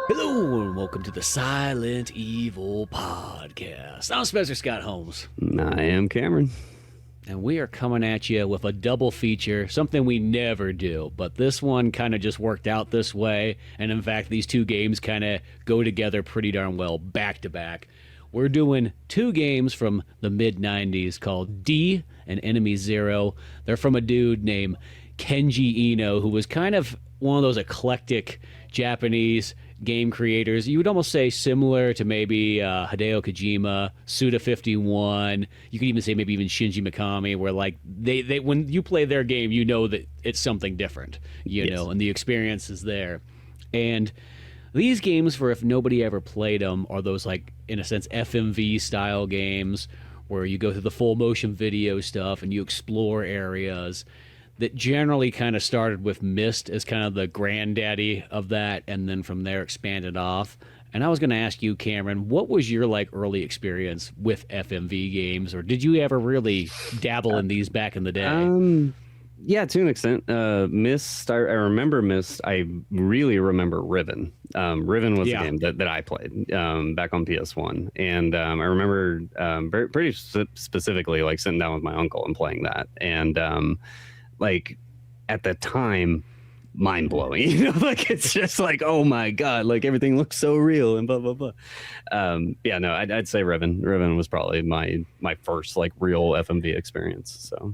Hello and welcome to the Silent Evil Podcast. I'm Spencer Scott Holmes. I am Cameron. And we are coming at you with a double feature, something we never do. But this one kind of just worked out this way. And in fact, these two games kind of go together pretty darn well back to back. We're doing two games from the mid-90s called D and Enemy Zero. They're from a dude named Kenji Eno, who was kind of one of those eclectic Japanese game creators. You would almost say similar to maybe Hideo Kojima, Suda51. You could even say maybe even Shinji Mikami, where like they when you play their game, you know that it's something different, you know, and the experience is there. And these games, for if nobody ever played them, are those like in a sense FMV style games where you go through the full motion video stuff and you explore areas. That generally kind of started with Myst as kind of the granddaddy of that, and then from there expanded off. And I was going to ask you, Cameron, what was your like early experience with FMV games, or did you ever really dabble in these back in the day? Yeah, to an extent. Myst, I remember Myst. I really remember Riven. Riven was a game that I played back on PS1, and I remember pretty specifically like sitting down with my uncle and playing that, and like at the time, mind blowing, you know, like it's just like, oh my God, like everything looks so real and blah, blah, blah. Yeah, no, I'd say Riven was probably my first like real FMV experience. So.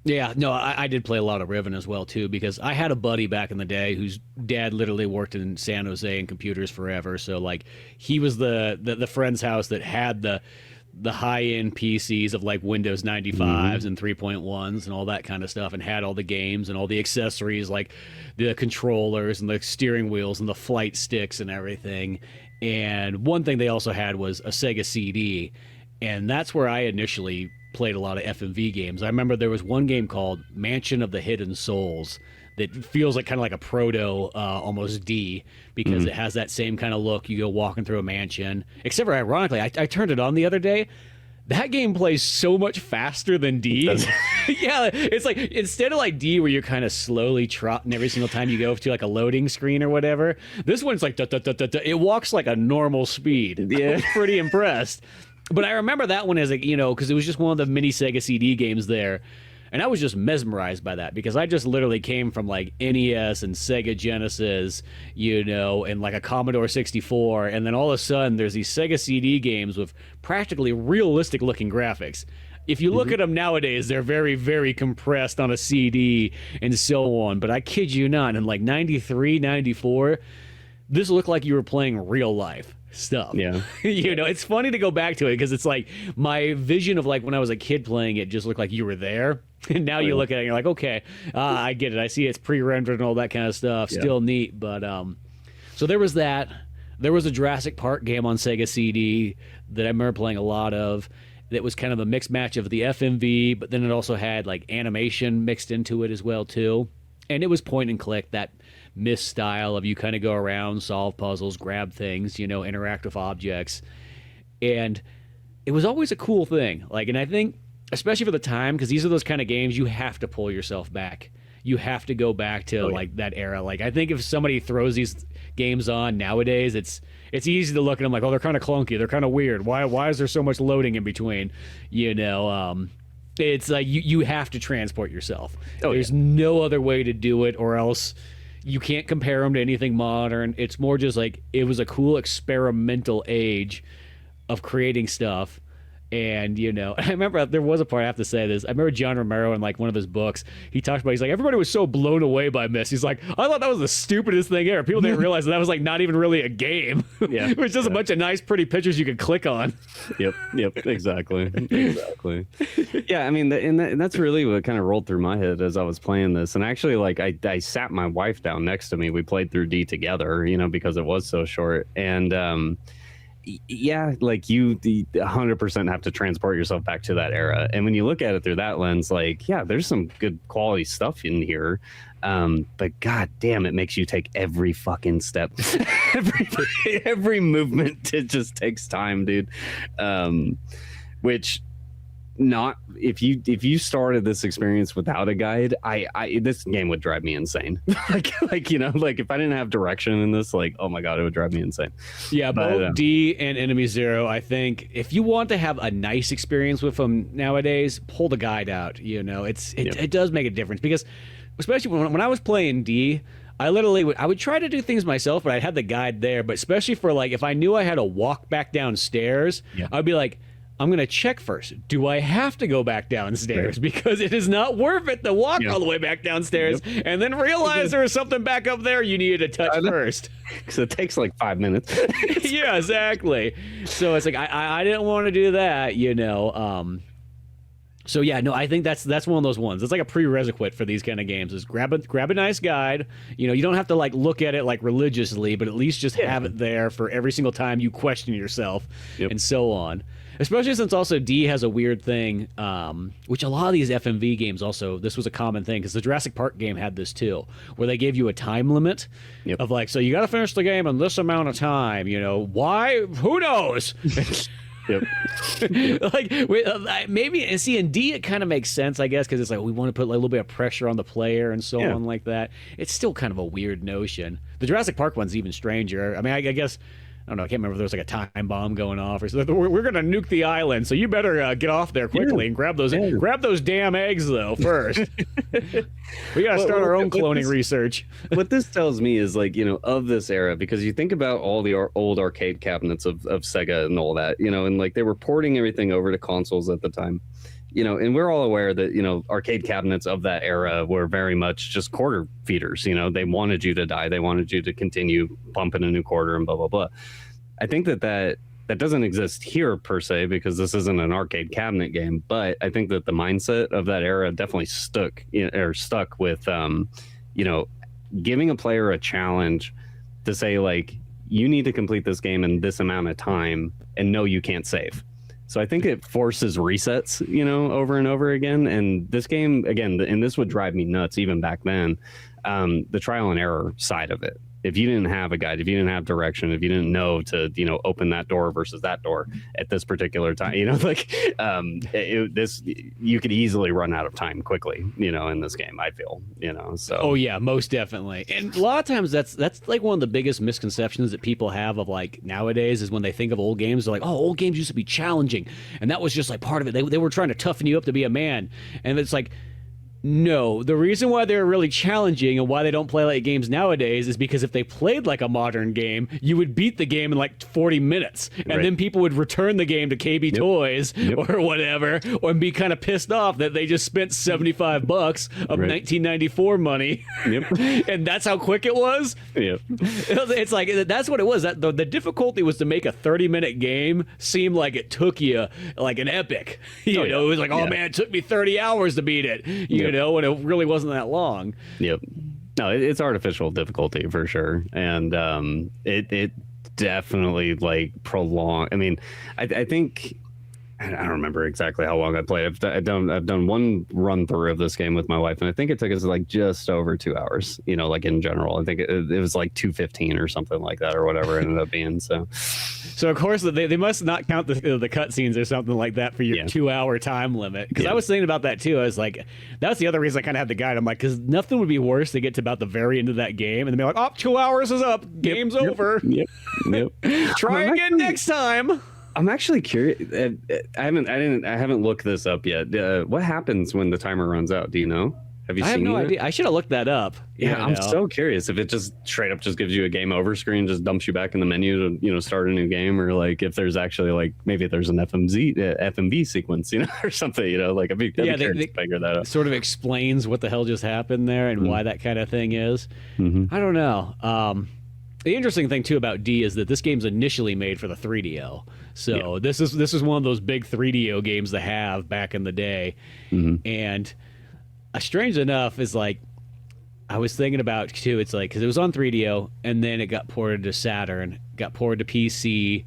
Yeah, no, I did play a lot of Riven as well, too, because I had a buddy back in the day whose dad literally worked in San Jose in computers forever. So, like, he was the friend's house that had the high-end PCs of, like, Windows 95s and 3.1s and all that kind of stuff, and had all the games and all the accessories, like the controllers and the steering wheels and the flight sticks and everything. And one thing they also had was a Sega CD, and that's where I initially played a lot of FMV games. I remember there was one game called Mansion of the Hidden Souls that feels like kind of like a proto almost D, because it has that same kind of look. You go walking through a mansion, except for ironically, I turned it on the other day. That game plays so much faster than D. Yeah, it's like instead of like D where you're kind of slowly trotting every single time you go to like a loading screen or whatever, this one's like it walks like a normal speed. Yeah. I was pretty impressed. But I remember that one as a, you know, because it was just one of the mini Sega CD games there. And I was just mesmerized by that because I just literally came from like NES and Sega Genesis, you know, and like a Commodore 64. And then all of a sudden there's these Sega CD games with practically realistic looking graphics. If you look at them nowadays, they're very, very compressed on a CD and so on. But I kid you not, in like 93, 94, this looked like you were playing real life stuff. Yeah. You know, it's funny to go back to it because it's like my vision of like when I was a kid playing it just looked like you were there. And now you look at it and you're like, okay, I get it. I see it's pre-rendered and all that kind of stuff. Yeah. Still neat. But so there was that. There was a Jurassic Park game on Sega CD that I remember playing a lot of. That was kind of a mixed match of the FMV, but then it also had like animation mixed into it as well too. And it was point and click, that Myst style of you kind of go around, solve puzzles, grab things, you know, interact with objects. And it was always a cool thing. Like, and I think, especially for the time, because these are those kind of games you have to pull yourself back. You have to go back to like that era. Like, I think if somebody throws these games on nowadays, it's easy to look at them like, oh, they're kind of clunky, they're kind of weird. Why is there so much loading in between? You know, it's like you have to transport yourself. There's no other way to do it, or else you can't compare them to anything modern. It's more just like it was a cool experimental age of creating stuff. And, you know, I remember there was a part, I have to say this. I remember John Romero in like one of his books, he talked about, he's like, everybody was so blown away by Myst. He's like, I thought that was the stupidest thing ever. People didn't realize that was like not even really a game. Yeah. It was just a bunch of nice, pretty pictures you could click on. Yep, exactly. Yeah, I mean, and that's really what kind of rolled through my head as I was playing this. And actually, like, I sat my wife down next to me. We played through D together, you know, because it was so short. And, yeah, like you 100% have to transport yourself back to that era. And when you look at it through that lens, like, yeah, there's some good quality stuff in here. But god damn, it makes you take every fucking step. every movement, it just takes time, dude. Which not if you started this experience without a guide, I this game would drive me insane. like you know, like if I didn't have direction in this, like, oh my god, it would drive me insane. Yeah, both D and Enemy Zero, I think if you want to have a nice experience with them nowadays, pull the guide out. You know, it does make a difference, because especially when I was playing D, I would try to do things myself, but I'd have the guide there. But especially for like if I knew I had to walk back downstairs, I'd be like, I'm going to check first. Do I have to go back downstairs? Right. Because it is not worth it to walk all the way back downstairs and then realize there was something back up there you needed to touch first. Because it takes like 5 minutes. Yeah, exactly. So it's like, I didn't want to do that, you know. So yeah, no, I think that's one of those ones. It's like a prerequisite for these kind of games is grab a nice guide. You know, you don't have to like look at it like religiously, but at least just have it there for every single time you question yourself and so on. Especially since also D has a weird thing, which a lot of these FMV games also, this was a common thing, because the Jurassic Park game had this too, where they gave you a time limit of like, so you got to finish the game in this amount of time, you know, why? Who knows? Like maybe, and see, in D it kind of makes sense, I guess, because it's like we want to put like, a little bit of pressure on the player and so on like that. It's still kind of a weird notion. The Jurassic Park one's even stranger. I mean, I guess, I don't know, I can't remember if there was like a time bomb going off or something. We're going to nuke the island, so you better get off there quickly and grab those damn eggs, though, first. We got to start our own cloning research. What this tells me is, like, you know, of this era, because you think about all the old arcade cabinets of Sega and all that, you know, and like they were porting everything over to consoles at the time. You know, and we're all aware that, you know, arcade cabinets of that era were very much just quarter feeders. You know, they wanted you to die. They wanted you to continue pumping a new quarter and blah, blah, blah. I think that doesn't exist here per se, because this isn't an arcade cabinet game. But I think that the mindset of that era definitely stuck with, you know, giving a player a challenge to say, like, you need to complete this game in this amount of time, and no, you can't save. So I think it forces resets, you know, over and over again. And this game, again, and this would drive me nuts even back then, the trial and error side of it. If you didn't have a guide, if you didn't have direction, if you didn't know to, you know, open that door versus that door at this particular time, you know, like you could easily run out of time quickly, you know, in this game, I feel, you know, so. Oh yeah, most definitely. And a lot of times that's like one of the biggest misconceptions that people have of like nowadays is when they think of old games, they're like, oh, old games used to be challenging. And that was just like part of it. They were trying to toughen you up to be a man. And it's like, no, the reason why they're really challenging and why they don't play like games nowadays is because if they played like a modern game, you would beat the game in like 40 minutes. And then people would return the game to KB Toys or whatever, or be kind of pissed off that they just spent $75 of 1994 money. And that's how quick it was. It's like, that's what it was. The difficulty was to make a 30-minute game seem like it took you like an epic. You know, it was like, oh man, it took me 30 hours to beat it. You know, and it really wasn't that long. No, it's artificial difficulty for sure, and it definitely like prolonged. I mean, I think I don't remember exactly how long I played. I've done one run through of this game with my wife, and I think it took us like just over 2 hours. You know, like in general, I think it was like 2:15 or something like that, or whatever it ended up being. So of course they must not count the cutscenes or something like that for your 2-hour time limit. Because I was thinking about that too. I was like, that's the other reason I kind of had the guide. I'm like, because nothing would be worse to get to about the very end of that game and then be like, oh, 2 hours is up, game's over. Try again next time. I'm actually curious. I haven't looked this up yet. What happens when the timer runs out? Do you know? Have you seen it? I have no idea. I should have looked that up. Yeah, I'm so curious if it just straight up just gives you a game over screen, just dumps you back in the menu to, you know, start a new game, or like if there's actually like maybe there's an FMV sequence, you know, or something, you know, like I'd be curious to figure that out. Sort of explains what the hell just happened there and why that kind of thing is. I don't know. The interesting thing too about D is that this game's initially made for the 3DO. So this is one of those big 3DO games to have back in the day. And strange enough is like, I was thinking about too, it's like, because it was on 3DO and then it got ported to Saturn, got ported to PC,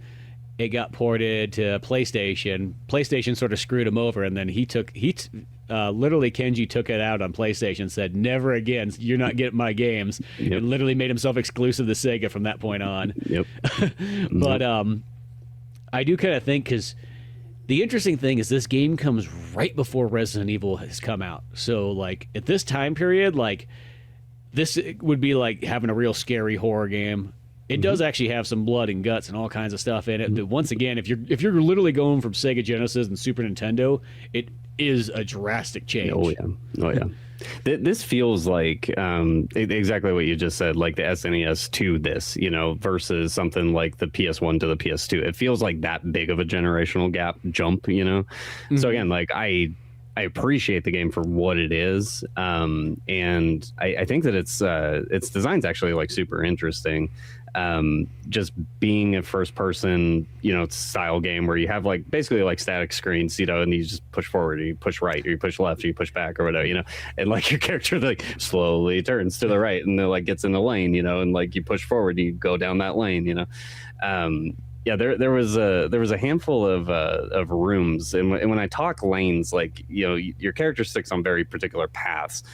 it got ported to PlayStation. PlayStation sort of screwed him over, and then literally Kenji took it out on PlayStation, said, never again, you're not getting my games. And literally made himself exclusive to Sega from that point on. But I do kind of think, because The interesting thing is this game comes right before Resident Evil has come out. So like at this time period, like this would be like having a real scary horror game. It does actually have some blood and guts and all kinds of stuff in it. But once again, if you're literally going from Sega Genesis and Super Nintendo, it is a drastic change. Oh yeah, oh yeah. This feels like exactly what you just said, like the SNES to this, you know, versus something like the PS1 to the PS2. It feels like that big of a generational gap jump, you know. So again, like I appreciate the game for what it is, and I think that its design's actually like super interesting. Just being a first person, you know, style game where you have like basically like static screens, you know, and you just push forward or you push right or you push left or you push back or whatever, you know, and like your character like slowly turns to the right and then like gets in a lane, you know, and like you push forward and you go down that lane, you know. Yeah, there was a handful of rooms, and when I talk lanes, like, you know, your character sticks on very particular paths,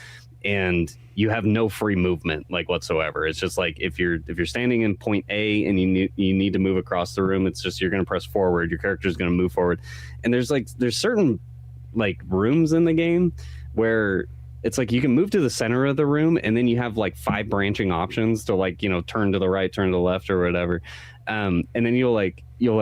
and you have no free movement like whatsoever. It's just like if you're standing in point A and you need to move across the room, it's just you're going to press forward. Your character's going to move forward, and there's certain like rooms in the game where it's like you can move to the center of the room, and then you have like 5 branching options to like, you know, turn to the right, turn to the left, or whatever. And then you'll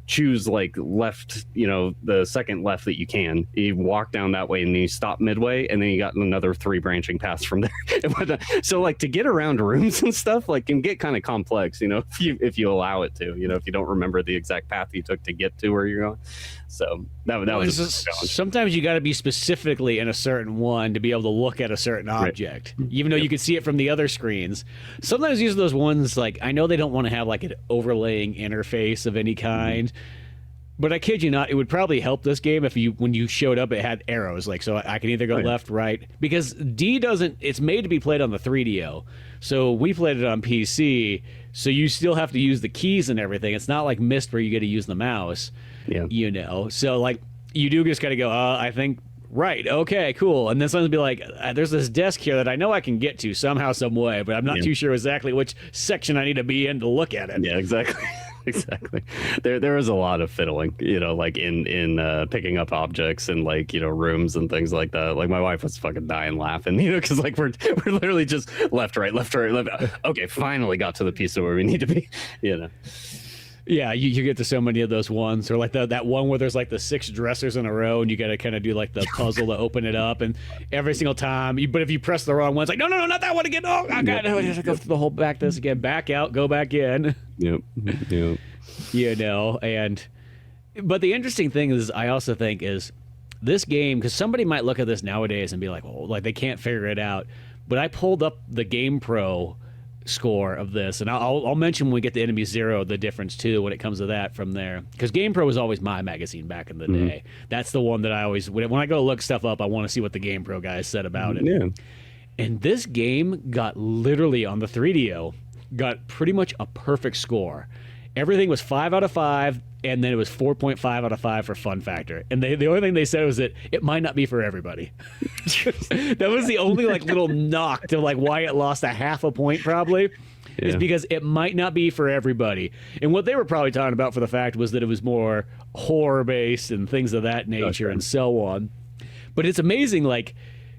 choose like left, you know, the second left that you can. You walk down that way and then you stop midway, and then you got another 3 branching paths from there. So like to get around rooms and stuff like can get kind of complex, you know, if you allow it to, you know, if you don't remember the exact path you took to get to where you're going. So that was just sometimes you got to be specifically in a certain one to be able to look at a certain object, right, even though you can see it from the other screens. Sometimes these are those ones, like, I know they don't want to have like an overlaying interface of any kind, but I kid you not, it would probably help this game if when you showed up, it had arrows, like, so I can either go left, right, because it's made to be played on the 3DO. So we played it on PC, so you still have to use the keys and everything. It's not like Myst where you get to use the mouse. Yeah, you know, so like you do just gotta go, I think right, okay, cool, and then someone's be like, there's this desk here that I know I can get to somehow, some way, but I'm not too sure exactly which section I need to be in to look at it. Yeah, exactly. Exactly. There was a lot of fiddling, you know, like in picking up objects and like, you know, rooms and things like that. Like my wife was fucking dying laughing, you know, because like we're literally just left, right, left. Okay, finally got to the piece of where we need to be, you know. Yeah, you get to so many of those ones, or like that one where there's like the 6 dressers in a row, and you got to kind of do like the puzzle to open it up, and every single time. But if you press the wrong one, it's like no, not that one again. Oh, I got to go through the whole back this again, back out, go back in. Yep. You know, but the interesting thing is, I also think is this game, because somebody might look at this nowadays and be like, oh, like they can't figure it out. But I pulled up the Game Pro score of this, and I'll mention when we get to Enemy Zero the difference too when it comes to that from there, because Game Pro was always my magazine back in the day. That's the one that I always, when I go look stuff up, I want to see what the Game Pro guys said about it. Yeah. And this game got literally on the 3DO got pretty much a perfect score. Everything was 5 out of 5, and then it was 4.5 out of 5 for fun factor. And the only thing they said was that it might not be for everybody. That was the only like little knock to like why it lost a half a point probably. Yeah. Is because it might not be for everybody. And what they were probably talking about for the fact was that it was more horror based and things of that nature and so on. But it's amazing, like,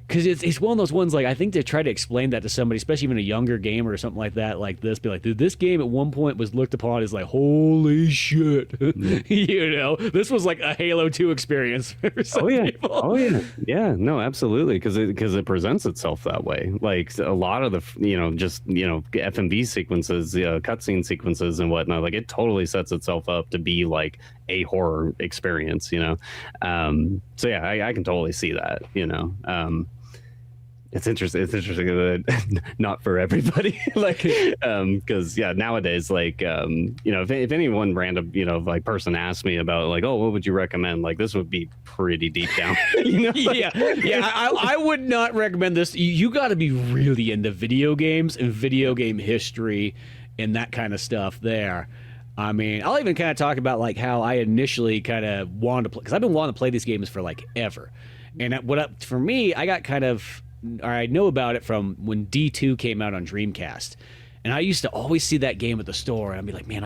because it's one of those ones, like, I think to try to explain that to somebody, especially even a younger gamer or something like that, like this, be like, dude, this game at one point was looked upon as like, holy shit. You know, this was like a Halo 2 experience for some people. Oh, yeah. Yeah, no, absolutely. Because it presents itself that way. Like a lot of the, you know, just, you know, FMV sequences, cutscene sequences and whatnot, like it totally sets itself up to be like a horror experience, you know. So yeah, I can totally see that, you know. It's interesting that not for everybody, like, because nowadays, like, you know, if any one random, you know, like person asked me about like, oh, what would you recommend, like this would be pretty deep down. You know? I would not recommend this. You got to be really into video games and video game history and that kind of stuff there. I mean, I'll even kind of talk about like how I initially kind of wanted to play, because I've been wanting to play these games for like ever. And for me, I got kind of, or I know about it from when D2 came out on Dreamcast. And I used to always see that game at the store, and I'd be like, man,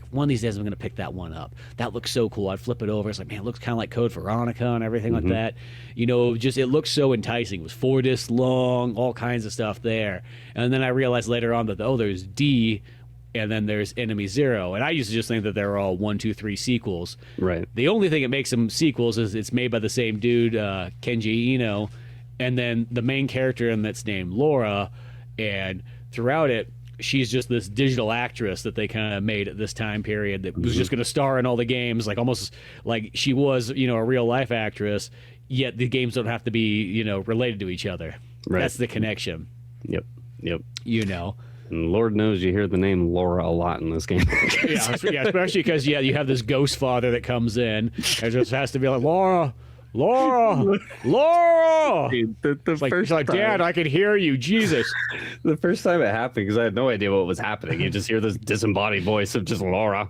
one of these days I'm going to pick that one up. That looks so cool. I'd flip it over. It's like, man, it looks kind of like Code Veronica and everything like that. You know, just it looks so enticing. It was 4 discs long, all kinds of stuff there. And then I realized later on that, there's D, and then there's Enemy Zero. And I used to just think that they were all 1, 2, 3 sequels. Right. The only thing that makes them sequels is it's made by the same dude, Kenji Eno, and then the main character in that's named Laura, and throughout it, she's just this digital actress that they kind of made at this time period that was just going to star in all the games, like almost like she was, you know, a real life actress, yet the games don't have to be, you know, related to each other. Right. That's the connection. Yep. You know. And Lord knows you hear the name Laura a lot in this game. yeah, especially because, you have this ghost father that comes in and just has to be like, Laura! Dude, the first like, Dad, I can hear you, Jesus. The first time it happened, because I had no idea what was happening, you just hear this disembodied voice of just Laura.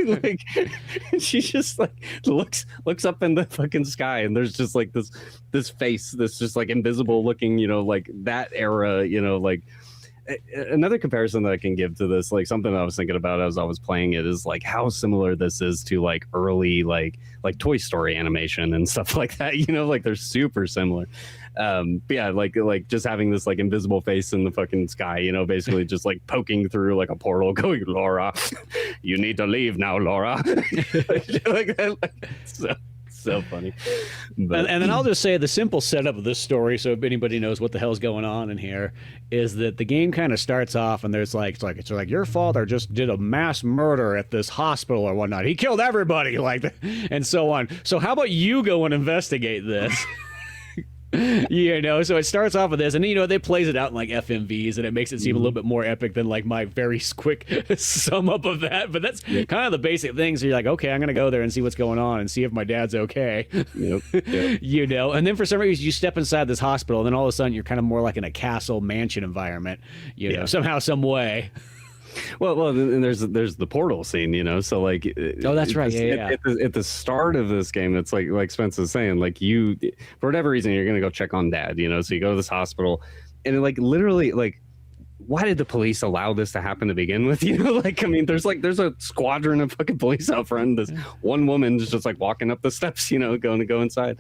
Like, she just like looks up in the fucking sky, and there's just like this face, this just like invisible looking, you know, like that era, you know, like. Another comparison that I can give to this, like something I was thinking about as I was playing it, is like how similar this is to like early like Toy Story animation and stuff like that. You know, like they're super similar. But yeah, like just having this like invisible face in the fucking sky, you know, basically just like poking through like a portal, going, Laura, you need to leave now, Laura. like that, so funny. But and then I'll just say the simple setup of this story, so if anybody knows what the hell's going on in here, is that the game kind of starts off and there's like it's like your father just did a mass murder at this hospital or whatnot. He killed everybody, like, and so on. So how about you go and investigate this? You know, so it starts off with this, and you know, they plays it out in like FMVs, and it makes it seem a little bit more epic than like my very quick sum up of that. But that's kind of the basic things. You're like, okay, I'm gonna go there and see what's going on and see if my dad's okay. Yep. You know, and then for some reason you step inside this hospital, and then all of a sudden you're kind of more like in a castle mansion environment. You know, somehow, some way. Well, and there's the portal scene, you know. So like, that's right. At the start of this game, it's like Spence is saying, like you, for whatever reason, you're gonna go check on Dad, you know. So you go to this hospital, and it, like literally, like, why did the police allow this to happen to begin with? You know, like, I mean, there's a squadron of fucking police out front. This one woman's just like walking up the steps, you know, going to go inside.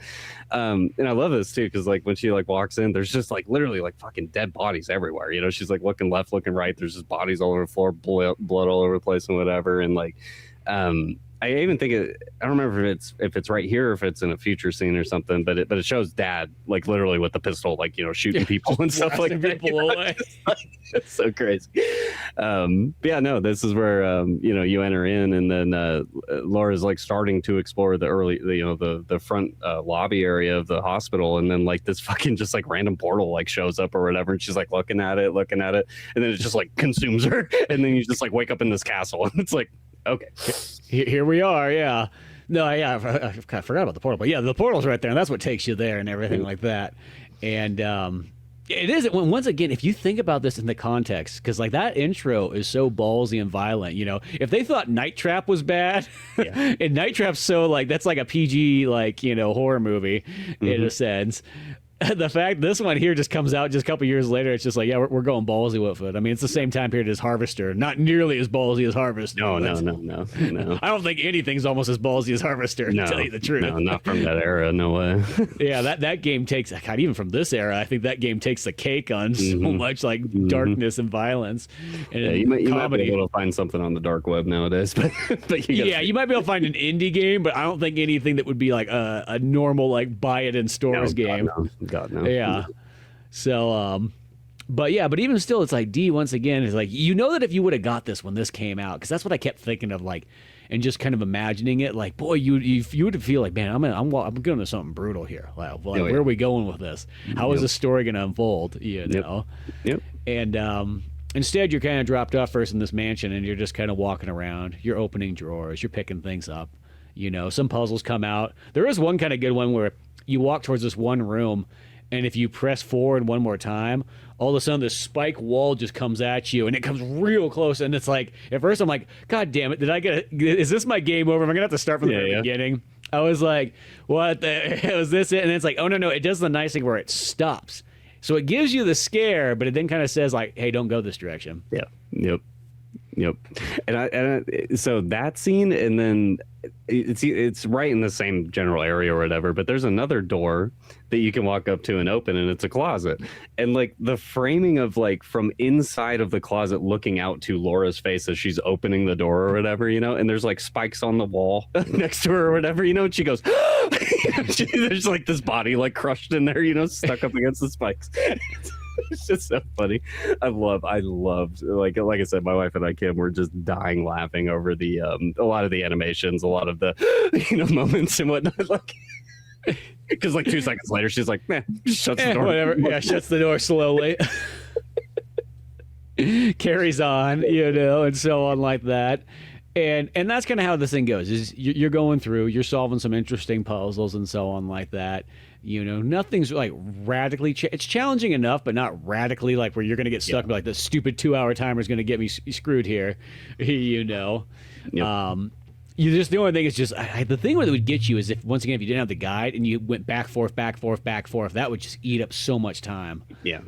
And I love this too, because like when she like walks in, there's just like literally like fucking dead bodies everywhere. You know, she's like looking left, looking right. There's just bodies all over the floor, blood all over the place and whatever. And like, I even think I don't remember if it's right here or if it's in a future scene or something, but it shows Dad like literally with the pistol, like, you know, shooting people and stuff like that. People away. It's so crazy. But yeah, no, this is where you know, you enter in, and then Laura's like starting to explore the front lobby area of the hospital, and then like this fucking just like random portal like shows up or whatever, and she's like looking at it, and then it just like consumes her, and then you just like wake up in this castle, and it's like, okay, here we are. Yeah. No, yeah, I forgot about the portal, but yeah, the portal's right there, and that's what takes you there and everything like that. And it is, once again, if you think about this in the context, because like that intro is so ballsy and violent. You know, if they thought Night Trap was bad, and Night Trap's so like, that's like a PG, like, you know, horror movie in a sense. The fact this one here just comes out just a couple years later, it's just like, yeah, we're going ballsy with it. I mean, it's the same time period as Harvester, not nearly as ballsy as Harvester. No. I don't think anything's almost as ballsy as Harvester, to tell you the truth. No, not from that era, no way. Yeah, that game takes, God, even from this era, I think that game takes the cake on so much like darkness and violence. And yeah, you might be able to find something on the dark web nowadays, but you might be able to find an indie game, but I don't think anything that would be like a normal like buy it in stores game. God, no. Yeah. So, but even still, it's like D once again is like, you know, that if you would have got this when this came out, because that's what I kept thinking of, like, and just kind of imagining it, like, boy, you would feel like, man, I'm going to something brutal here. Like, where are we going with this? How is this story going to unfold? You know. Yep. And instead, you're kind of dropped off first in this mansion, and you're just kind of walking around. You're opening drawers. You're picking things up. You know, some puzzles come out. There is one kind of good one where you walk towards this one room, and if you press forward one more time, all of a sudden this spike wall just comes at you, and it comes real close. And it's like, at first I'm like, God damn it, is this my game over? Am I gonna have to start from the beginning? I was like, what? Was this it? And it's like, oh no, it does the nice thing where it stops. So it gives you the scare, but it then kind of says like, hey, don't go this direction. Yeah. Yep. So that scene, and then it's right in the same general area or whatever, but there's another door that you can walk up to and open, and it's a closet. And like the framing of like from inside of the closet looking out to Laura's face as she's opening the door or whatever, and there's like spikes on the wall next to her or whatever, and she goes, there's like this body like crushed in there, stuck up against the spikes. It's just so funny. I loved like I said, my wife and I, Kim, were just dying laughing over the a lot of the animations, a lot of the moments and whatnot. Like, because like 2 seconds later, she's like, "Man, just shuts the door." Whatever. Yeah, shuts the door slowly. Carries on, and so on like that. And that's kind of how this thing goes. Is you're going through, you're solving some interesting puzzles and so on like that. Nothing's like radically. It's challenging enough, but not radically like where you're going to get stuck. Yeah. Like the stupid 2-hour timer is going to get me screwed here. Yep. You just, the only thing is just the thing that would get you is if once again if you didn't have the guide and you went back forth, that would just eat up so much time. Yeah,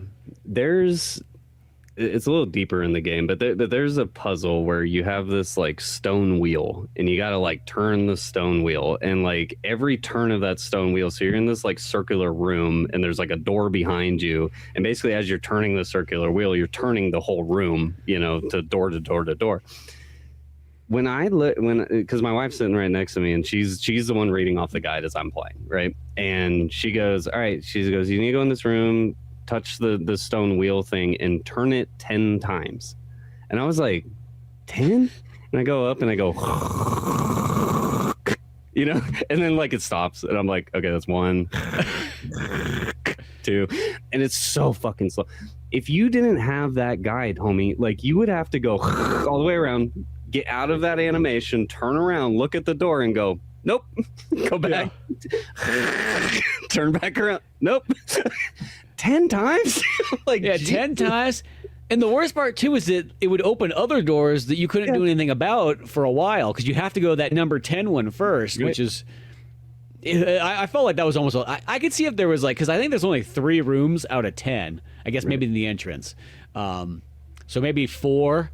it's a little deeper in the game, but there's a puzzle where you have this like stone wheel and you got to like turn the stone wheel, and like every turn of that stone wheel, so you're in this like circular room and there's like a door behind you, and basically as you're turning the circular wheel, you're turning the whole room, to door to door to door. Because my wife's sitting right next to me and she's the one reading off the guide as I'm playing, right? And she goes, all right, you need to go in this room, touch the stone wheel thing and turn it 10 times. And I was like, 10? And I go up and I go, and then like it stops and I'm like, okay, that's 1, 2, and it's so fucking slow. If you didn't have that guide, homie, like you would have to go all the way around, get out of that animation, turn around, look at the door and go, nope, go back, turn back around, nope. 10 times? Like, yeah, 10 times. And the worst part too is that it would open other doors that you couldn't do anything about for a while because you have to go that number 10 one first, right. Which is, I felt like that was almost, I could see if there was like, because I think there's only 3 rooms out of 10, I guess, right. Maybe in the entrance. So maybe 4.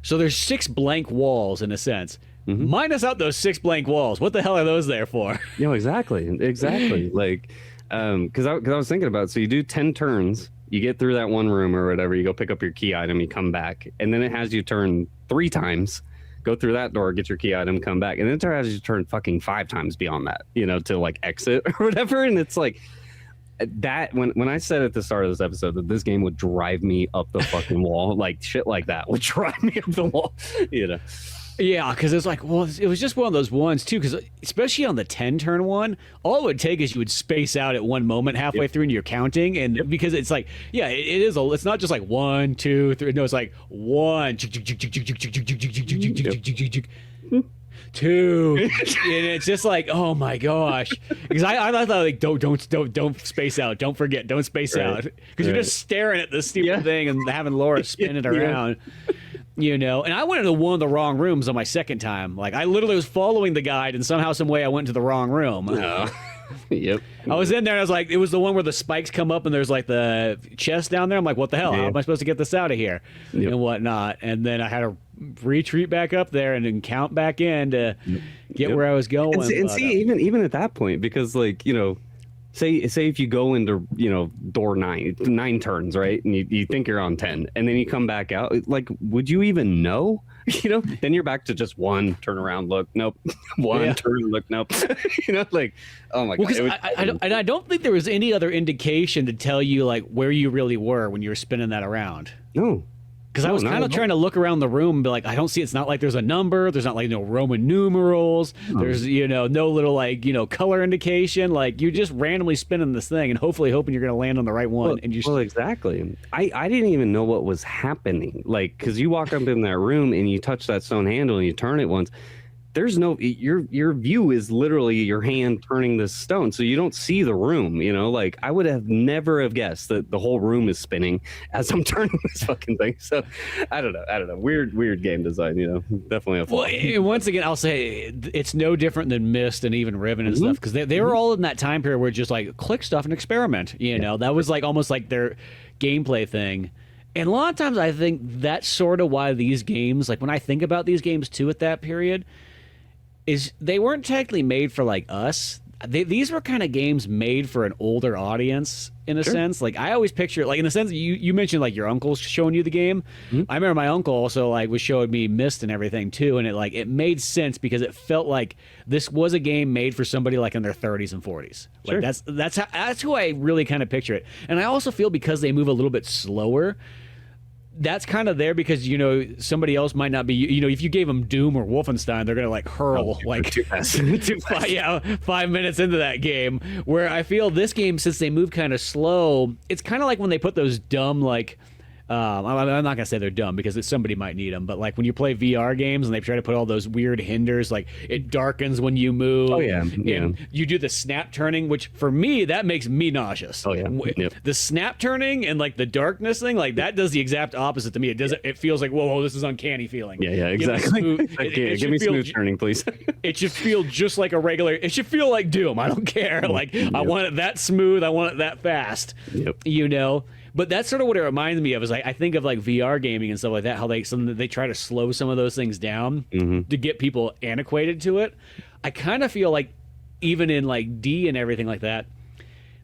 So there's 6 blank walls in a sense. Mm-hmm. Minus out those 6 blank walls. What the hell are those there for? Exactly. Like, because I was thinking about, so you do 10 turns, you get through that one room or whatever, you go pick up your key item, you come back, and then it has you turn 3 times, go through that door, get your key item, come back, and then it has you turn fucking 5 times beyond that, to like exit or whatever. And it's like that when I said at the start of this episode that this game would drive me up the fucking wall, like shit like that would drive me up the wall, Yeah, because it's like, well, it was just one of those ones, too, because especially on the 10-turn one, all it would take is you would space out at one moment halfway through and you're counting, and because it's like, yeah, it's not just like 1, 2, 3, no, it's like 1, 2, and it's just like, oh my gosh, because I thought like don't space out, don't forget, don't space out, because you're just staring at this stupid thing and having Laura spin it around. And I went into one of the wrong rooms on my second time. Like, I literally was following the guide, and somehow, some way, I went into the wrong room. Yep. I was in there, and I was like, it was the one where the spikes come up, and there's like the chest down there. I'm like, what the hell? How am I supposed to get this out of here? And whatnot. And then I had to retreat back up there and then count back in to get where I was going. And see, even at that point, because like, say if you go into door 9 turns, right, and you think you're on 10, and then you come back out, like, would you even know? Then you're back to just 1 turn around, look, nope, 1 turn, look, nope. Like, oh my god. I don't think there was any other indication to tell you like where you really were when you were spinning that around. No. Because I was kind of trying to look around the room and be like, I don't see, it's not like there's a number. There's not like no Roman numerals. There's, no little like, color indication. Like, you're just randomly spinning this thing and hoping you're going to land on the right one. Well, exactly. I didn't even know what was happening. Like, because you walk up in that room and you touch that stone handle and you turn it once. there's no, your view is literally your hand turning this stone, so you don't see the room. Like I would have never have guessed that the whole room is spinning as I'm turning this fucking thing. So I don't know. Weird game design. Definitely a flaw. Well, and once again, I'll say it's no different than Myst and even Riven and stuff, because they were all in that time period where just like click stuff and experiment. That was like almost like their gameplay thing. And a lot of times I think that's sort of why these games, like when I think about these games too at that period, is they weren't technically made for like us. These were kind of games made for an older audience in a sense. Like I always picture, like in the sense you mentioned like your uncle's showing you the game. I remember my uncle also like was showing me Myst and everything too, and it made sense because it felt like this was a game made for somebody like in their 30s and 40s. Like that's who I really kind of picture it. And I also feel because they move a little bit slower, that's kind of there because somebody else might not be, if you gave them Doom or Wolfenstein, they're gonna like hurl too fast. 5 minutes into that game, where I feel this game, since they move kind of slow, it's kind of like when they put those dumb like I'm not gonna say they're dumb because somebody might need them, but like when you play VR games and they try to put all those weird hinders, like it darkens when you move. Oh yeah, and you do the snap turning, which for me that makes me nauseous. Oh yeah, the snap turning and like the darkness thing, like that does the exact opposite to me. It doesn't. It feels like whoa, this is uncanny feeling. Yeah, exactly. Give me smooth turning, please. It should feel just like a regular. It should feel like Doom. I don't care. Like I want it that smooth. I want it that fast. But that's sort of what it reminds me of. Is I think of like VR gaming and stuff like that. How they try to slow some of those things down to get people antiquated to it. I kind of feel like even in like D and everything like that,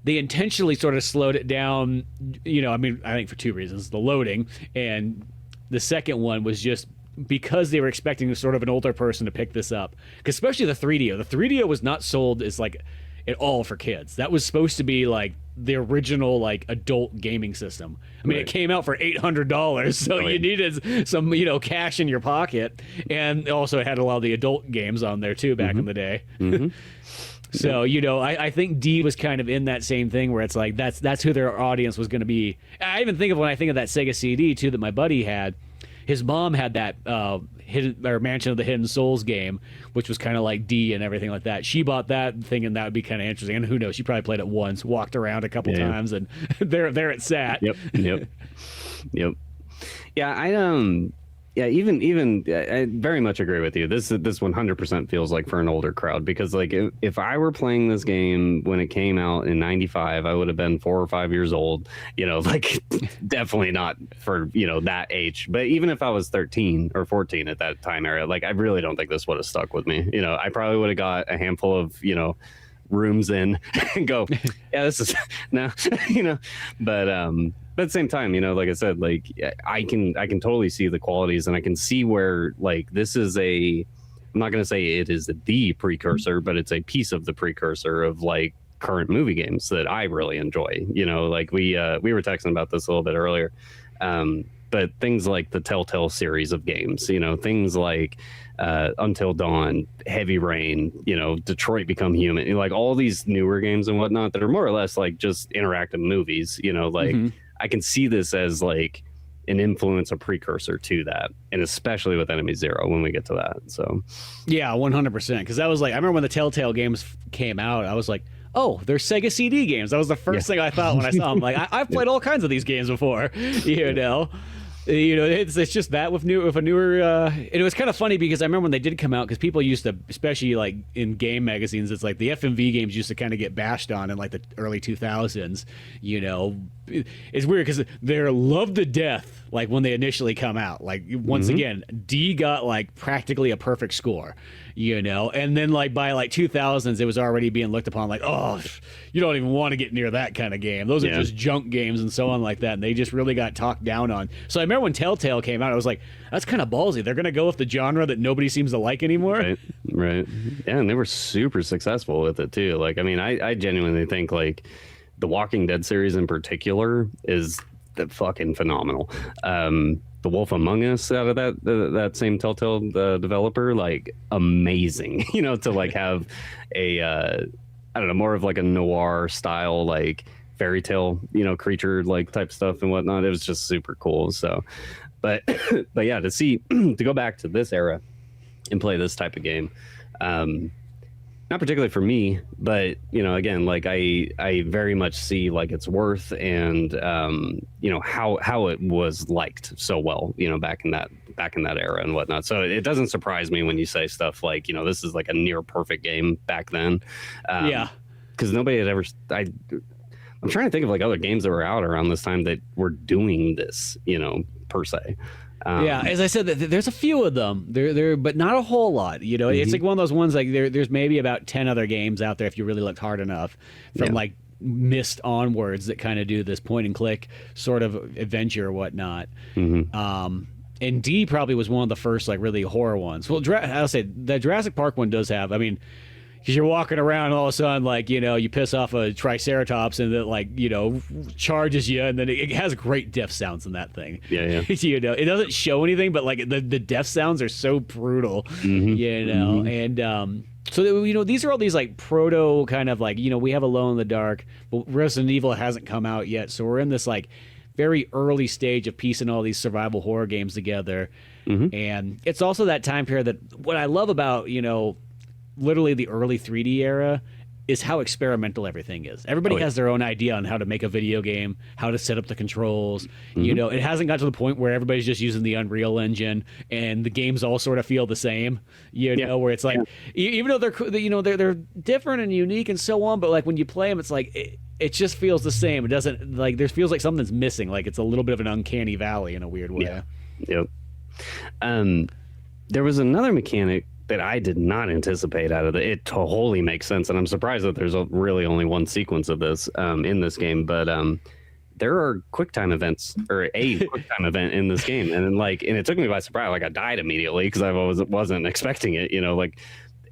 they intentionally sort of slowed it down. I think for two reasons: the loading, and the second one was just because they were expecting sort of an older person to pick this up. Because especially the 3DO. The 3DO was not sold as like at all for kids. That was supposed to be like the original like adult gaming system. I mean, it came out for $800, so you needed some cash in your pocket, and also it had a lot of the adult games on there too back in the day. So I think D was kind of in that same thing where it's like that's who their audience was going to be. I even think of when I think of that Sega CD too that my buddy had. His mom had that Mansion of the Hidden Souls game, which was kind of like D and everything like that. She bought that thinking that would be kind of interesting, and who knows? She probably played it once, walked around a couple times, and there it sat. Yep. Yeah, even I very much agree with you. This 100% feels like for an older crowd, because like if I were playing this game when it came out in '95, I would have been 4 or 5 years old. Like definitely not for that age. But even if I was 13 or 14 at that time era, like I really don't think this would have stuck with me. I probably would have got a handful of rooms in and go, yeah, this is no, but at the same time, like I said, like I can totally see the qualities, and I can see where like this is I'm not going to say it is the precursor, but it's a piece of the precursor of like current movie games that I really enjoy. Like we were texting about this a little bit earlier. But things like the Telltale series of games, things like Until Dawn, Heavy Rain, Detroit Become Human, like all these newer games and whatnot that are more or less like just interactive movies, like I can see this as like an influence, a precursor to that, and especially with Enemy Zero when we get to that. So yeah, 100%, because that was like I remember when the Telltale games came out, I was like, oh, they're Sega CD games. That was the first thing I thought when I saw them. Like I've played all kinds of these games before, It's just that with a newer. And it was kind of funny because I remember when they did come out, because people used to, especially like in game magazines, it's like the FMV games used to kind of get bashed on in like the early 2000s. It's weird because they're loved to death like when they initially come out. Like once again, D got like practically a perfect score. And then like by like 2000s, it was already being looked upon like, oh, you don't even want to get near that kind of game. Those are just junk games and so on like that. And they just really got talked down on. So I remember when Telltale came out, I was like, that's kind of ballsy. They're going to go with the genre that nobody seems to like anymore. Right. Yeah, and they were super successful with it too. Like, I mean, I genuinely think like the Walking Dead series in particular is fucking phenomenal. The Wolf Among Us out of that same Telltale developer, like amazing, to like have a I don't know, more of like a noir style, like fairy tale, creature like type stuff and whatnot. It was just super cool. So, but yeah, to go back to this era and play this type of game. Not particularly for me, but again, like I very much see like its worth and how it was liked so well, back in that era and whatnot. So it doesn't surprise me when you say stuff like, this is like a near perfect game back then. Because nobody had ever. I'm trying to think of like other games that were out around this time that were doing this, per se. As I said, there's a few of them. There, but not a whole lot. It's like one of those ones like there's maybe about 10 other games out there if you really looked hard enough, from like Myst onwards, that kind of do this point and click sort of adventure or whatnot. And D probably was one of the first like really horror ones. Well, I'll say the Jurassic Park one does have. I mean, because you're walking around and all of a sudden, like, you piss off a triceratops and it, like, charges you, and then it has great death sounds in that thing. It doesn't show anything, but like the death sounds are so brutal, and so these are all these like proto kind of like, we have Alone in the Dark, but Resident Evil hasn't come out yet, so we're in this like very early stage of piecing all these survival horror games together. And it's also that time period that what I love about literally the early 3D era is how experimental everything is. Everybody has their own idea on how to make a video game, how to set up the controls. It hasn't got to the point where everybody's just using the Unreal Engine and the games all sort of feel the same. Where it's like, even though they're different and unique and so on, but like when you play them, it's like it just feels the same. It doesn't like there feels like something's missing. Like it's a little bit of an uncanny valley in a weird way. There was another mechanic that I did not anticipate out of it. It totally makes sense, and I'm surprised that there's really only one sequence of this in this game. But there are QuickTime events, or a QuickTime event in this game, and it took me by surprise. Like I died immediately because I wasn't expecting it. Like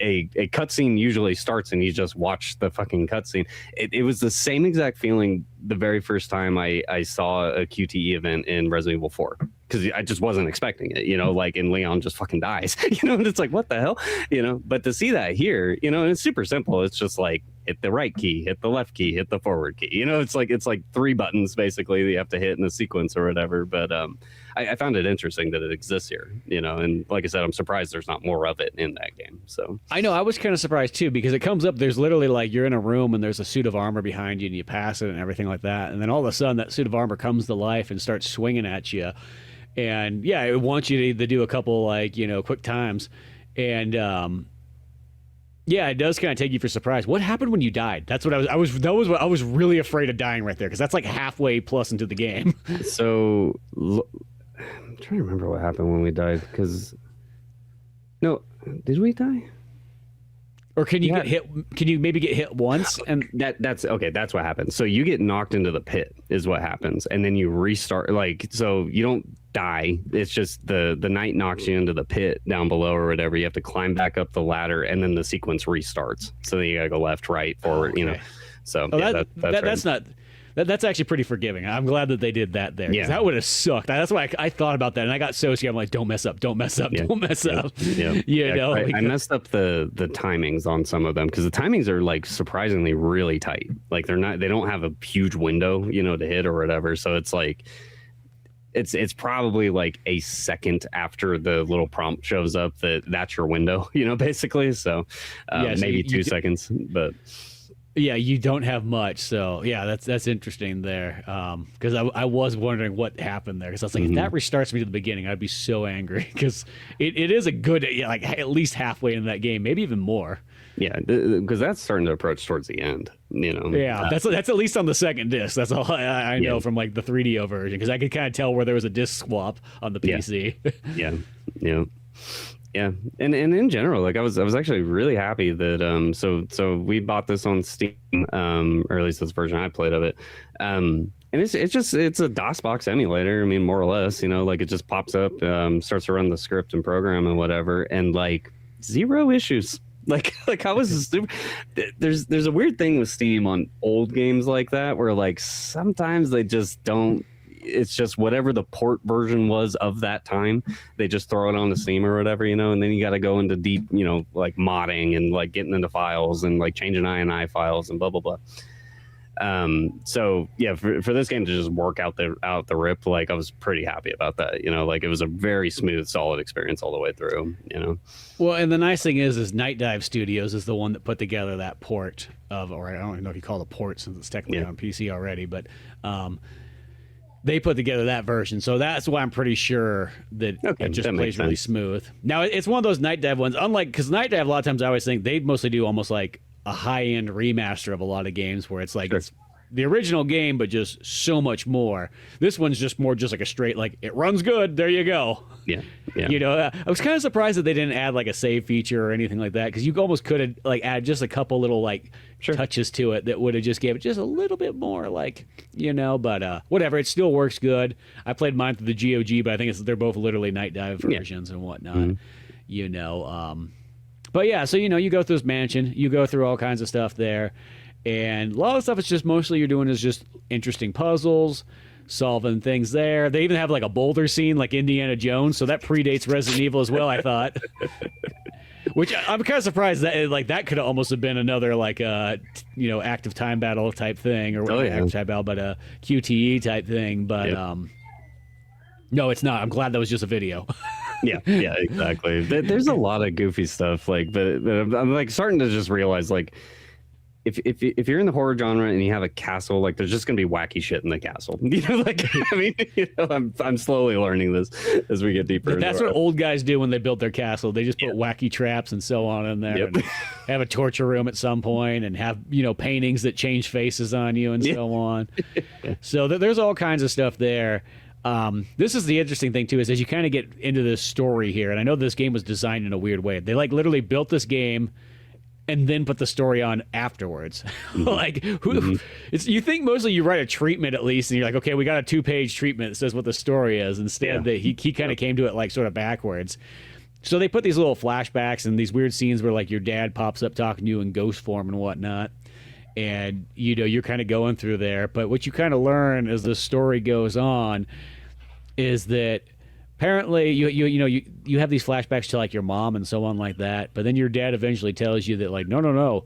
a cutscene usually starts and you just watch the fucking cutscene. It was the same exact feeling the very first time I saw a QTE event in Resident Evil 4. Because I just wasn't expecting it, and Leon just fucking dies, and it's like, what the hell, but to see that here, and it's super simple. It's just like, hit the right key, hit the left key, hit the forward key, it's like 3 buttons basically that you have to hit in a sequence or whatever. But I found it interesting that it exists here, and like I said, I'm surprised there's not more of it in that game. So I know I was kind of surprised too, because it comes up, there's literally like you're in a room and there's a suit of armor behind you and you pass it and everything like that, and then all of a sudden that suit of armor comes to life and starts swinging at you. And it wants you to do a couple like quick times, and it does kind of take you for surprise. What happened when you died? That's what I was really afraid of dying right there, because that's like halfway plus into the game. So I'm trying to remember what happened when we died. Because did we die? Or can you get hit? Can you maybe get hit once? And that's okay. That's what happens. So you get knocked into the pit is what happens, and then you restart. Like, so you don't die. It's just the night knocks you into the pit down below or whatever. You have to climb back up the ladder, and then the sequence restarts. So then you gotta go left, right, forward. So that's not. That's actually pretty forgiving. I'm glad that they did that there. That would have sucked. That's why I thought about that, and I got so scared. I'm like, don't mess up, don't mess up, don't mess up. I messed up the timings on some of them, because the timings are like surprisingly really tight. Like they don't have a huge window, to hit or whatever. So it's like it's probably like a second after the little prompt shows up that's your window, basically. So maybe 2 seconds, but. Yeah, you don't have much, so that's interesting there. Because I was wondering what happened there, because I was like, if that restarts me to the beginning, I'd be so angry, because it is a good like at least halfway into that game, maybe even more. Yeah, because that's starting to approach towards the end. That's at least on the second disc. That's all I know from like the 3DO version, because I could kind of tell where there was a disc swap on the PC. Yeah, and in general, like I was actually really happy that so we bought this on Steam, or at least this version I played of it, and it's a DOSBox emulator. I mean, more or less, like it just pops up, starts to run the script and program and whatever, and like 0 issues. Like I was there's a weird thing with Steam on old games like that, where like sometimes they just don't. It's just whatever the port version was of that time, they just throw it on the Steam or whatever, and then you got to go into deep, like modding and like getting into files and like changing INI files and blah, blah, blah. So yeah, for this game to just work out the rip, like I was pretty happy about that. Like it was a very smooth, solid experience all the way through. Well, and the nice thing is Night Dive Studios is the one that put together that port of, or I don't even know if you call it a port since it's technically on PC already, but they put together that version. So that's why I'm pretty sure that it just plays really smooth. Now, it's one of those Night Dive ones, unlike, because Night Dive, a lot of times I always think they mostly do almost like a high-end remaster of a lot of games where it's like it's the original game, but just so much more. This one's just more just like a straight, like, it runs good, there you go. Yeah. I was kind of surprised that they didn't add like a save feature or anything like that, because you almost could have like add just a couple little like touches to it that would have just gave it just a little bit more, like, but whatever, it still works good. I played mine through the GOG, but I think they're both literally Night Dive versions and whatnot. But yeah, so you go through this mansion, you go through all kinds of stuff there. And a lot of stuff it's just mostly you're doing is just interesting puzzles, solving things there. They even have like a boulder scene like Indiana Jones, so that predates Resident Evil as well, I thought. Which I'm kind of surprised that like that could almost have been another like active time battle type thing, or active time battle, but a QTE type thing. But no, it's not. I'm glad that was just a video. yeah, exactly. There's a lot of goofy stuff, like, but I'm like starting to just realize like, if you're in the horror genre and you have a castle, like there's just gonna be wacky shit in the castle. I'm slowly learning this as we get deeper. But that's what old guys do when they build their castle. They just put wacky traps and so on in there. And have a torture room at some point and have paintings that change faces on you and so on. So there's all kinds of stuff there. This is the interesting thing too, is as you kind of get into this story here, and I know this game was designed in a weird way. They like literally built this game and then put the story on afterwards. Like, you think mostly you write a treatment at least, and you're like, okay, we got a 2-page treatment that says what the story is. Instead, that he kind of came to it like sort of backwards. So they put these little flashbacks and these weird scenes where like your dad pops up talking to you in ghost form and whatnot. And, you're kind of going through there. But what you kind of learn as the story goes on is that apparently you have these flashbacks to like your mom and so on like that, but then your dad eventually tells you that like no,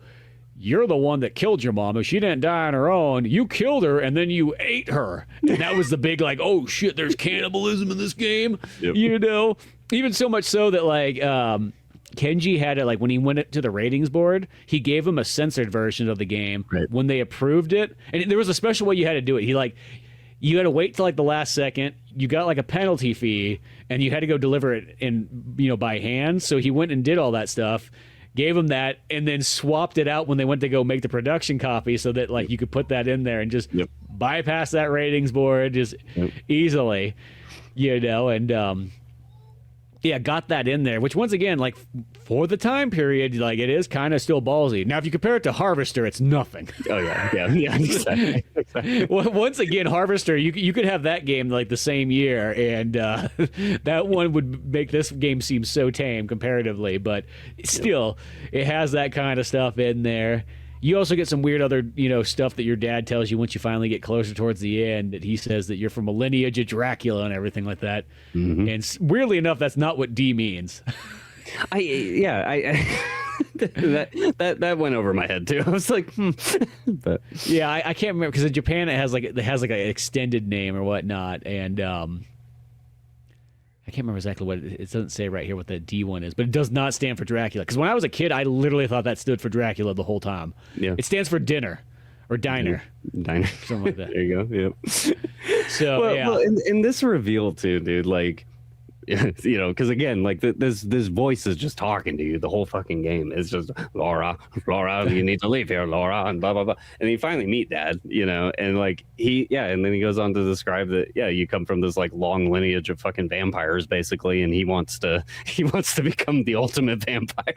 you're the one that killed your mom. If she didn't die on her own, you killed her and then you ate her. And that was the big like, oh shit, there's cannibalism in this game. Even so much so that like Kenji had it, like when he went to the ratings board, he gave him a censored version of the game when they approved it, and there was a special way you had to do it. You had to wait till like the last second. You got like a penalty fee, and you had to go deliver it in by hand. So he went and did all that stuff, gave him that, and then swapped it out when they went to go make the production copy, so that like you could put that in there and just bypass that ratings board just easily, and got that in there. Which once again, like for the time period, like it is kind of still ballsy. Now, if you compare it to Harvester, it's nothing. Oh yeah, exactly. Well, once again, Harvester, you could have that game like the same year, and that one would make this game seem so tame comparatively. But still, it has that kind of stuff in there. You also get some weird other, stuff that your dad tells you once you finally get closer towards the end, that he says that you're from a lineage of Dracula and everything like that. And weirdly enough, that's not what D means. That went over my head too. I was like, but yeah, I can't remember, because in Japan it has like an extended name or whatnot, and I can't remember exactly what it doesn't say right here what the D one is, but it does not stand for Dracula. Because when I was a kid, I literally thought that stood for Dracula the whole time. Yeah, it stands for dinner or diner, something like that. There you go. Yep. So well, in this reveal too, dude, like. Because again, like this voice is just talking to you the whole fucking game. It's just Laura, you need to leave here, Laura, and blah blah blah. And you finally meet Dad, and like and then he goes on to describe that you come from this like long lineage of fucking vampires basically, and he wants to become the ultimate vampire.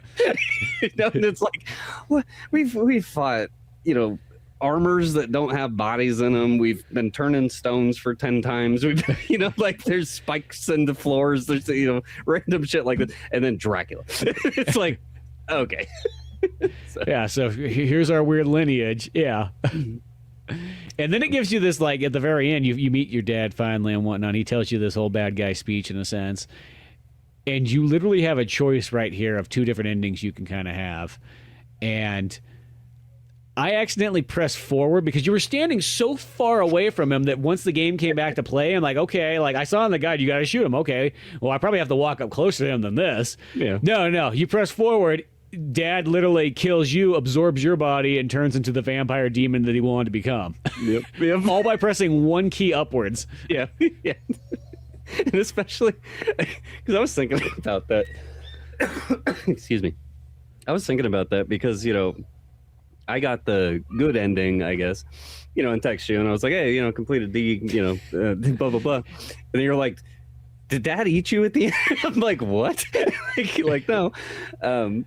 And it's like, what we've fought, armors that don't have bodies in them. We've been turning stones for 10 times. We've, like there's spikes in the floors. There's, random shit like this. And then Dracula. It's like, okay. So here's our weird lineage. Yeah. And then it gives you this, like at the very end, you meet your dad finally and whatnot. He tells you this whole bad guy speech in a sense. And you literally have a choice right here of 2 different endings you can kind of have. And I accidentally pressed forward because you were standing so far away from him that once the game came back to play, I'm like, okay, like I saw in the guide, you got to shoot him. Okay, well, I probably have to walk up closer to him than this. Yeah. No, you press forward. Dad literally kills you, absorbs your body, and turns into the vampire demon that he wanted to become. Yep. All by pressing one key upwards. Yeah. Yeah. And especially because I was thinking about that. Excuse me. I was thinking about that because, I got the good ending, I guess, and text you, and I was like, hey, completed the, blah, blah, blah. And then you're like, did Dad eat you at the end? I'm like, what? like, no.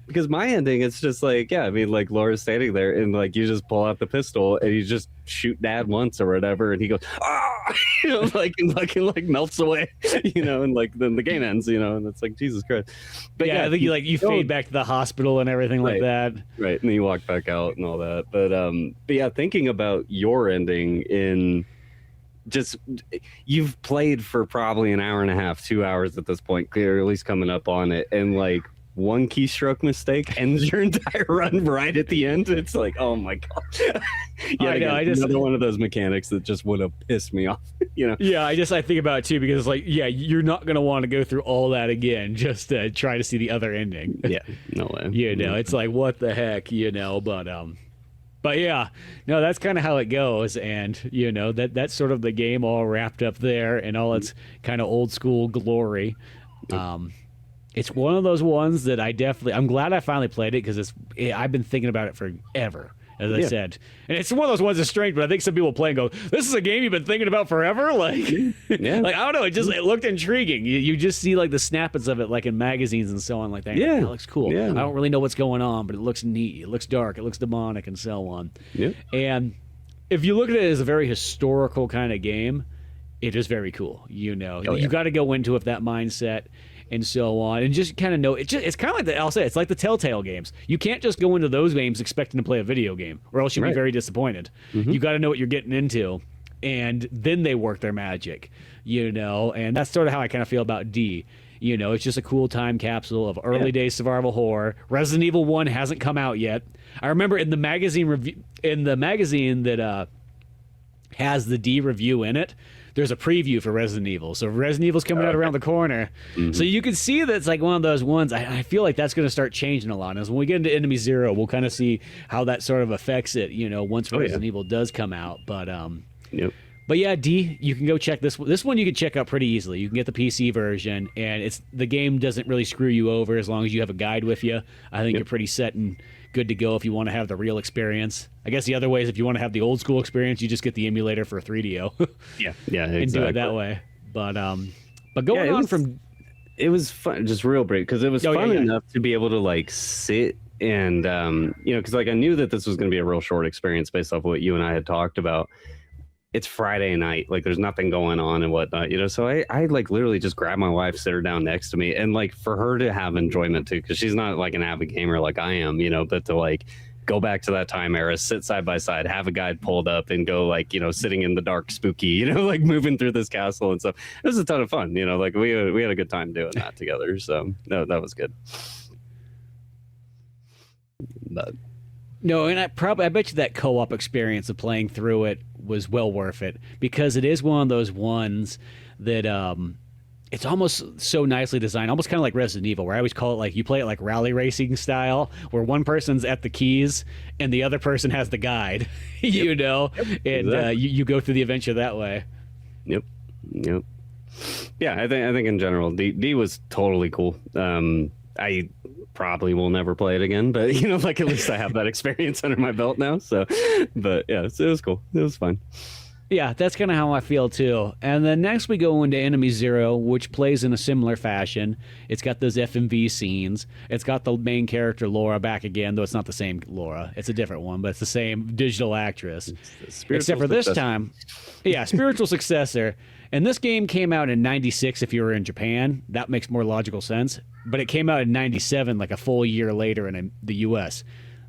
Because my ending, it's just like, yeah, I mean, like Laura's standing there and like you just pull out the pistol and you just shoot Dad once or whatever. And he goes, ah, like melts away, and like then the game ends, and it's like, Jesus Christ. But yeah, I think you fade back to the hospital and everything like that. Right. And then you walk back out and all that. But yeah, thinking about your ending in, just you've played for probably an hour and a half, 2 hours at this point, clear, at least coming up on it, and like one keystroke mistake ends your entire run right at the end. It's like, oh my god. I know, another one of those mechanics that just would have pissed me off. Yeah, I think about it too because it's like, yeah, you're not gonna want to go through all that again just to try to see the other ending. Yeah, no way. It's like, what the heck, But yeah, no, that's kind of how it goes, and that's sort of the game all wrapped up there in all its kind of old school glory. It's one of those ones that I'm glad I finally played it because I've been thinking about it forever, as I said, and it's one of those ones that's strange. But I think some people play and go, "This is a game you've been thinking about forever." Like, like I don't know, it looked intriguing. You just see like the snippets of it, like in magazines and so on, like that. Yeah, that looks cool. Yeah. I don't really know what's going on, but it looks neat. It looks dark. It looks demonic, and so on. Yeah. And if you look at it as a very historical kind of game, it is very cool. You got to go into it with that mindset. And so on, and just kind of know it's kind of like I'll say it's like the Telltale games. You can't just go into those games expecting to play a video game, or else you'll be very disappointed. You got to know what you're getting into, and then they work their magic, And that's sort of how I kind of feel about D. It's just a cool time capsule of early day survival horror. Resident Evil 1 hasn't come out yet. I remember in the magazine that has the D review in it, there's a preview for Resident Evil. So Resident Evil's coming out around the corner. So you can see that it's like one of those ones. I feel like that's going to start changing a lot. As when we get into Enemy Zero, we'll kind of see how that sort of affects it, once Resident Evil does come out. But But yeah, D, you can go check this one. This one you can check out pretty easily. You can get the PC version, and the game doesn't really screw you over as long as you have a guide with you. I think you're pretty set and good to go if you want to have the real experience. I guess the other way is if you want to have the old school experience, you just get the emulator for 3DO. Yeah, exactly. And do it that way. But going on from... It was fun, just real brief, because it was fun enough to be able to like sit and, because like I knew that this was going to be a real short experience based off what you and I had talked about. It's Friday night, like there's nothing going on and whatnot, so I like literally just grab my wife, sit her down next to me, and like for her to have enjoyment too, because she's not like an avid gamer like I am, but to like go back to that time era, sit side by side, have a guide pulled up, and go like sitting in the dark, spooky, like moving through this castle and stuff. It was a ton of fun, like we had a good time doing that together. So no, that was good. But no, and I bet you that co-op experience of playing through it was well worth it, because it is one of those ones that it's almost so nicely designed, almost kind of like Resident Evil, where I always call it like you play it like rally racing style, where one person's at the keys and the other person has the guide, and exactly. You go through the adventure that way. Yep. Yeah, I think in general, D was totally cool. I probably will never play it again, but like at least I have that experience under my belt now. So, but yeah, it was cool. It was fun. Yeah, that's kind of how I feel too. And then next we go into Enemy Zero, which plays in a similar fashion. It's got those FMV scenes. It's got the main character Laura back again, though it's not the same Laura. It's a different one, but it's the same digital actress. Except for this time, spiritual successor. And this game came out in 96 if you were in Japan. That makes more logical sense. But it came out in 97, like a full year later in the US.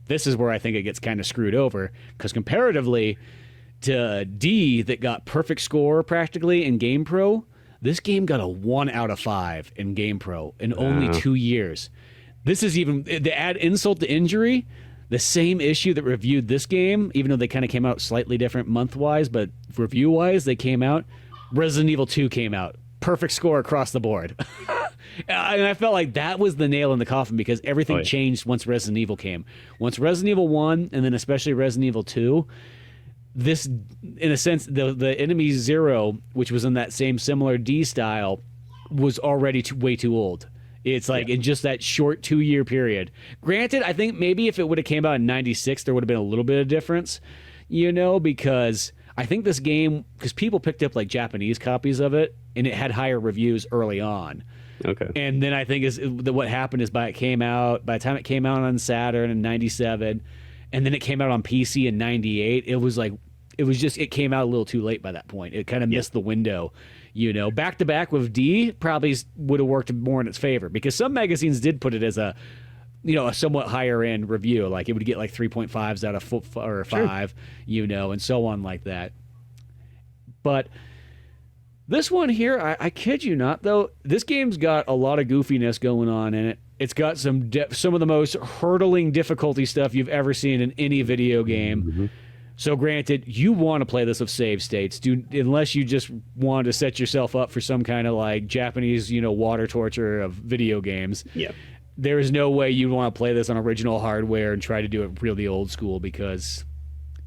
This is where I think it gets kind of screwed over, because comparatively to D, that got perfect score practically in GamePro, this game got a 1 out of 5 in GamePro in only 2 years. This is even, to add insult to injury, the same issue that reviewed this game, even though they kind of came out slightly different month-wise, but review-wise, they came out. Resident Evil 2 came out. Perfect score across the board. And I felt like that was the nail in the coffin because everything changed once Resident Evil came. Once Resident Evil 1, and then especially Resident Evil 2, this, in a sense, the enemy Zero, which was in that same similar D style, was already way too old. It's like in just that short 2-year period. Granted, I think maybe if it would have came out in 96, there would have been a little bit of difference, because I think this game, because people picked up like Japanese copies of it, and it had higher reviews early on. Okay. And then I think what happened is by the time it came out on Saturn in 97, and then it came out on PC in 98, it came out a little too late by that point. It kind of missed the window. Back to back with D probably would have worked more in its favor because some magazines did put it as a somewhat higher end review. Like it would get like 3.5s out of or 5, and so on like that. But this one here, I kid you not, though, this game's got a lot of goofiness going on in it. It's got some of the most hurdling difficulty stuff you've ever seen in any video game. Mm-hmm. So granted, you want to play this with save states, unless you just want to set yourself up for some kind of like Japanese, water torture of video games. Yeah. There is no way you'd want to play this on original hardware and try to do it really old school because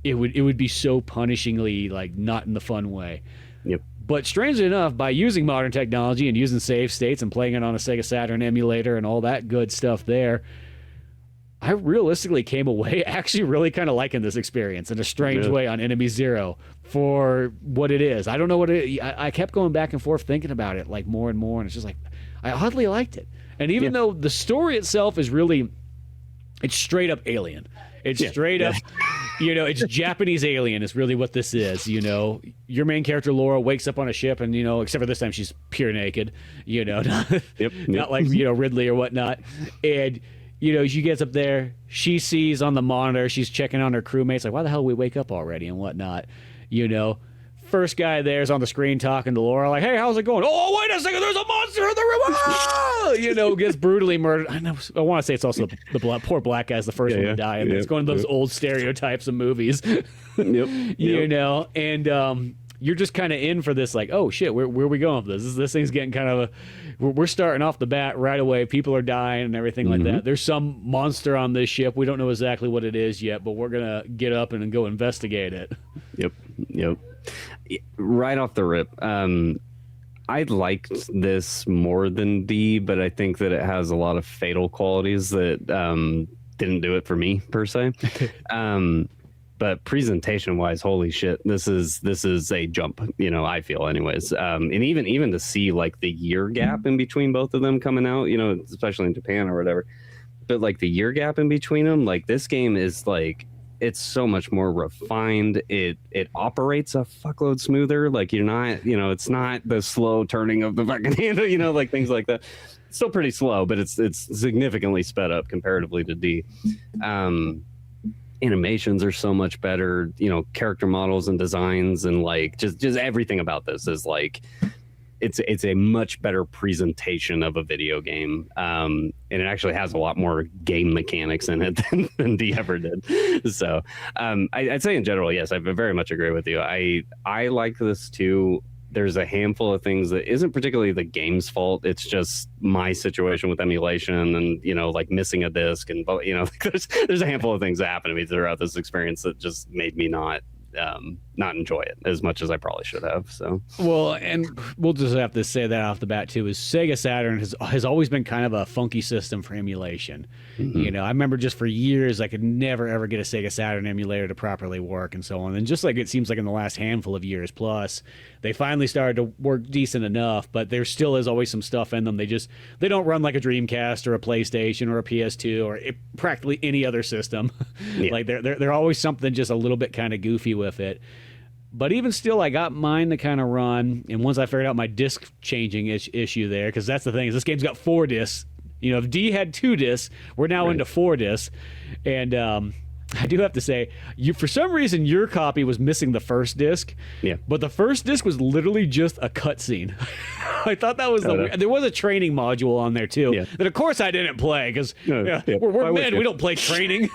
it would be so punishingly like not in the fun way. Yep. But strangely enough, by using modern technology and using save states and playing it on a Sega Saturn emulator and all that good stuff there, I realistically came away actually really kind of liking this experience in a strange way on Enemy Zero for what it is. I don't know what I kept going back and forth thinking about it like more and more, and it's just like I oddly liked it. And even though the story itself is really, it's straight up alien. It's straight up, it's Japanese alien is really what this is. Your main character Laura wakes up on a ship, and except for this time she's pure naked. Not like Ridley or whatnot, and. She gets up there, she sees on the monitor, she's checking on her crewmates, like, why the hell did we wake up already and whatnot, First guy there's on the screen talking to Laura, like, hey, how's it going? Oh, wait a second, there's a monster in the room! Ah! Gets brutally murdered. I want to say it's also the poor black guy's the first one to die, and it's going to those old stereotypes of movies. And you're just kind of in for this, like, oh shit, where are we going with this? This thing's getting kind of we're starting off the bat right away. People are dying and everything like that. There's some monster on this ship. We don't know exactly what it is yet, but we're gonna get up and go investigate it. Yep. Right off the rip, I liked this more than D, but I think that it has a lot of fatal qualities that didn't do it for me per se. But presentation wise, holy shit, this is a jump, I feel anyways. And even to see like the year gap in between both of them coming out, especially in Japan or whatever, but like the year gap in between them, like this game is like, it's so much more refined. It operates a fuckload smoother. Like you're not, it's not the slow turning of the fucking handle, like things like that. It's still pretty slow, but it's significantly sped up comparatively to D. Animations are so much better, character models and designs and like just everything about this is like it's a much better presentation of a video game, and it actually has a lot more game mechanics in it than D ever did. So I'd say in general, yes, I very much agree with you. I like this too. There's a handful of things that isn't particularly the game's fault. It's just my situation with emulation and, like missing a disc. And, there's a handful of things that happened to me throughout this experience that just made me not enjoy it as much as I probably should have. So, well, and we'll just have to say that off the bat too, is Sega Saturn has always been kind of a funky system for emulation. Mm-hmm. I remember just for years I could never ever get a Sega Saturn emulator to properly work and so on. And just like it seems like in the last handful of years plus, they finally started to work decent enough, but there still is always some stuff in them. They don't run like a Dreamcast or a PlayStation or a PS2 or practically any other system. Yeah. Like they're always something just a little bit kind of goofy with it. But even still, I got mine to kind of run, and once I figured out my disc changing issue there, because that's the thing, is this game's got 4 discs. If D had 2 discs, we're now into 4 discs. And I do have to say, for some reason, your copy was missing the first disc. Yeah. But the first disc was literally just a cutscene. I thought that was there was a training module on there too. Yeah. That of course I didn't play because we're men. We don't play training.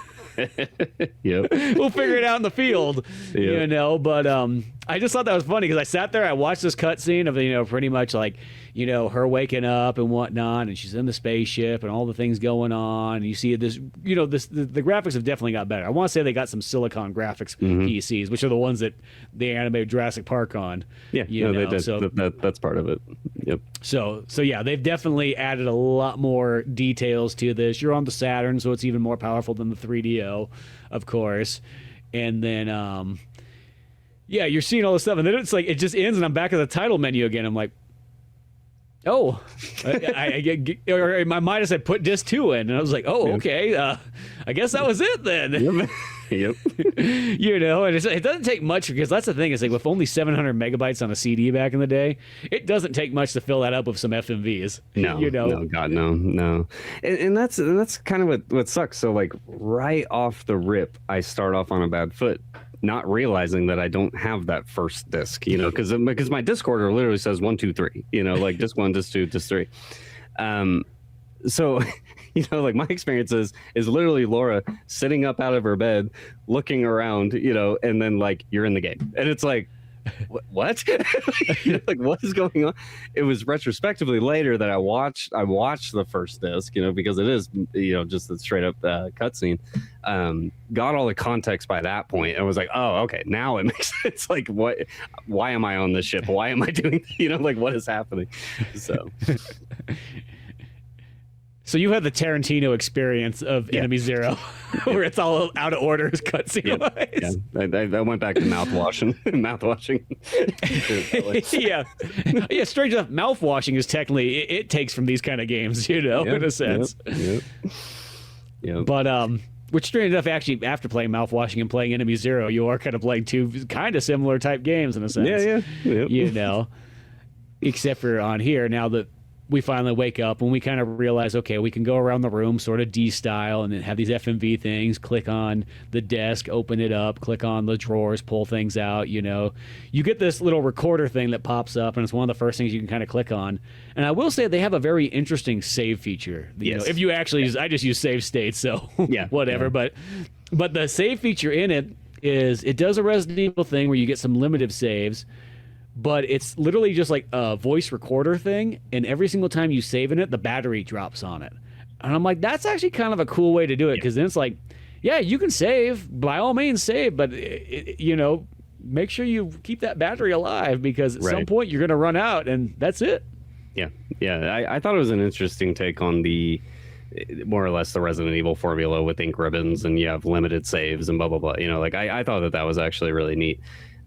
Yep. We'll figure it out in the field, Yeah. you know. But I just thought that was funny because I sat there, I watched this cutscene of, you know, pretty much like, you know, her waking up and whatnot, and she's in the spaceship and all the things going on. And you see this, you know, the graphics have definitely got better. I want to say they got some Silicon graphics PCs, which are the ones that they animated Jurassic Park on. Yeah, you know, they did. so That's part of it. Yep. So yeah, they've definitely added a lot more details to this. You're on the Saturn, so it's even more powerful than the 3DO, of course. And then, yeah, you're seeing all this stuff, and then it's like it just ends, and I'm back at the title menu again. I'm like, oh, or in my mind I said put disc 2 in, and I was like, oh, okay, I guess that was it then. Yep. You know, and it doesn't take much, because that's the thing, is like with only 700 megabytes on a CD back in the day, it doesn't take much to fill that up with some FMVs. No, you know, no, God, no. And that's kind of what sucks. So like right off the rip, I start off on a bad foot, not realizing that I don't have that first disc, you know, because my disc order literally says 1, 2, 3, you know, like disc 1, disc 2, disc 3. So, you know, like my experience is literally Laura sitting up out of her bed, looking around, you know, and then like you're in the game, and it's like, what? You know, like what is going on? It was retrospectively later that I watched the first disc, you know, because it is, you know, just a straight up cutscene. Got all the context by that point, and was like, oh, okay, now it makes sense. Like, what? Why am I on this ship? Why am I doing? You know, like what is happening? So. So you had the Tarantino experience of Enemy Zero, where it's all out of order cutscene wise. Yeah, I went back to mouthwashing. Yeah. Strange enough, mouthwashing is technically it takes from these kind of games, you know, in a sense. Yeah. But which, strange enough, actually, after playing mouthwashing and playing Enemy Zero, you are kind of playing two kind of similar type games in a sense. Yeah. You know, except for on here now that we finally wake up and we kind of realize, okay, we can go around the room sort of D-style and then have these FMV things, click on the desk, open it up, click on the drawers, pull things out, you know. You get this little recorder thing that pops up, and it's one of the first things you can kind of click on. And I will say they have a very interesting save feature. You know, if you actually use, I just use save states, so whatever. Yeah. But the save feature in it is, it does a Resident Evil thing where you get some limited saves, but it's literally just like a voice recorder thing, and every single time you save in it, the battery drops on it. And I'm like, that's actually kind of a cool way to do it, because then it's like, yeah, you can save, by all means save, but you know, make sure you keep that battery alive, because at some point you're going to run out, and that's it. Yeah. I thought it was an interesting take on the more or less the Resident Evil formula with ink ribbons, and you have limited saves and blah blah blah. You know, like I thought that was actually really neat.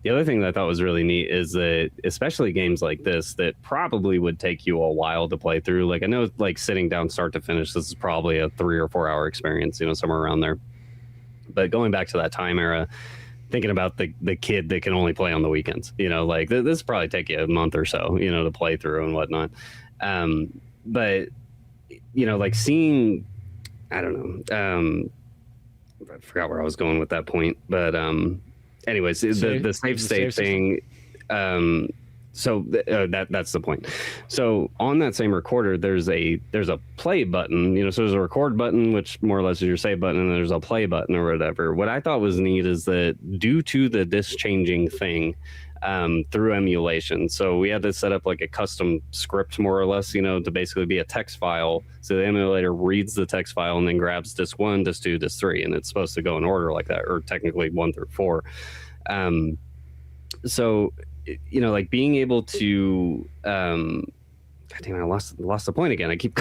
The other thing that I thought was really neat is that, especially games like this that probably would take you a while to play through, like I know, like sitting down start to finish, this is probably a 3 or 4 hour experience, you know, somewhere around there. But going back to that time era, thinking about the kid that can only play on the weekends, you know, like this probably take you a month or so, you know, to play through and whatnot. But, you know, like seeing, I don't know, I forgot where I was going with that point, but anyways, the save state thing. So that's the point. So on that same recorder, there's a play button, you know, so there's a record button, which more or less is your save button, and there's a play button or whatever. What I thought was neat is that due to the disc changing thing, through emulation, so we had to set up like a custom script, more or less, you know, to basically be a text file. So the emulator reads the text file and then grabs disc 1, disc 2, disc 3, and it's supposed to go in order like that, or technically 1 through 4. So, you know, like being able to, God damn it, I lost the point again. I keep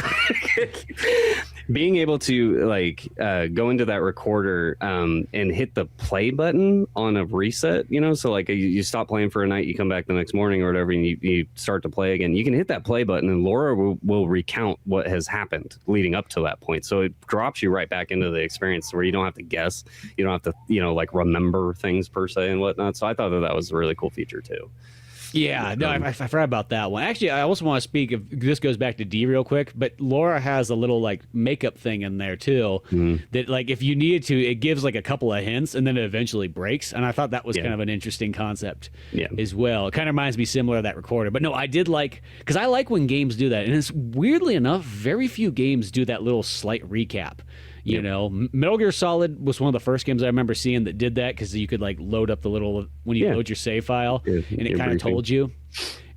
being able to like go into that recorder and hit the play button on a reset, you know, so like you stop playing for a night, you come back the next morning or whatever, and you start to play again. You can hit that play button, and Laura will recount what has happened leading up to that point. So it drops you right back into the experience where you don't have to guess, you don't have to, you know, like remember things per se and whatnot. So I thought that was a really cool feature too. Yeah, no, I forgot about that one. Actually, I also want to speak of, this goes back to D real quick, but Laura has a little like makeup thing in there too, that like if you needed to, it gives like a couple of hints and then it eventually breaks. And I thought that was kind of an interesting concept as well. It kind of reminds me similar to that recorder. But no, I did like, because I like when games do that. And it's weirdly enough, very few games do that little slight recap. You know, Metal Gear Solid was one of the first games I remember seeing that did that, because you could like load up the little when you load your save file, and it kind of told you.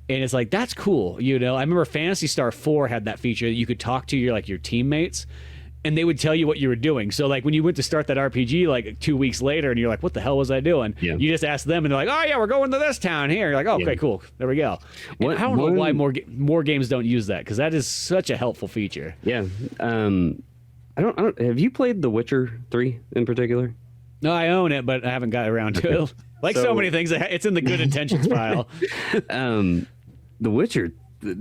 And it's like, that's cool. You know, I remember Phantasy Star 4 had that feature that you could talk to your teammates, and they would tell you what you were doing. So like when you went to start that RPG like 2 weeks later, and you're like, what the hell was I doing? You just ask them, and they're like, oh yeah, we're going to this town here. You're like, oh, okay, cool. There we go. I don't know why more games don't use that, because that is such a helpful feature. Yeah. I don't. Have you played The Witcher 3 in particular? No, I own it, but I haven't got around to it. Like so many things, it's in the good intentions file. The Witcher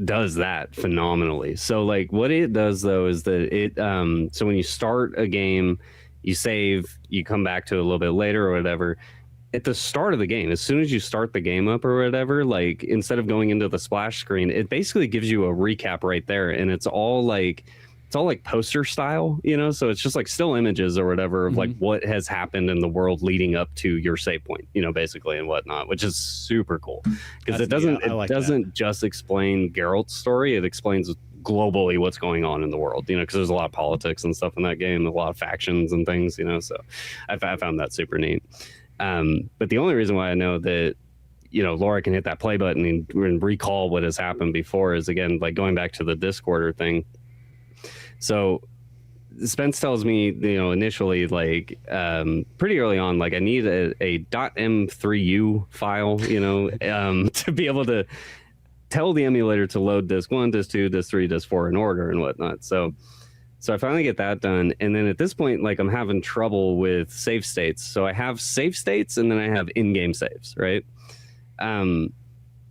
does that phenomenally. So like what it does though is that it so when you start a game, you save, you come back to it a little bit later or whatever. At the start of the game, as soon as you start the game up or whatever, like instead of going into the splash screen, it basically gives you a recap right there, and it's all like poster style, you know, so it's just like still images or whatever of like what has happened in the world leading up to your save point, you know, basically, and whatnot, which is super cool, because it doesn't just explain Geralt's story, it explains globally what's going on in the world, you know, because there's a lot of politics and stuff in that game, a lot of factions and things, you know, so I found that super neat. But the only reason why I know that, you know, Laura can hit that play button and recall what has happened before is, again, like going back to the disc order thing. So Spence tells me, you know, initially, like pretty early on, like I need a .m3u file, you know, to be able to tell the emulator to load disk 1, disk 2, disk 3, disk 4 in order and whatnot. So I finally get that done. And then at this point, like I'm having trouble with save states. So I have save states and then I have in-game saves, right?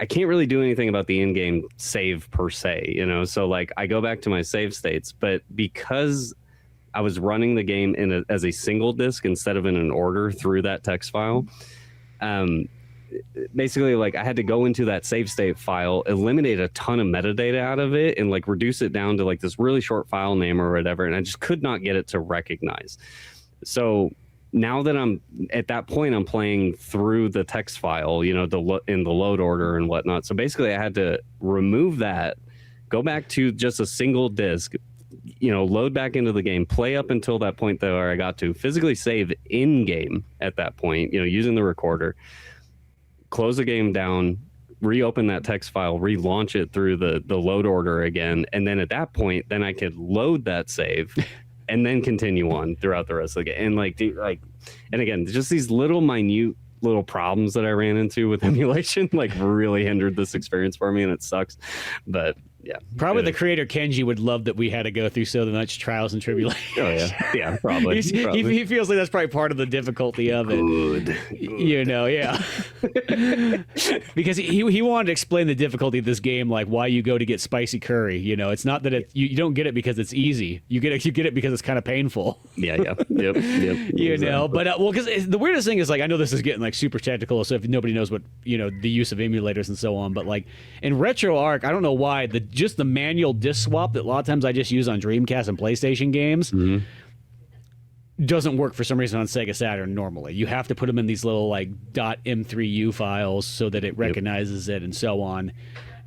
I can't really do anything about the in-game save per se, you know? So like I go back to my save states, but because I was running the game as a single disk instead of in an order through that text file, basically like I had to go into that save state file, eliminate a ton of metadata out of it, and like reduce it down to like this really short file name or whatever, and I just could not get it to recognize. So now that I'm at that point, I'm playing through the text file, you know, in the load order and whatnot. So basically I had to remove that, go back to just a single disk, you know, load back into the game, play up until that point that where I got to, physically save in game at that point, you know, using the recorder, close the game down, reopen that text file, relaunch it through the load order again. And then at that point, then I could load that save and then continue on throughout the rest of the game. And and again, just these little minute little problems that I ran into with emulation, like really hindered this experience for me, and it sucks. But yeah, probably the creator Kenji would love that we had to go through so much trials and tribulations. Oh yeah, probably. He feels like that's probably part of the difficulty of it. Good. You know, yeah. Because he wanted to explain the difficulty of this game, like why you go to get spicy curry. You know, it's not that you don't get it because it's easy. You get it because it's kind of painful. Yeah. Yep. You know, but well, because the weirdest thing is, like, I know this is getting like super technical, so if nobody knows what, you know, the use of emulators and so on, but like in RetroArch, I don't know why just the manual disk swap that a lot of times I just use on Dreamcast and PlayStation games doesn't work for some reason on Sega Saturn normally. You have to put them in these little like .m3u files so that it recognizes it and so on.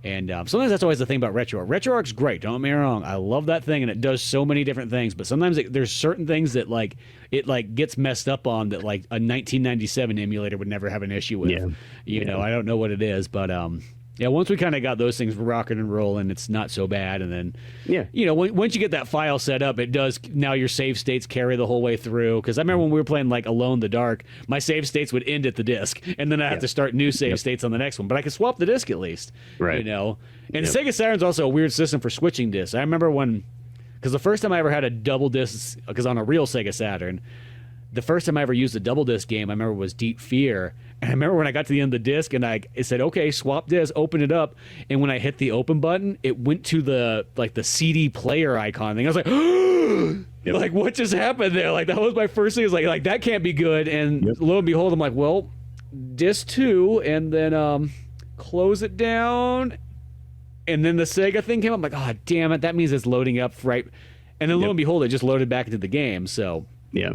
And sometimes that's always the thing about RetroArch. RetroArch's great, don't get me wrong. I love that thing, and it does so many different things. But sometimes there's certain things that like it like gets messed up on that like a 1997 emulator would never have an issue with. You know, I don't know what it is, but yeah, once we kind of got those things rocking and rolling, it's not so bad. And then, you know, once you get that file set up, it does, now your save states carry the whole way through. Because I remember when we were playing like Alone in the Dark, my save states would end at the disc, and then I have to start new save states on the next one. But I could swap the disc at least, you know. And Sega Saturn's also a weird system for switching discs. I remember because the first time I ever had a double disc, because on a real Sega Saturn, the first time I ever used a double disc game, I remember was Deep Fear. And I remember when I got to the end of the disc and it said, okay, swap disc, open it up. And when I hit the open button, it went to the CD player icon thing. I was like, like, what just happened there? Like, that was my first thing. It was like that can't be good. And lo and behold, I'm like, well, disc 2, and then close it down. And then the Sega thing came up. I'm like, oh, damn it. That means it's loading up right. And then lo and behold, it just loaded back into the game. So, yeah.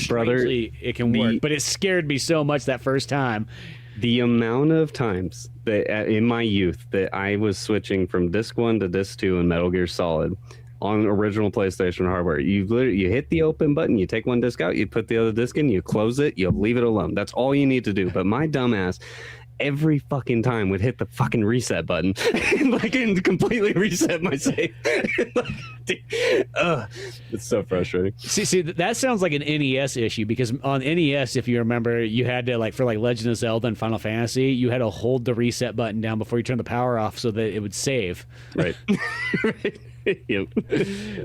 Brother, it can work, but it scared me so much that first time. The amount of times that in my youth that I was switching from disc 1 to disc 2 in Metal Gear Solid, on original PlayStation hardware. You hit the open button, you take one disc out, you put the other disc in, you close it, you leave it alone. That's all you need to do. But my dumbass every fucking time would hit the fucking reset button and completely reset my save. It's so frustrating. See, that sounds like an NES issue, because on NES, if you remember, you had to, for Legend of Zelda and Final Fantasy, you had to hold the reset button down before you turn the power off so that it would save. Right. Right. Yep.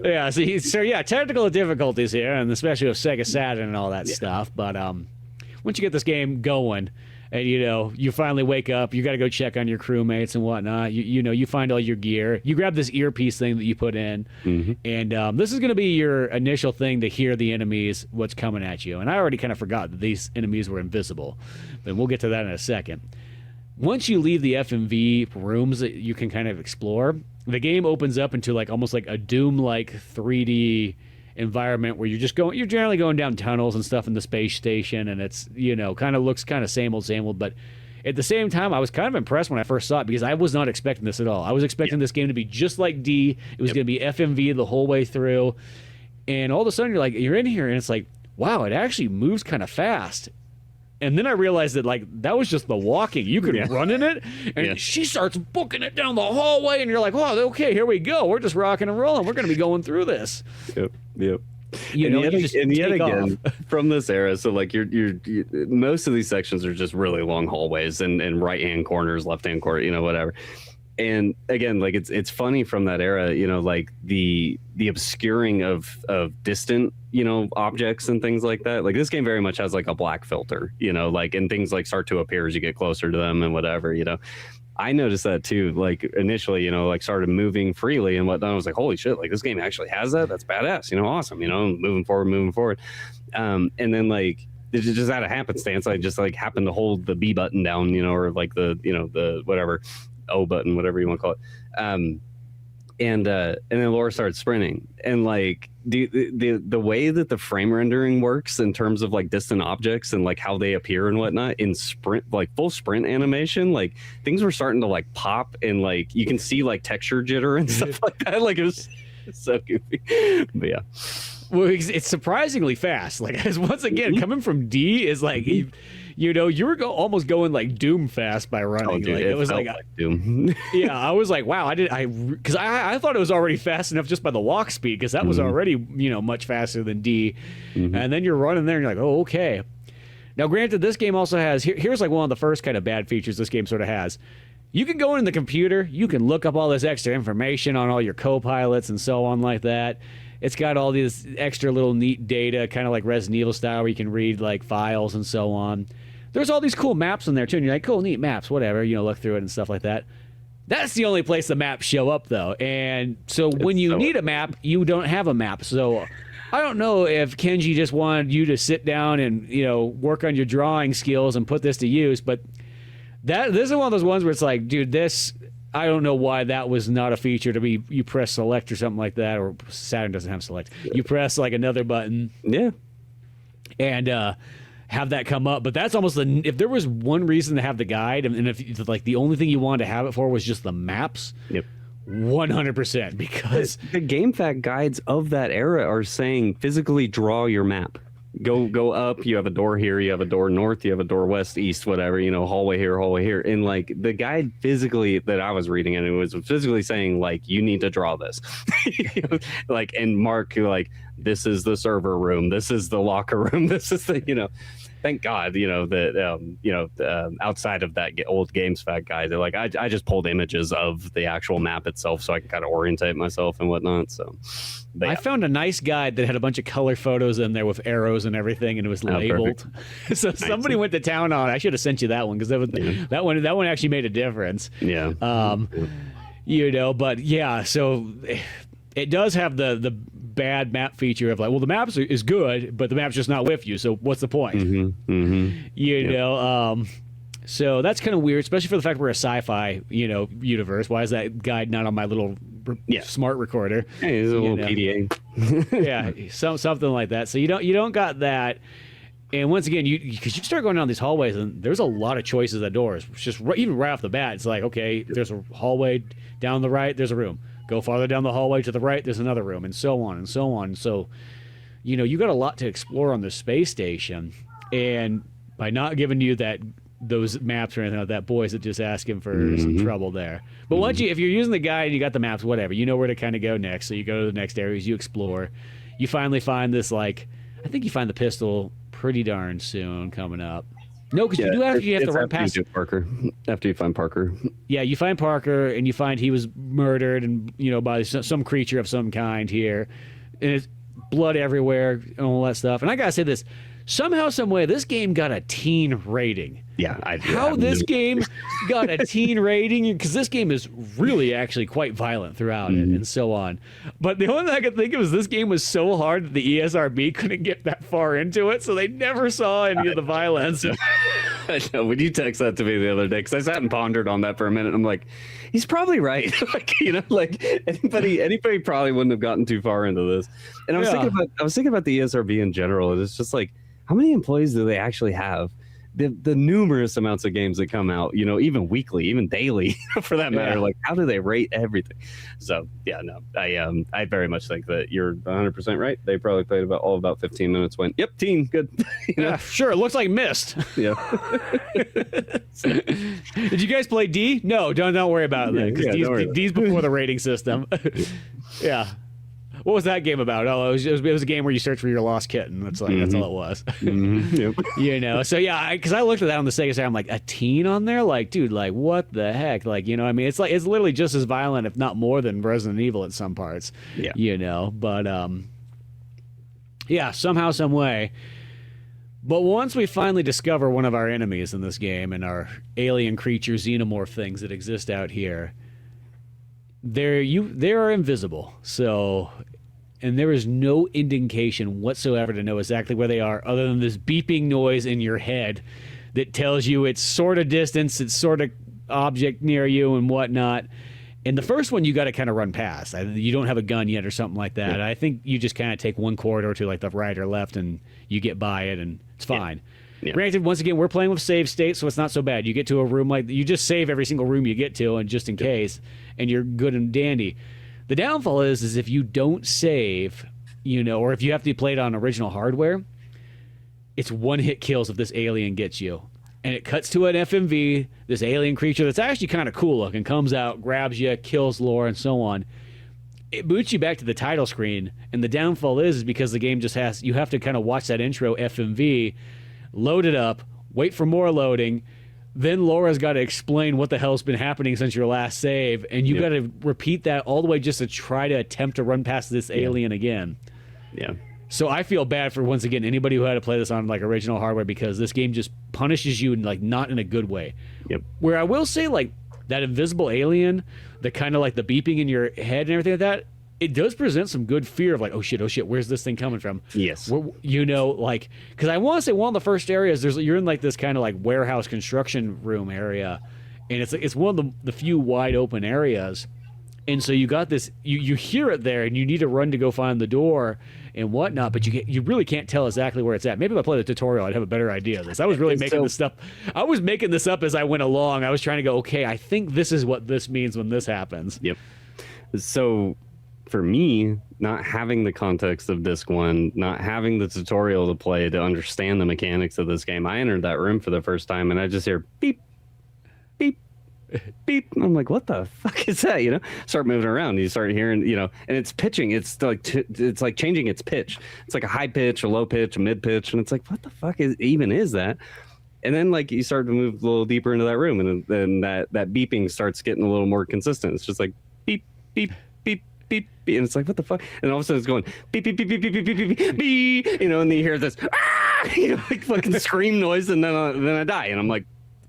Yeah. So yeah, technical difficulties here, and especially with Sega Saturn and all that stuff. But once you get this game going, and you finally wake up, you got to go check on your crewmates and whatnot. You find all your gear. You grab this earpiece thing that you put in, and this is going to be your initial thing to hear the enemies, what's coming at you. And I already kind of forgot that these enemies were invisible, but we'll get to that in a second. Once you leave the FMV rooms that you can kind of explore, the game opens up into almost like a Doom-like 3D environment where you're generally going down tunnels and stuff in the space station, and it's kind of looks kind of same old, but at the same time I was kind of impressed when I first saw it, because I was not expecting this at all. I was expecting this game to be just like D. It was going to be FMV the whole way through, and all of a sudden you're in here and it's like, wow, it actually moves kind of fast. And then I realized that that was just the walking. You could run in it, and she starts booking it down the hallway, and you're like, "Oh, okay, here we go. We're just rocking and rolling. We're going to be going through this." Yep. And yet again, from this era, so you're most of these sections are just really long hallways and right hand corners, left hand corner, whatever. And again, it's funny from that era, the obscuring of distant objects and things like that. This game very much has a black filter, and things start to appear as you get closer to them and whatever. I noticed that too, initially, started moving freely and whatnot. I was like, holy shit, this game actually has that. That's badass, awesome, moving forward. And then it just out of happenstance, I just happened to hold the B button down, or the whatever O button, whatever you want to call it. And then Laura started sprinting, and the way that the frame rendering works in terms of distant objects and how they appear and whatnot in sprint, full sprint animation, things were starting to pop, and you can see texture jitter and stuff like that. It was so goofy. But yeah. Well, it's surprisingly fast. Once again, coming from D is you were almost going Doom fast by running. Oh, dude, it was like Doom. Yeah, I was like, wow, because I thought it was already fast enough just by the walk speed, because that was already much faster than D. And then you're running there and you're like, oh, okay. Now, granted, this game also has here's one of the first kind of bad features this game sort of has. You can go in the computer, you can look up all this extra information on all your co-pilots and so on like that. It's got all these extra little neat data, kind of like Resident Evil style, where you can read files and so on. There's all these cool maps in there too, and you're like, cool, neat maps, whatever, look through it and stuff like that. That's the only place the maps show up, though. And so when you need a map, you don't have a map. So I don't know if Kenji just wanted you to sit down and, work on your drawing skills and put this to use, but this is one of those ones where it's like, dude, I don't know why that was not a feature to be, you press select or something like that, or Saturn doesn't have select. You press another button. Yeah. And have that come up. But that's almost if there was one reason to have the guide, and if the only thing you wanted to have it for was just the maps. Yep. 100%, because the GameFAQ guides of that era are saying physically draw your map. Go up, you have a door here, you have a door north, you have a door west, east, whatever, hallway here. And the guide physically that I was reading, and it was physically saying you need to draw this. And mark this is the server room, this is the locker room, this is the thank God, that outside of that old GamesFAQ guide, they're I just pulled images of the actual map itself so I can kind of orientate myself and whatnot. So yeah. I found a nice guide that had a bunch of color photos in there with arrows and everything, and it was labeled. So somebody went to town on it. I should have sent you that one, because that one actually made a difference. Yeah. But yeah, so it does have the bad map feature of the map is good, but the map's just not with you, so what's the point? So that's kind of weird, especially for the fact we're a sci-fi universe. Why is that guide not on my little smart recorder? Hey, it's a little PDA. Yeah, something like that. So you don't got that. And once again, because you start going down these hallways, and there's a lot of choices at doors. It's just even right off the bat, it's okay, there's a hallway down the right, there's a room. Go farther down the hallway to the right, there's another room, and so on and so on. So, you got a lot to explore on the space station, and by not giving you those maps or anything like that, boys, it just asking for some trouble there. But once if you're using the guide and you got the maps, whatever, you know where to kind of go next. So you go to the next areas, you explore. You finally find this, I think you find the pistol pretty darn soon coming up. No, because you have to run past Parker. After you find Parker. Yeah, you find Parker, and you find he was murdered, and by some creature of some kind here, and it's blood everywhere and all that stuff. And I gotta say this: somehow, some way, this game got a teen rating. Yeah, how this game got a teen rating, because this game is really actually quite violent throughout it and so on. But the only thing I could think of is this game was so hard that the ESRB couldn't get that far into it, so they never saw any of the violence. I know, when you text that to me the other day, because I sat and pondered on that for a minute, I'm like, he's probably right. Anybody probably wouldn't have gotten too far into this. And I was thinking about the ESRB in general, and it's just like, how many employees do they actually have? The numerous amounts of games that come out, even weekly, even daily, for that matter. Like, how do they rate everything? So, yeah, no, I very much think that you're 100% right. They probably played about 15 minutes. Went, yep, teen, good. Yeah, sure. It looks like Myst. Yeah. Did you guys play D? No, don't worry about it. Because D's before the rating system. Yeah. What was that game about? Oh, it was a game where you search for your lost kitten. That's all it was. Yep. So yeah, because I looked at that on the Sega side, I'm like, a teen on there? Like, dude, like, what the heck? Like, I mean, it's literally just as violent, if not more, than Resident Evil at some parts. Yeah. But yeah, somehow, some way. But once we finally discover one of our enemies in this game and our alien creature xenomorph things that exist out here, they are invisible. So, and there is no indication whatsoever to know exactly where they are, other than this beeping noise in your head that tells you it's sort of distance, it's sort of object near you and whatnot. And the first one you got to kind of run past. You don't have a gun yet or something like that. I think you just kind of take one corridor to like the right or left, and you get by it, and it's fine. Yeah. Granted, once again, we're playing with save state, so it's not so bad. You get to a room you just save every single room you get to, and just in case, and you're good and dandy. The downfall is if you don't save, or if you have to play it on original hardware, it's one-hit kills if this alien gets you. And it cuts to an FMV, this alien creature that's actually kind of cool looking, comes out, grabs you, kills Laura, and so on. It boots you back to the title screen, and the downfall is because the game just you have to kind of watch that intro FMV, load it up, wait for more loading, then Laura's got to explain what the hell's been happening since your last save, and you got to repeat that all the way just to try to attempt to run past this alien again. Yeah. So I feel bad for, once again, anybody who had to play this on like original hardware, because this game just punishes you in like not in a good way. Yep. Where I will say, like, that invisible alien, the kind of like the beeping in your head and everything like that, it does present some good fear of like, oh shit, where's this thing coming from? Yes. Like, because I want to say one of the first areas, you're in like this kind of like warehouse construction room area, and it's one of the few wide open areas. And so you got this, you hear it there, and you need to run to go find the door and whatnot, but you really can't tell exactly where it's at. Maybe if I played the tutorial, I'd have a better idea of this. I was really making this stuff. I was making this up as I went along. I was trying to go, okay, I think this is what this means when this happens. Yep. So for me, not having the context of disc one, not having the tutorial to play to understand the mechanics of this game, I entered that room for the first time, and I just hear beep, beep, beep. I'm like, what the fuck is that? Start moving around. You start hearing, and it's pitching. It's like changing its pitch. It's like a high pitch, a low pitch, a mid pitch, and it's like, what the fuck is that? And then like you start to move a little deeper into that room, and then that beeping starts getting a little more consistent. It's just like beep, beep, beep, beep, beep, and it's like, what the fuck? And all of a sudden it's going beep, beep, beep, beep, beep, beep, beep, beep, beep, and then you hear this like fucking scream noise, and then I die, and I'm like,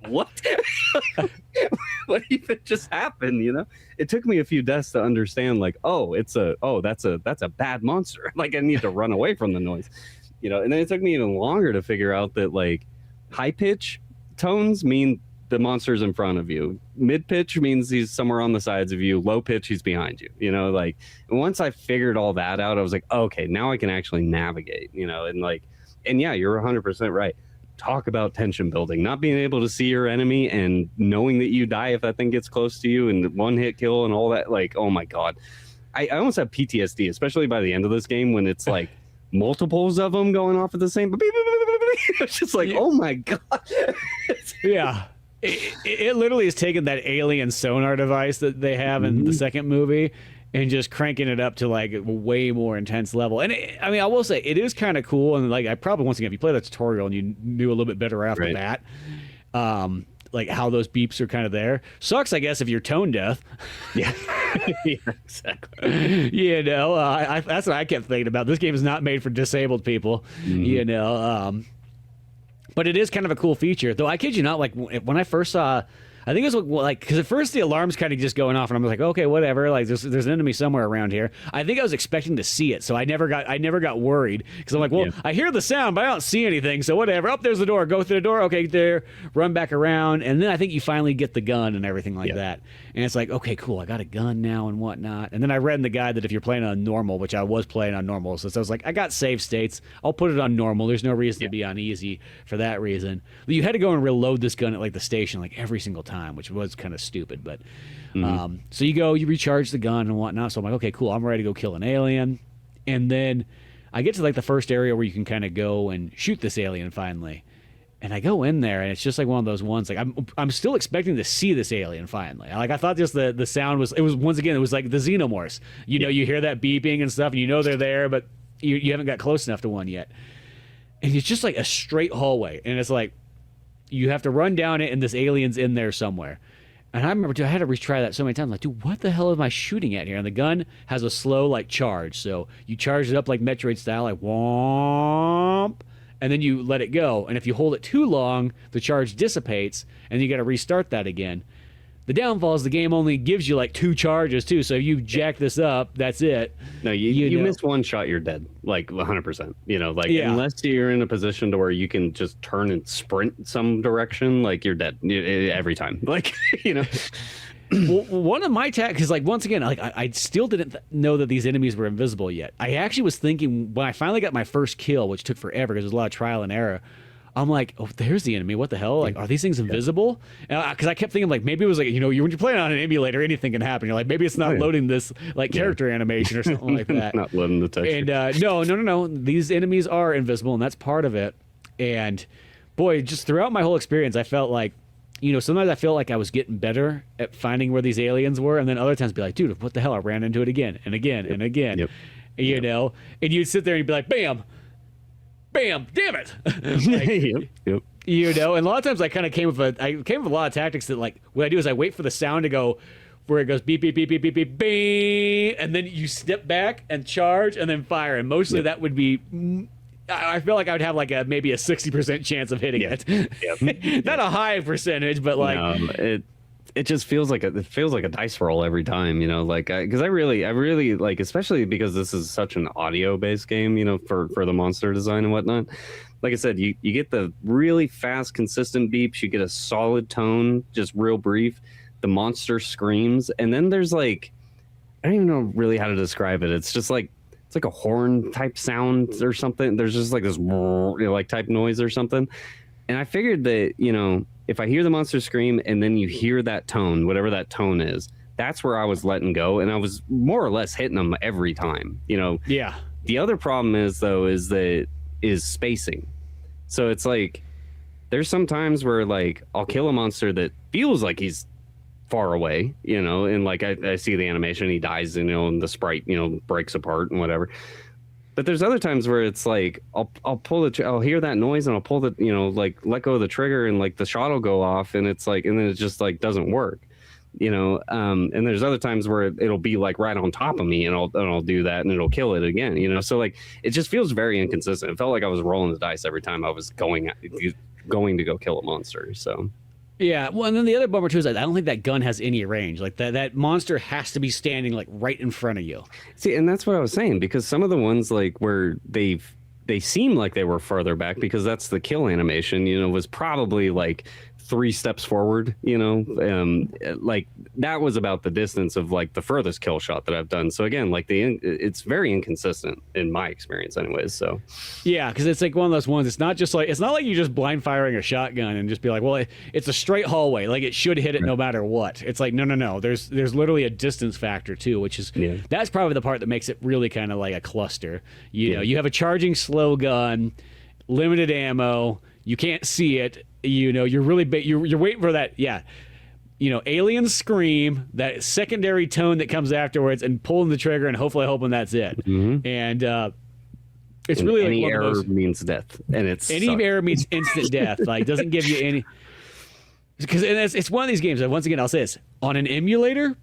what? What even just happened? It took me a few deaths to understand, like, that's a bad monster. Like, I need to run away from the noise, and then it took me even longer to figure out that like high pitch tones mean the monster's in front of you, mid pitch means he's somewhere on the sides of you, low pitch he's behind you. Like, once I figured all that out, I was like, okay, now I can actually navigate. And yeah, you're 100% right. talk about tension building, not being able to see your enemy and knowing that you die if that thing gets close to you, and one hit kill and all that. Like, oh my God. I almost have PTSD, especially by the end of this game when it's like multiples of them going off at the same. It's just like, oh my God. Yeah. It literally has taken that alien sonar device that they have in the second movie and just cranking it up to like a way more intense level. And I mean, I will say it is kind of cool. And like, I probably, once again, if you play the tutorial and you knew a little bit better after that, like how those beeps are kind of there. Sucks, I guess, if you're tone deaf. Yeah, yeah, exactly. You know, that's what I kept thinking about. This game is not made for disabled people, you know. But it is kind of a cool feature, though. I kid you not, like when I first saw, I think it was like, because at first the alarm's kind of just going off, and I'm like, okay, whatever. Like there's an enemy somewhere around here. I think I was expecting to see it, so I never got worried, because I'm like, well, I hear the sound, but I don't see anything, so whatever. Up there's the door. Go through the door. Okay, there. Run back around, and then I think you finally get the gun and everything like that. And it's like, okay, cool. I got a gun now and whatnot. And then I read in the guide that if you're playing on normal, which I was playing on normal, so I was like, I got save states. I'll put it on normal. There's no reason to be on easy for that reason. But you had to go and reload this gun at like the station like every single time, which was kind of stupid. But so you recharge the gun and whatnot. So I'm like, okay, cool. I'm ready to go kill an alien. And then I get to like the first area where you can kind of go and shoot this alien finally. And I go in there, and it's just like one of those ones. Like I'm still expecting to see this alien finally. Like I thought just the sound was. It was once again. It was like the xenomorphs. You know, you hear that beeping and stuff, and you know they're there, but you haven't got close enough to one yet. And it's just like a straight hallway, and it's like you have to run down it, and this alien's in there somewhere. And I remember, dude, I had to retry that so many times. Like, dude, what the hell am I shooting at here? And the gun has a slow like charge, so you charge it up like Metroid style, like womp. And then you let it go. And if you hold it too long, the charge dissipates, and you got to restart that again. The downfall is the game only gives you like 2 charges, too. So if you jack this up, that's it. No, you miss one shot, you're dead. Like 100%. You know, like unless you're in a position to where you can just turn and sprint some direction, like you're dead every time. Like, you know. Well, one of my because like once again, like I still didn't know that these enemies were invisible yet. I actually was thinking when I finally got my first kill, which took forever because there's a lot of trial and error. I'm like, oh, there's the enemy. What the hell? Like, are these things invisible? Because I kept thinking like maybe it was like, you know, when you're playing on an emulator, anything can happen. You're like, maybe it's not loading this like character animation or something like that. Not loading the texture. And no. These enemies are invisible, and that's part of it. And boy, just throughout my whole experience, I felt like, you know, sometimes I feel like I was getting better at finding where these aliens were, and then other times be like, dude, what the hell? I ran into it again and again and again. You know, and you'd sit there and you'd be like, bam, bam, damn it. Like, you know, and a lot of times I kind of came with a lot of tactics that like what I do is I wait for the sound to go where it goes beep beep beep beep beep beep beep, and then you step back and charge and then fire, and mostly that would be. I feel like I would have like maybe a 60% chance of hitting it. Not a high percentage, but like it just feels like a dice roll every time, you know, like because I really like, especially because this is such an audio based game, you know, for the monster design and whatnot. Like I said, you get the really fast, consistent beeps. You get a solid tone, just real brief. The monster screams, and then there's like, I don't even know really how to describe it. It's just like. It's like a horn type sound or something. There's just like this like type noise or something. And I figured that, you know, if I hear the monster scream and then you hear that tone, whatever that tone is, that's where I was letting go. And I was more or less hitting them every time, you know? Yeah. The other problem is spacing. So it's like, there's some times where like I'll kill a monster that feels like he's far away, you know, and like I see the animation, he dies, you know, and the sprite, you know, breaks apart and whatever. But there's other times where it's like I'll hear that noise and I'll pull the, you know, like let go of the trigger and like the shot will go off and it's like, and then it just like doesn't work, you know. And there's other times where it'll be like right on top of me and I'll do that and it'll kill it again, you know. So like it just feels very inconsistent. It felt like I was rolling the dice every time I was going to go kill a monster. So. Yeah, well, and then the other bummer too is that I don't think that gun has any range. Like that monster has to be standing like right in front of you. See, and that's what I was saying, because some of the ones like where they seem like they were further back, because that's the kill animation, you know, was probably like 3 steps forward, like that was about the distance of like the furthest kill shot that I've done. So again, like it's very inconsistent in my experience anyways. So yeah, because it's like one of those ones, it's not like you just blind firing a shotgun and just be like, well, it's a straight hallway, like it should hit it no matter what. It's like no, there's literally a distance factor too, which is that's probably the part that makes it really kind of like a cluster. You know, you have a charging slow gun, limited ammo, you can't see it. You know, you're really you're waiting for that, alien scream, that secondary tone that comes afterwards, and pulling the trigger and hoping that's it. And it's really like any error means death, and any error means instant death. Like doesn't give you any, because it's one of these games that, once again, I'll say this, on an emulator,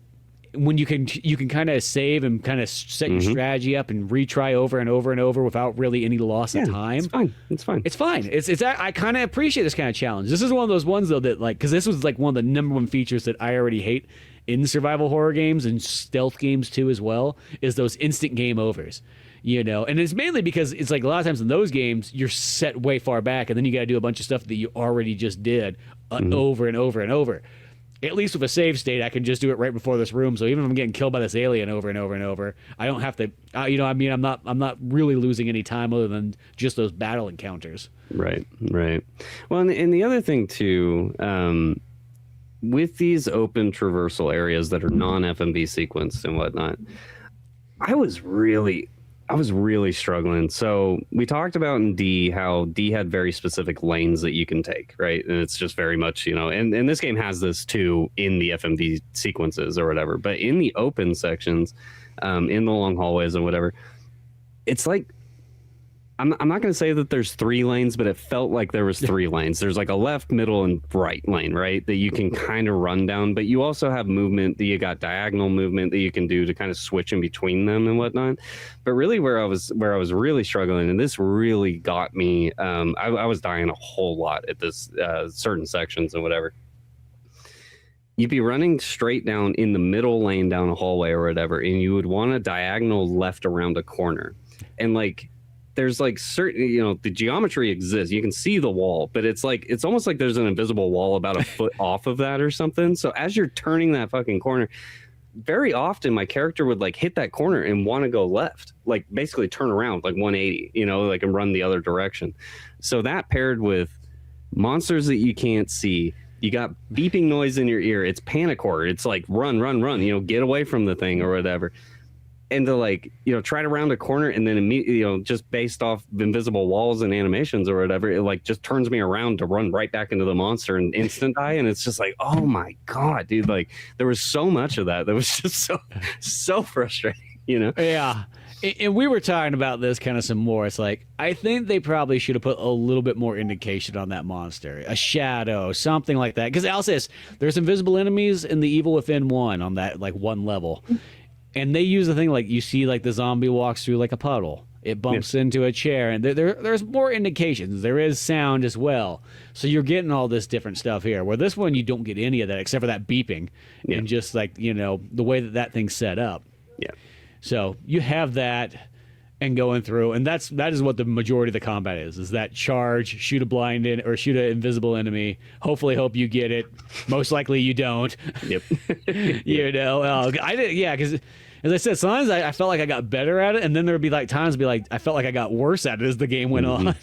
when you can kind of save and kind of set your strategy up and retry over and over and over without really any loss of time. It's fine. I kind of appreciate this kind of challenge. This is one of those ones though that, like, because this was like one of the number one features that I already hate in survival horror games and stealth games too as well, is those instant game overs. You know, and it's mainly because it's like a lot of times in those games you're set way far back, and then you got to do a bunch of stuff that you already just did over and over and over. At least with a save state, I can just do it right before this room. So even if I'm getting killed by this alien over and over and over, I don't have to. I'm not really losing any time other than just those battle encounters. Right. Well, and the other thing too, with these open traversal areas that are non-FMV sequenced and whatnot, I was really struggling. So we talked about in D how D had very specific lanes that you can take, right? And it's just very much, and this game has this too in the FMV sequences or whatever. But in the open sections, in the long hallways and whatever, it's like, I'm not going to say that there's 3 lanes, but it felt like there was 3 lanes. There's like a left, middle, and right lane, right? That you can kind of run down, but you also have movement that you got diagonal movement that you can do to kind of switch in between them and whatnot. But really where I was really struggling, and this really got me, I was dying a whole lot at this certain sections and whatever. You'd be running straight down in the middle lane down a hallway or whatever, and you would want a diagonal left around a corner. And like, there's like certain, the geometry exists. You can see the wall, but it's almost like there's an invisible wall about a foot off of that or something. So as you're turning that fucking corner, very often my character would like hit that corner and want to go left, like basically turn around like 180, like and run the other direction. So that paired with monsters that you can't see, you got beeping noise in your ear. It's panic horror. It's like run, get away from the thing or whatever. And to like, try to round a corner and then immediately, just based off invisible walls and animations or whatever, it like just turns me around to run right back into the monster and instant die. And it's just like, oh my God, dude, like there was so much of that was just so frustrating, Yeah. And we were talking about this kind of some more. It's like, I think they probably should have put a little bit more indication on that monster, a shadow, something like that. Because I'll say this, there's invisible enemies in the Evil Within 1 on that like one level. And they use the thing like you see like the zombie walks through like a puddle. It bumps into a chair, and there's more indications. There is sound as well. So you're getting all this different stuff here. Where this one, you don't get any of that except for that beeping and just like, the way that thing's set up. Yeah. So you have that and going through, and that is what the majority of the combat is that charge, shoot a blind in or shoot an invisible enemy. Hopefully hope you get it. Most likely you don't. Yep. I did, because as I said, sometimes I felt like I got better at it, and then there would be like times I felt like I got worse at it as the game went on.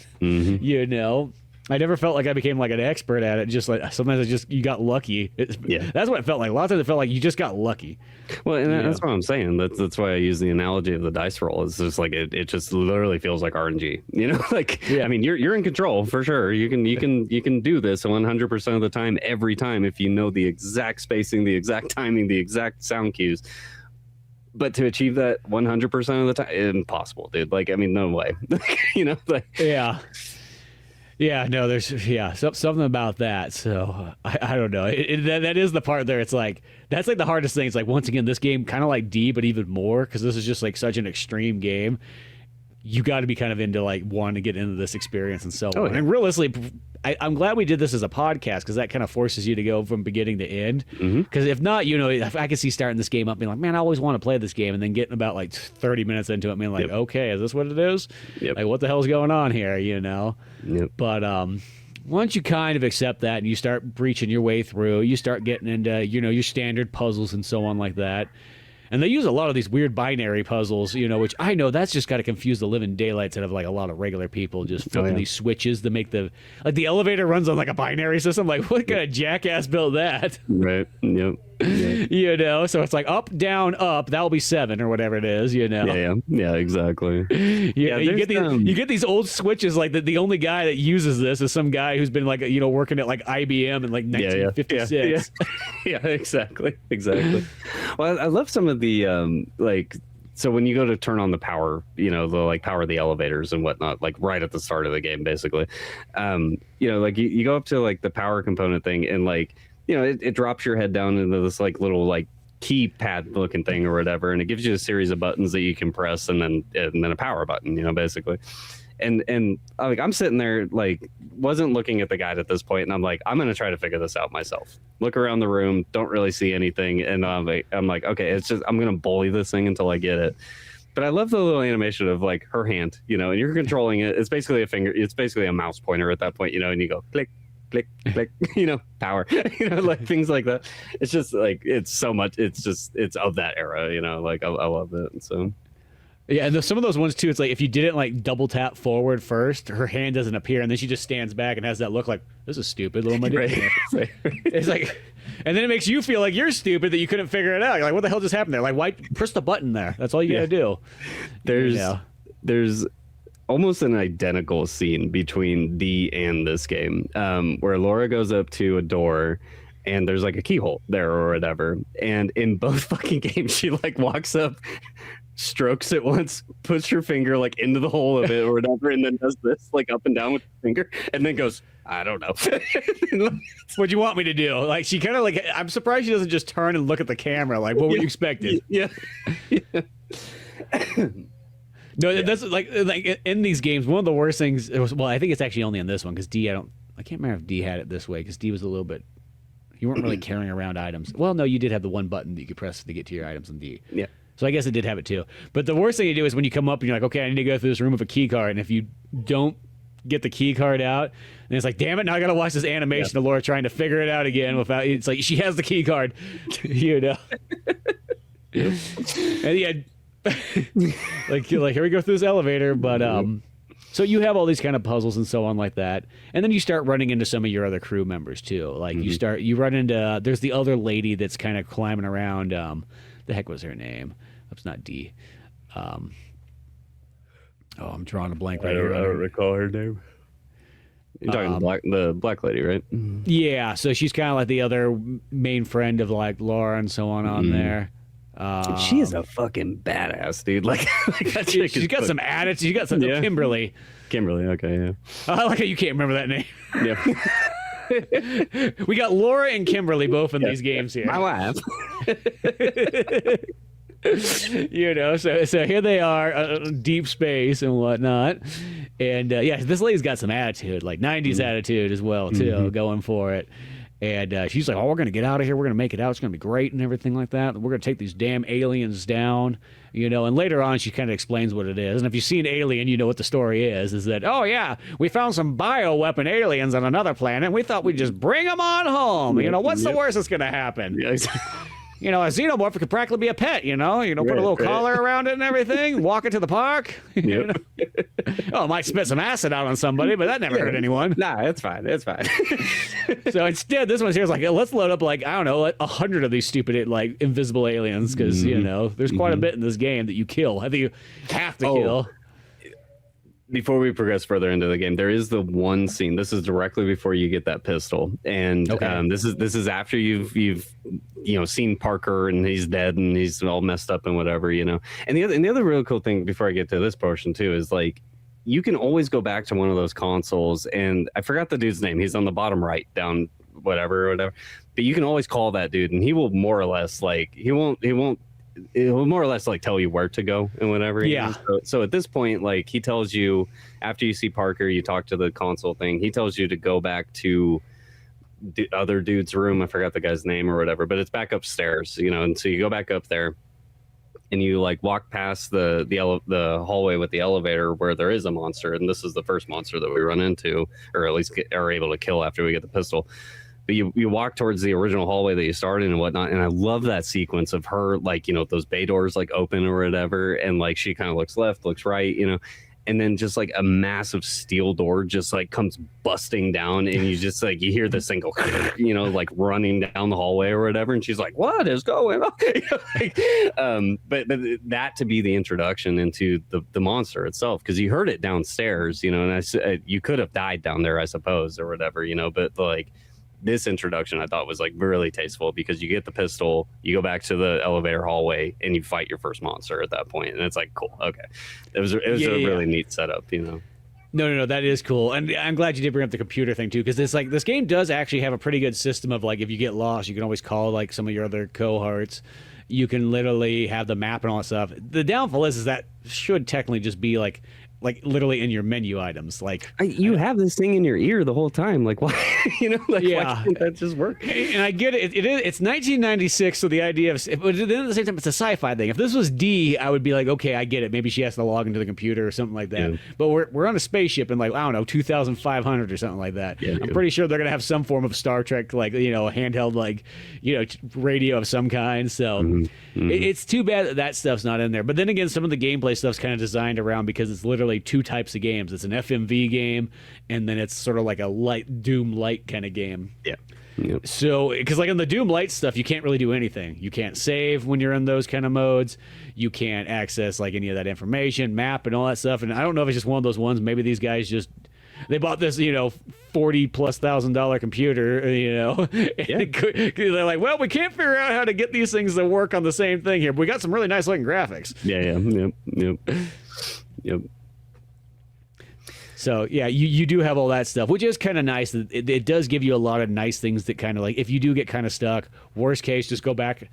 I never felt like I became like an expert at it. Just like sometimes you got lucky. That's what it felt like. A lot of times it felt like you just got lucky. Well, and that's what I'm saying. That's why I use the analogy of the dice roll. It's just like it just literally feels like RNG. I mean, you're in control for sure. You can do this 100% of the time, every time, if you know the exact spacing, the exact timing, the exact sound cues. But to achieve that 100% of the time, impossible, dude. Like, I mean, no way. Yeah. Yeah, no, there's something about that. So I don't know. That is the part there. It's like that's like the hardest thing. It's like once again, this game kind of like D, but even more because this is just like such an extreme game. You got to be kind of into like wanting to get into this experience and so on. And realistically, I'm glad we did this as a podcast because that kind of forces you to go from beginning to end. Because if not, if I could see starting this game up being like, man, I always want to play this game, and then getting about like 30 minutes into it, being like, okay, is this what it is? Yep. Like, what the hell's going on here? Yep. But once you kind of accept that and you start breaching your way through, you start getting into, your standard puzzles and so on like that. And they use a lot of these weird binary puzzles, which I know that's just got to confuse the living daylights out of like a lot of regular people just flipping these switches to make the elevator runs on like a binary system. Like, what kind of jackass built that? Right. Yep. Yeah. So it's like up, down, up. That'll be 7 or whatever it is. Yeah. Exactly. You get these old switches. Like the only guy that uses this is some guy who's been like working at like IBM in like 1956. Yeah. Exactly. Well, I love some of the So when you go to turn on the power, power the elevators and whatnot, like right at the start of the game, basically, you go up to like the power component thing and like, it drops your head down into this like little like keypad looking thing or whatever, and it gives you a series of buttons that you can press and then a power button, basically. And I'm sitting there like wasn't looking at the guide at this point, and I'm like, I'm gonna try to figure this out myself. Look around the room, don't really see anything, and I'm like, okay, it's just I'm gonna bully this thing until I get it. But I love the little animation of like her hand, and you're controlling it. It's basically a finger. It's basically a mouse pointer at that point, and you go click, click, click, power, like things like that. It's just like it's so much. It's of that era, like I love it. So. Yeah, and some of those ones too, it's like if you didn't like double tap forward first, her hand doesn't appear, and then she just stands back and has that look like, this is stupid, little my dick. Right. It's like, and then it makes you feel like you're stupid that you couldn't figure it out. You're like, what the hell just happened there? Like, why press the button there? That's all you gotta do. There's almost an identical scene between D and this game, where Laura goes up to a door and there's like a keyhole there or whatever, and in both fucking games she like walks up, strokes it once, puts her finger like into the hole of it or whatever, and then does this like up and down with her finger, and then goes, I don't know. What'd you want me to do? Like, she kind of like, I'm surprised she doesn't just turn and look at the camera. Like, what were you expecting? Yeah. No, that's like in these games, one of the worst things. I think it's actually only in this one because D. I can't remember if D had it this way because D was a little bit. You weren't really carrying around items. Well, no, you did have the one button that you could press to get to your items in D. Yeah. So I guess it did have it too. But the worst thing you do is when you come up and you're like, okay, I need to go through this room with a key card, and if you don't get the key card out, and it's like, damn it, now I gotta watch this animation of Laura trying to figure it out again without. It's like she has the key card, And yeah, like here we go through this elevator, but so you have all these kind of puzzles and so on like that, and then you start running into some of your other crew members too. Like you run into there's the other lady that's kind of climbing around. The heck was her name? It's not D. I'm drawing a blank right here. I don't recall her name. You're talking the black lady, right? Yeah, so she's kind of like the other main friend of like Laura and so on there. She is a fucking badass, dude. Like that chick she's got some attitude. She's got some Kimberly. Kimberly, okay, yeah. I like how you can't remember that name. Yeah. We got Laura and Kimberly both in these games here. My wife. So here they are, deep space and whatnot, and this lady's got some attitude, like 90s attitude as well too, going for it. And she's like, oh, we're going to get out of here. We're going to make it out. It's going to be great and everything like that. We're going to take these damn aliens down, And later on, she kind of explains what it is. And if you've seen Alien, you know what the story is that, oh, yeah, we found some bioweapon aliens on another planet. And we thought we'd just bring them on home. What's the worst that's going to happen? Yeah, exactly. A xenomorph could practically be a pet, put a little collar around it and everything, walk it to the park. Oh, it might spit some acid out on somebody, but that never hurt anyone. Nah, it's fine. It's fine. So instead, this one's here is like, let's load up 100 of these stupid invisible aliens because there's quite a bit in this game that you kill. I think you have to kill. Before we progress further into the game, there is the one scene. This is directly before you get that pistol, and this is after you've seen Parker and he's dead and he's all messed up and whatever. And the other really cool thing before I get to this portion too is like you can always go back to one of those consoles, and I forgot the dude's name. He's on the bottom right down whatever, but you can always call that dude, and he will more or less he'll more or less tell you where to go and whatever. Yeah. So at this point, he tells you after you see Parker, you talk to the console thing. He tells you to go back to the other dude's room. I forgot the guy's name or whatever, but it's back upstairs, And so you go back up there, and you like walk past the hallway with the elevator where there is a monster, and this is the first monster that we run into, or at least are able to kill after we get the pistol. But you walk towards the original hallway that you started and whatnot, and I love that sequence of her, like, you know, those bay doors like open or whatever, and like she kind of looks left, looks right, you know, and then just like a massive steel door just like comes busting down, and you just like you hear this thing go, you know, like running down the hallway or whatever, and she's like, "What is going on?" But that to be the introduction into the monster itself, because you heard it downstairs, you know, and you could have died down there, I suppose, or whatever, you know, but like. This introduction I thought was like really tasteful, because you get the pistol, you go back to the elevator hallway, and you fight your first monster at that point, and it's like, cool, okay. It was a really neat setup, you know. No, that is cool, and I'm glad you did bring up the computer thing too, because it's like this game does actually have a pretty good system of like if you get lost, you can always call like some of your other cohorts. You can literally have the map and all that stuff. The downfall is that should technically just be like literally in your menu items. Like you have this thing in your ear the whole time. Like why, you know, like why can't that just work? And I get it. It's 1996, so the idea of, but then at the same time, it's a sci-fi thing. If this was D, I would be like, okay, I get it. Maybe she has to log into the computer or something like that. Yeah. But we're on a spaceship and like, I don't know, 2,500 or something like that. Yeah, I'm pretty sure they're gonna have some form of Star Trek, like, you know, handheld, like, you know, radio of some kind. So it's too bad that stuff's not in there. But then again, some of the gameplay stuff's kind of designed around, because it's literally two types of games. It's an FMV game, and then it's sort of like a light Doom Light kind of game. Yeah. Yep. So, because like in the Doom Light stuff, you can't really do anything. You can't save when you're in those kind of modes. You can't access like any of that information, map, and all that stuff. And I don't know if it's just one of those ones. Maybe these guys just they bought this, you know, $40,000+ computer, you know. Yeah. They're like, well, we can't figure out how to get these things to work on the same thing here. But we got some really nice looking graphics. Yep. So, yeah, you do have all that stuff, which is kind of nice. It does give you a lot of nice things that kind of like, if you do get kind of stuck, worst case, just go back,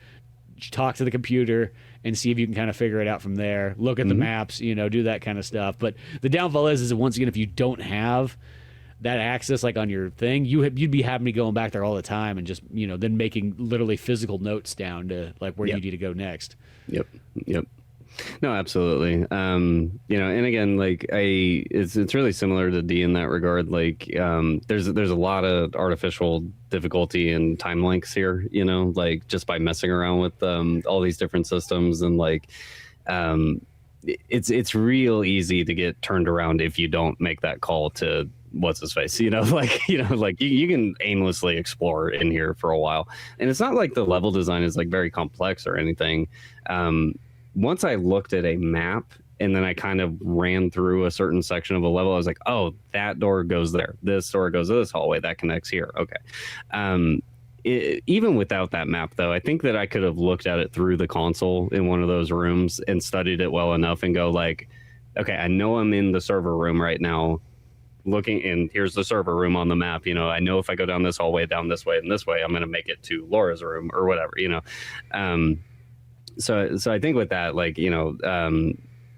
talk to the computer, and see if you can kind of figure it out from there. Look at the maps, you know, do that kind of stuff. But the downfall is once again, if you don't have that access like on your thing, you'd be having me going back there all the time and just, you know, then making literally physical notes down to like where you need to go next. Yep. No, absolutely. You know, and again, like it's really similar to D in that regard. Like, there's a lot of artificial difficulty and time lengths here, you know, like just by messing around with all these different systems, and like, it's real easy to get turned around if you don't make that call to what's his face, you know, like, you know, like you can aimlessly explore in here for a while, and it's not like the level design is like very complex or anything. Once I looked at a map and then I kind of ran through a certain section of a level, I was like, oh, that door goes there. This door goes to this hallway. That connects here. Okay. Even without that map, though, I think that I could have looked at it through the console in one of those rooms and studied it well enough and go like, okay, I know I'm in the server room right now. Looking, and here's the server room on the map. You know, I know if I go down this hallway, down this way, and this way, I'm going to make it to Laura's room or whatever, you know. So I think with that, like, you know,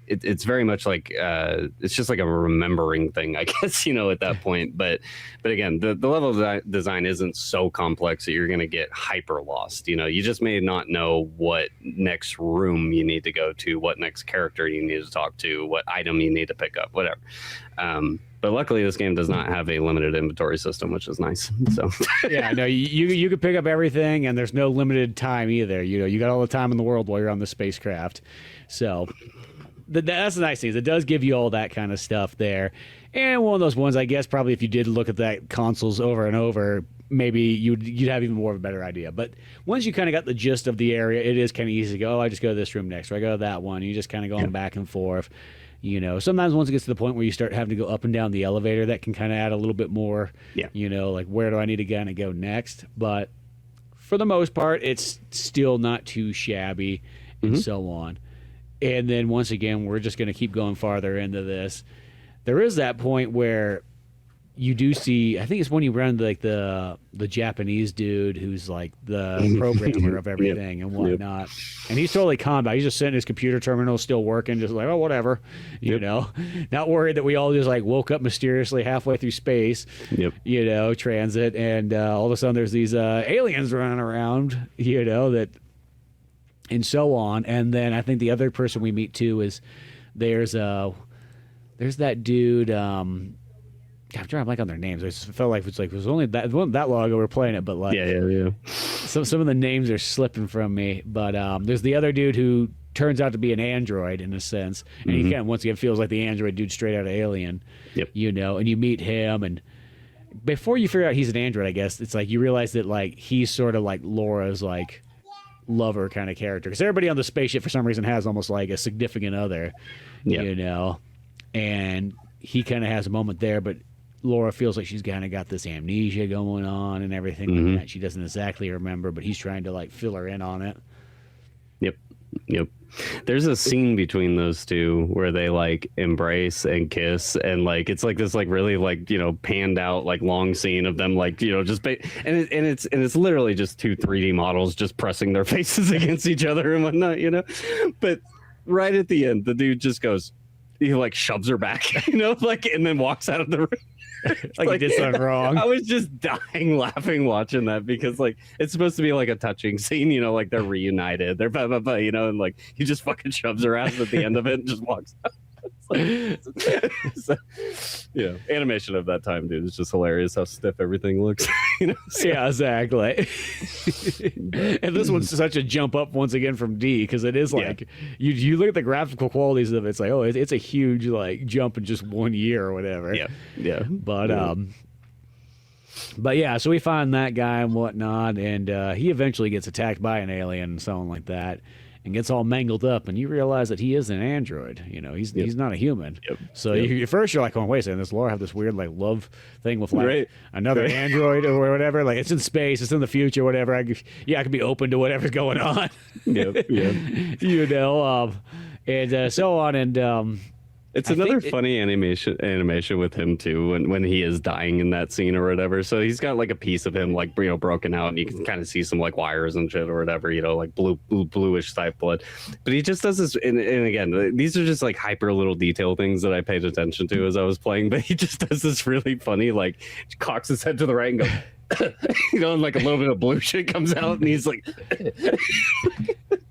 it's very much like it's just like a remembering thing, I guess, you know, at that point. But again, the level of design isn't so complex that you're going to get hyper lost. You know, you just may not know what next room you need to go to, what next character you need to talk to, what item you need to pick up, whatever. But luckily, this game does not have a limited inventory system, which is nice. So yeah, no, you could pick up everything, and there's no limited time either. You know, you got all the time in the world while you're on the spacecraft. So that's the nice thing. It does give you all that kind of stuff there. And one of those ones, I guess, probably if you did look at that consoles over and over, maybe you'd have even more of a better idea. But once you kind of got the gist of the area, it is kind of easy to go, oh, I just go to this room next, or I go to that one. You just kind of going back and forth. You know, sometimes once it gets to the point where you start having to go up and down the elevator, that can kind of add a little bit more, you know, like where do I need to kind of go next? But for the most part, it's still not too shabby and so on. And then once again, we're just going to keep going farther into this. There is that point where you do see, I think it's when you run like the Japanese dude who's like the programmer of everything and whatnot. And he's totally calm about it. He's just sitting his computer terminal still working, just like, oh, whatever, you know, not worried that we all just like woke up mysteriously halfway through space, you know, transit. And all of a sudden there's these aliens running around, you know, that and so on. And then I think the other person we meet too is there's that dude. I'm trying to blank on their names. I just felt like it was only that it wasn't that long ago we were playing it, but like Yeah. some of the names are slipping from me. But there's the other dude who turns out to be an android in a sense, and he kind of once again feels like the android dude straight out of Alien. Yep. You know, and you meet him, and before you figure out he's an android, I guess it's like you realize that like he's sort of like Laura's like lover kind of character, because everybody on the spaceship for some reason has almost like a significant other. Yeah. You know, and he kind of has a moment there, but Laura feels like she's kind of got this amnesia going on and everything like that. She doesn't exactly remember, but he's trying to like fill her in on it. Yep. There's a scene between those two where they like embrace and kiss, and like it's like this like really like, you know, panned out like long scene of them like, you know, just it's literally just two 3D models just pressing their faces against each other and whatnot, you know. But right at the end, the dude just goes, he like shoves her back, you know, like, and then walks out of the room. Like he did something wrong. I was just dying laughing watching that, because like it's supposed to be like a touching scene, you know, like they're reunited, they're you know, and like he just fucking shoves her ass at the end of it and just walks out. So, yeah, animation of that time, dude, it's just hilarious how stiff everything looks. You know? So, yeah, exactly. And this one's such a jump up once again from D, because it is like you look at the graphical qualities of it, it's like, oh, it's a huge like jump in just 1 year or whatever. Yeah. But yeah, so we find that guy and whatnot, and he eventually gets attacked by an alien and so on like that, and gets all mangled up, and you realize that he is an android. You know, he's not a human. So at first you're like, oh, wait a second, does Laura have this weird like love thing with like another android or whatever? Like it's in space, it's in the future, whatever. I could be open to whatever's going on. You know, and so on, and it's another funny animation with him too, when he is dying in that scene or whatever. So he's got like a piece of him like, you know, broken out, and you can kind of see some like wires and shit or whatever, you know, like bluish type blood. But he just does this, and again, these are just like hyper little detail things that I paid attention to as I was playing. But he just does this really funny, like, cocks his head to the right and goes, you know, and like a little bit of blue shit comes out, and he's like.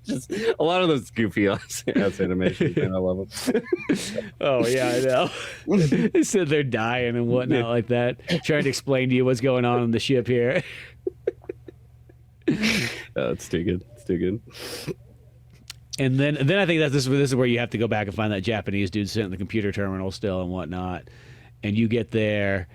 Just a lot of those goofy ass animations, and I love them. Oh yeah, I know. They said they're dying and whatnot like that, trying to explain to you what's going on the ship here. It's too good. It's too good. And then I think that this is where you have to go back and find that Japanese dude sitting in the computer terminal still and whatnot, and you get there.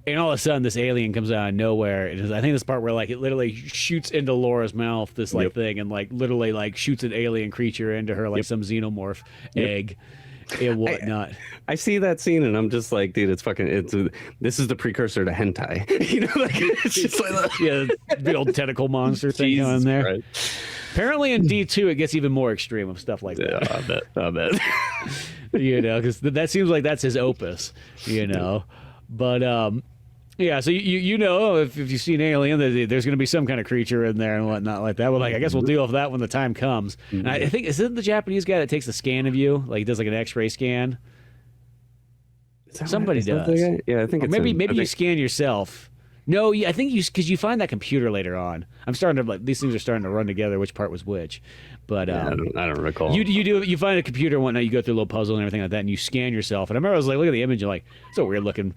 And all of a sudden, this alien comes out of nowhere. And I think this part where like it literally shoots into Laura's mouth, this like thing, and like literally like shoots an alien creature into her, like some xenomorph egg and whatnot. I see that scene and I'm just like, dude, this is the precursor to hentai. You know, like it's just like big old tentacle monster thing on there. Right. Apparently in D2 it gets even more extreme of stuff like that. I bet. You know, because that seems like that's his opus. You know, but yeah, so you know, if you see an alien, there's going to be some kind of creature in there and whatnot like that. Well, like I guess we'll deal with that when the time comes. And I think isn't the Japanese guy that takes a scan of you, like he does like an X-ray scan? Somebody does. Yeah, I think. Or maybe you scan yourself. No, I think because you find that computer later on. I'm starting to like these things are starting to run together. Which part was which? But I don't recall. You find a computer and whatnot. You go through a little puzzle and everything like that, and you scan yourself. And I remember I was like, look at the image, and like it's a weird looking.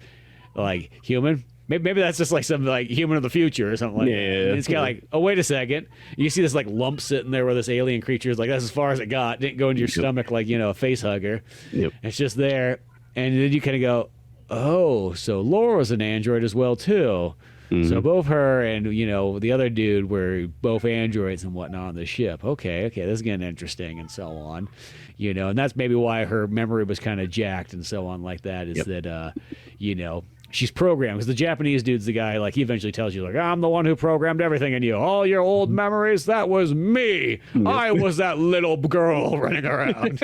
Like human, maybe that's just like some like human of the future or something like that. And it's kind of like, oh wait a second, you see this like lump sitting there where this alien creature is like that's as far as it got. Didn't go into your stomach like a face hugger. It's just there, and then you kind of go, oh, so Laura's an android as well too. So both her and the other dude were both androids and whatnot on the ship. Okay, this is getting interesting and so on. And that's maybe why her memory was kind of jacked and so on like that. Is that she's programmed, because the Japanese dude's the guy, like he eventually tells you like, I'm the one who programmed everything in you. All your old memories, that was me. I was that little girl running around.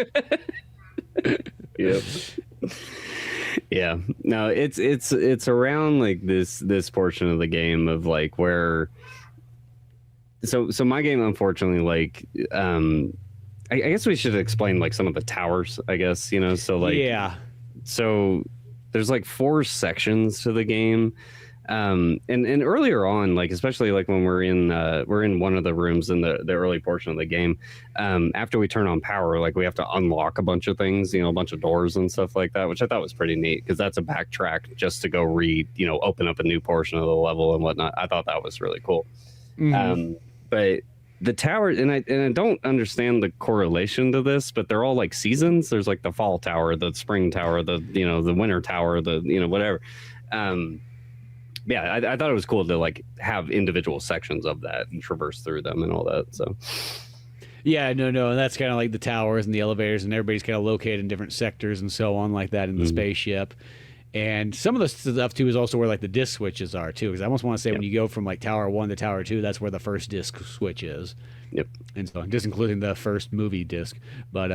Yeah. No, it's around like this portion of the game of like where so my game, unfortunately, like I guess we should explain like some of the towers, I guess, so like so there's like 4 sections to the game. And earlier on, like especially like when we're in one of the rooms in the early portion of the game, after we turn on power, like we have to unlock a bunch of things, a bunch of doors and stuff like that, which I thought was pretty neat because that's a backtrack just to go open up a new portion of the level and whatnot. I thought that was really cool. But the tower, and I don't understand the correlation to this, but they're all like seasons. There's like the fall tower, the spring tower, the winter tower, the whatever. Yeah, I thought it was cool to like have individual sections of that and traverse through them and all that. So yeah, no, and that's kind of like the towers and the elevators, and everybody's kind of located in different sectors and so on like that in the spaceship. And some of the stuff too is also where like the disc switches are too, because I almost want to say when you go from like Tower 1 to Tower 2, that's where the first disc switch is. Yep. And so just including the first movie disc, but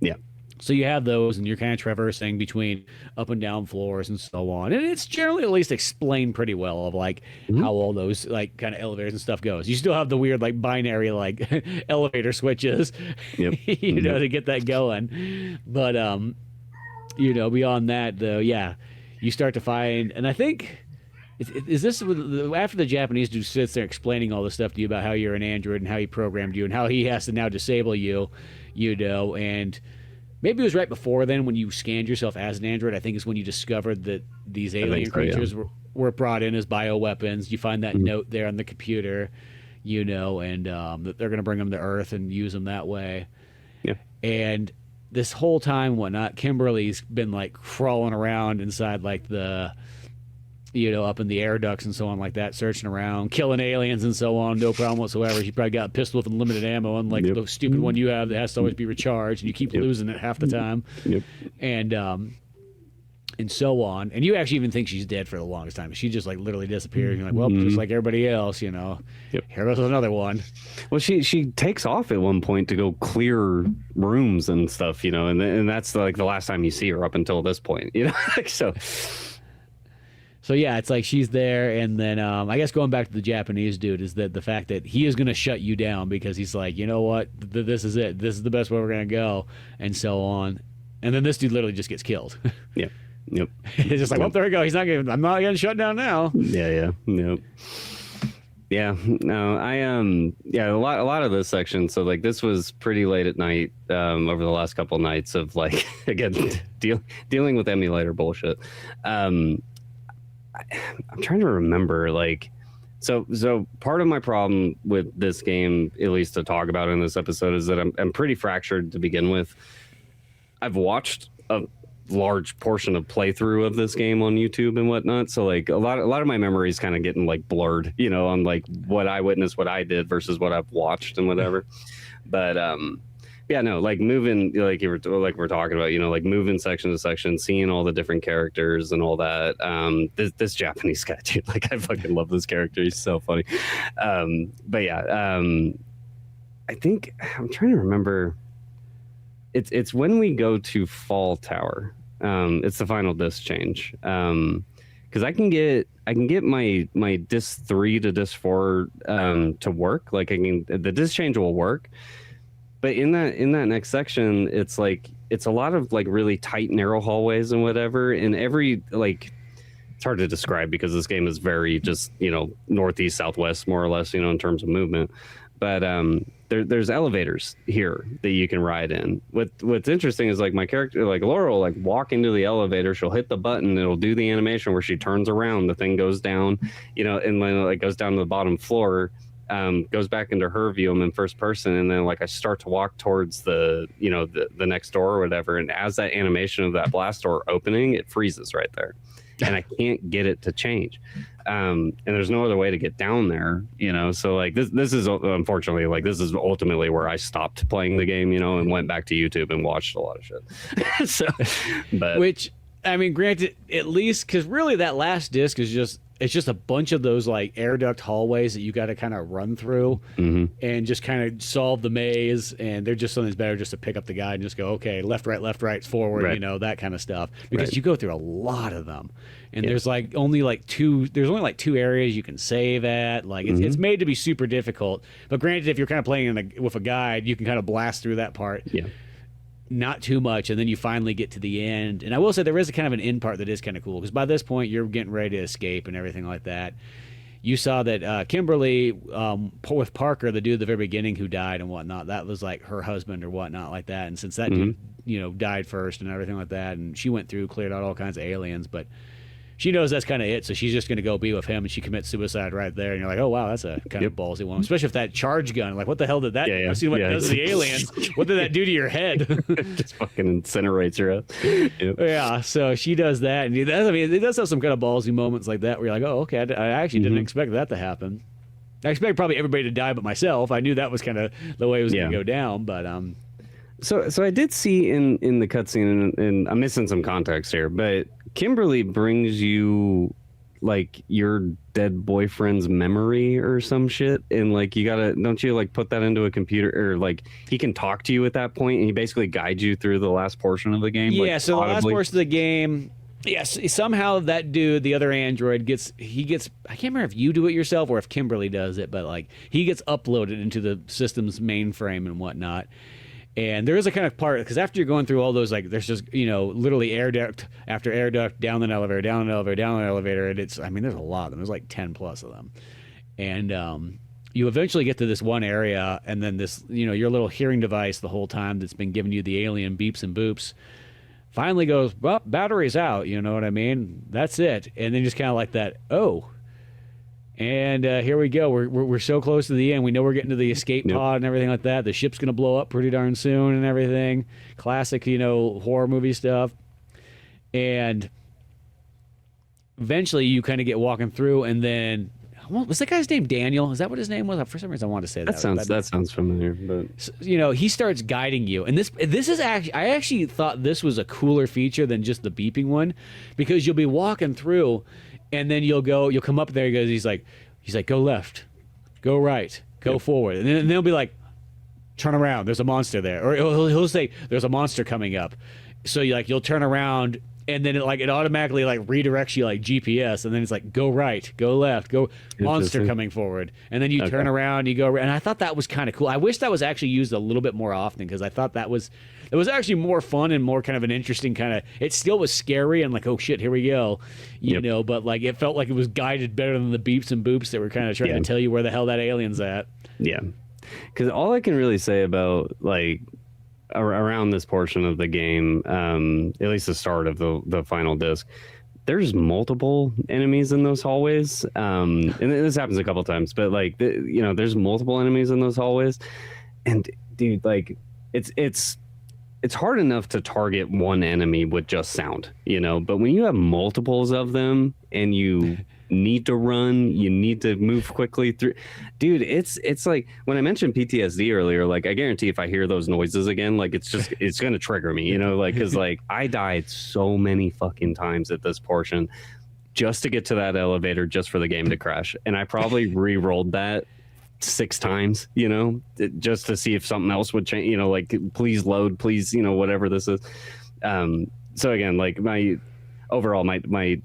yeah. So you have those, and you're kind of traversing between up and down floors and so on. And it's generally at least explained pretty well of like how all those like kind of elevators and stuff goes. You still have the weird like binary like elevator switches, to get that going. But beyond that though, yeah, you start to find, and I think is this after the Japanese dude sits there explaining all this stuff to you about how you're an android and how he programmed you and how he has to now disable you, and maybe it was right before then when you scanned yourself as an android. I think is when you discovered that these alien creatures were brought in as bioweapons. You find that note there on the computer, and that they're going to bring them to Earth and use them that way. Yeah. And this whole time, whatnot, Kimberly's been like crawling around inside like the, up in the air ducts and so on like that, searching around, killing aliens and so on, no problem whatsoever. She probably got a pistol with unlimited ammo, unlike the stupid one you have that has to always be recharged, and you keep losing it half the time. And so on. And you actually even think she's dead for the longest time. She just like literally disappears. You're like, well, just like everybody else, here goes another one. Well, she takes off at one point to go clear rooms and stuff, and that's like the last time you see her up until this point, So yeah, it's like she's there, and then I guess going back to the Japanese dude is that the fact that he is going to shut you down because he's like, you know what, this is it. This is the best way we're going to go, and so on. And then this dude literally just gets killed. Yeah. Yep. It's just like, well, there we go. I'm not getting shut down now. Yeah. Yep. Yeah. No, a lot of this section. So like this was pretty late at night over the last couple of nights of like, again, dealing with emulator bullshit. I'm trying to remember like, so part of my problem with this game, at least to talk about in this episode, is that I'm pretty fractured to begin with. I've watched a large portion of playthrough of this game on YouTube and whatnot, so like a lot of my memories kind of getting like blurred, on like what I witnessed, what I did versus what I've watched and whatever. But like moving, like we're talking about, like moving section to section, seeing all the different characters and all that. This Japanese guy, dude, like I fucking love this character. He's so funny. But yeah, I think I'm trying to remember. It's when we go to Fall Tower. It's the final disc change. Because I can get my disc 3 to disc 4 to work. Like the disc change will work. But in that next section, it's like it's a lot of like really tight, narrow hallways and whatever. And every like it's hard to describe because this game is very just northeast, southwest, more or less, in terms of movement. But there's elevators here that you can ride in. What's interesting is like my character, like Laura, will like walk into the elevator. She'll hit the button. It'll do the animation where she turns around. The thing goes down, and then it like goes down to the bottom floor. Goes back into her view. I'm in first person, and then like I start to walk towards the next door or whatever. And as that animation of that blast door opening, it freezes right there. And I can't get it to change. And there's no other way to get down there, so like this is unfortunately like this is ultimately where I stopped playing the game, and went back to YouTube and watched a lot of shit. So, but which I mean, granted, at least because really that last disc is just a bunch of those like air duct hallways that you got to kind of run through and just kind of solve the maze. And they're just something's better just to pick up the guide and just go, okay, left, right, forward, that kind of stuff. Because you go through a lot of them. And there's only like two areas you can save at. Like it's made to be super difficult. But granted, if you're kind of playing with a guide, you can kind of blast through that part. Yeah. not too much, and then you finally get to the end. And I will say there is a kind of an end part that is kind of cool, because by this point you're getting ready to escape and everything like that. You saw that Kimberly, with Parker, the dude at the very beginning who died and whatnot, that was like her husband or whatnot like that. And since that dude, died first and everything like that, and she went through, cleared out all kinds of aliens, but she knows that's kind of it, so she's just going to go be with him, and she commits suicide right there. And you're like, oh, wow, that's a kind of ballsy one. Especially if that charge gun, like, what the hell did that do? I've seen what it does to the aliens. What did that do to your head? Just fucking incinerates her up. Yep. Yeah, so she does that. And it does have some kind of ballsy moments like that where you're like, oh, okay, I actually didn't expect that to happen. I expected probably everybody to die but myself. I knew that was kind of the way it was going to go down, but... So I did see in the cutscene, and I'm missing some context here, but Kimberly brings you like your dead boyfriend's memory or some shit, and like don't you like put that into a computer, or like he can talk to you at that point, and he basically guides you through the last portion of the game? Yeah, like, so the last portion of the game, yes, somehow that dude, the other android, gets I can't remember if you do it yourself or if Kimberly does it, but like he gets uploaded into the system's mainframe and whatnot. And there is a kind of part, because after you're going through all those, like, there's just, literally air duct after air duct, down an elevator, down an elevator, down an elevator. And there's a lot of them. There's like 10 plus of them. And you eventually get to this one area, and then this, your little hearing device the whole time that's been giving you the alien beeps and boops finally goes, well, battery's out. You know what I mean? That's it. And then just kind of like that, oh. And here we go. We're so close to the end. We know we're getting to the escape pod and everything like that. The ship's going to blow up pretty darn soon and everything. Classic, horror movie stuff. And eventually you kind of get walking through, and then... Was that guy's name Daniel? Is that what his name was? For some reason I wanted to say that. That sounds familiar. But he starts guiding you, and this is actually, I actually thought this was a cooler feature than just the beeping one, because you'll be walking through, and then you'll come up there. He's like, go left, go right, go forward, and then they'll be like, turn around. There's a monster there, or he'll say, there's a monster coming up. So you'll turn around. And then it automatically redirects you like GPS, and then it's like, go right, go left, go monster coming forward, and then you turn around, you go, and I thought that was kind of cool. I wish that was actually used a little bit more often, because I thought it was actually more fun and more kind of an interesting kind of. It still was scary and like, oh shit, here we go, but like it felt like it was guided better than the beeps and boops that were kind of trying to tell you where the hell that alien's at. Yeah, because all I can really say about around this portion of the game, at least the start of the final disc, there's multiple enemies in those hallways, and this happens a couple times, but there's multiple enemies in those hallways, and dude, it's hard enough to target one enemy with just sound, but when you have multiples of them and you need to run, you need to move quickly through, dude, it's like when I mentioned PTSD earlier, I guarantee if I hear those noises again, it's gonna trigger me, because I died so many fucking times at this portion just to get to that elevator, just for the game to crash, and I probably re-rolled that 6 times, just to see if something else would change, please load, please, whatever this is. So again, my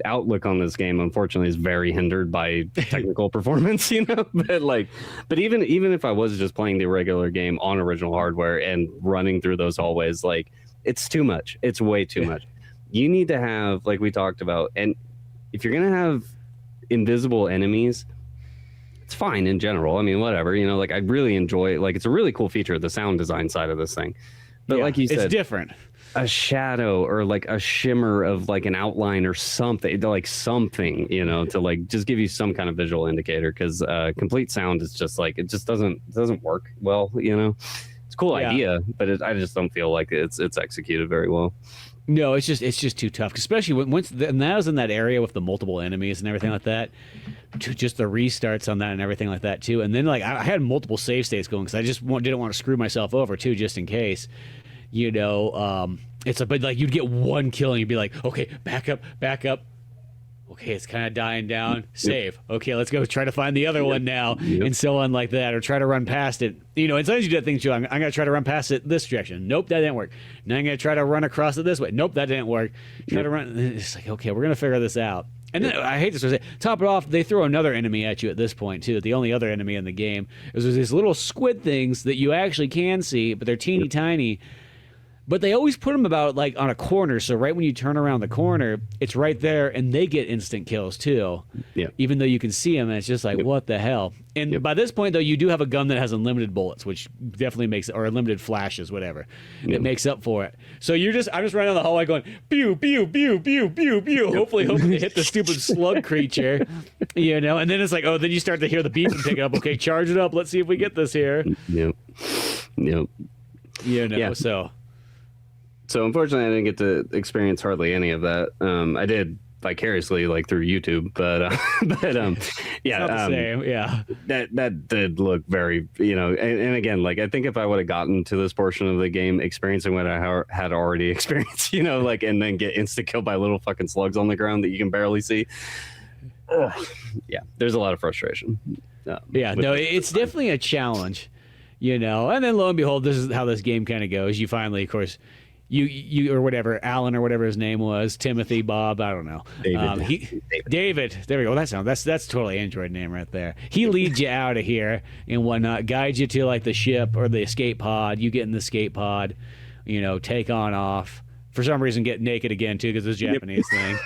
outlook on this game, unfortunately, is very hindered by technical performance, but even if I was just playing the regular game on original hardware and running through those hallways, it's too much. It's way too much. You need to have, like we talked about, and if you're going to have invisible enemies, it's fine in general. I mean, whatever, I really enjoy it. It's a really cool feature, the sound design side of this thing. But like you said, it's different. A shadow or a shimmer of an outline or something, to just give you some kind of visual indicator, because complete sound is just it just doesn't work well. It's a cool idea, but I just don't feel like it's executed very well. No, it's just too tough, especially and that was in that area with the multiple enemies and everything like that. Just the restarts on that and everything like that too. And then I had multiple save states going, because I just didn't want to screw myself over too, just in case. It's but you'd get one kill and you'd be like, okay, back up. Okay, it's kind of dying down. Save. Okay, let's go try to find the other one now, and so on like that, or try to run past it. And sometimes you do that thing too. I'm going to try to run past it this direction. Nope, that didn't work. Now I'm going to try to run across it this way. Nope, that didn't work. Try to run. It's like, okay, we're going to figure this out. And then I hate to say, top it off, they throw another enemy at you at this point too. The only other enemy in the game is these little squid things that you actually can see, but they're teeny tiny. But they always put them about like on a corner, so right when you turn around the corner, it's right there, and they get instant kills too. Yeah. Even though you can see them, and it's just like, what the hell? And by this point, though, you do have a gun that has unlimited bullets, which definitely makes, or unlimited flashes, whatever. It makes up for it. So I'm just running down the hallway going, pew, pew, pew, pew, pew, pew. Hopefully hit the stupid slug creature, you know. And then it's like, oh, then you start to hear the beep and pick it up. Okay, charge it up. Let's see if we get this here. Yep. You know, so. So unfortunately, I didn't get to experience hardly any of that. I did vicariously, like through YouTube, but yeah, It's not the same. Yeah, that did look very, you know, and again, like I think if I would have gotten to this portion of the game, experiencing what I had already experienced, you know, like, and then get insta killed by little fucking slugs on the ground that you can barely see. Yeah, there's a lot of frustration. Yeah, no, it's definitely a challenge, you know. And then lo and behold, this is how this game kind of goes. You finally, of course. You or whatever, Alan or whatever his name was, Timothy, Bob, I don't know. David. There we go. That's totally Android name right there. He leads you out of here and whatnot, guides you to like the ship or the escape pod. You get in the escape pod, you know, take on off. For some reason, get naked again too because it's a Japanese thing.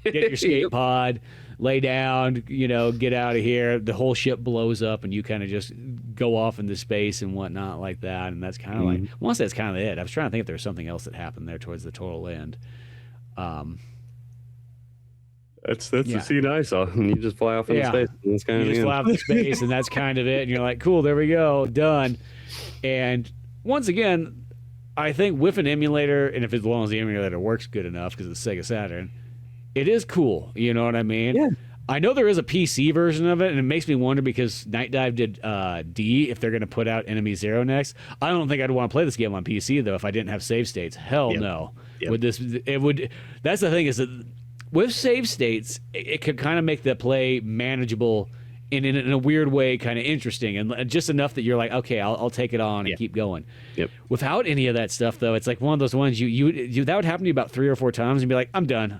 Get your escape pod, lay down, you know, get out of here. The whole ship blows up, and you kind of just go off into space and whatnot like that. And that's kind of like, I want to say that's kind of it. I was trying to think if there was something else that happened there towards the total end. That's the scene I saw. And you just fly off into space. And that's kind you just fly off into space, and that's kind of it. And you're like, cool, there we go, done. And once again, I think with an emulator, and if as long as the emulator works good enough because it's Sega Saturn, it is cool, you know what I mean? Yeah. I know there is a PC version of it, and it makes me wonder because Night Dive did D, if they're going to put out Enemy Zero next. I don't think I'd want to play this game on PC, though, if I didn't have save states. Hell no. Yep. That's the thing is that with save states, it could kind of make the play manageable and in a weird way kind of interesting, and just enough that you're like, okay, I'll take it on and keep going. Yep. Without any of that stuff, though, it's like one of those ones you that would happen to you about 3 or 4 times and be like, I'm done.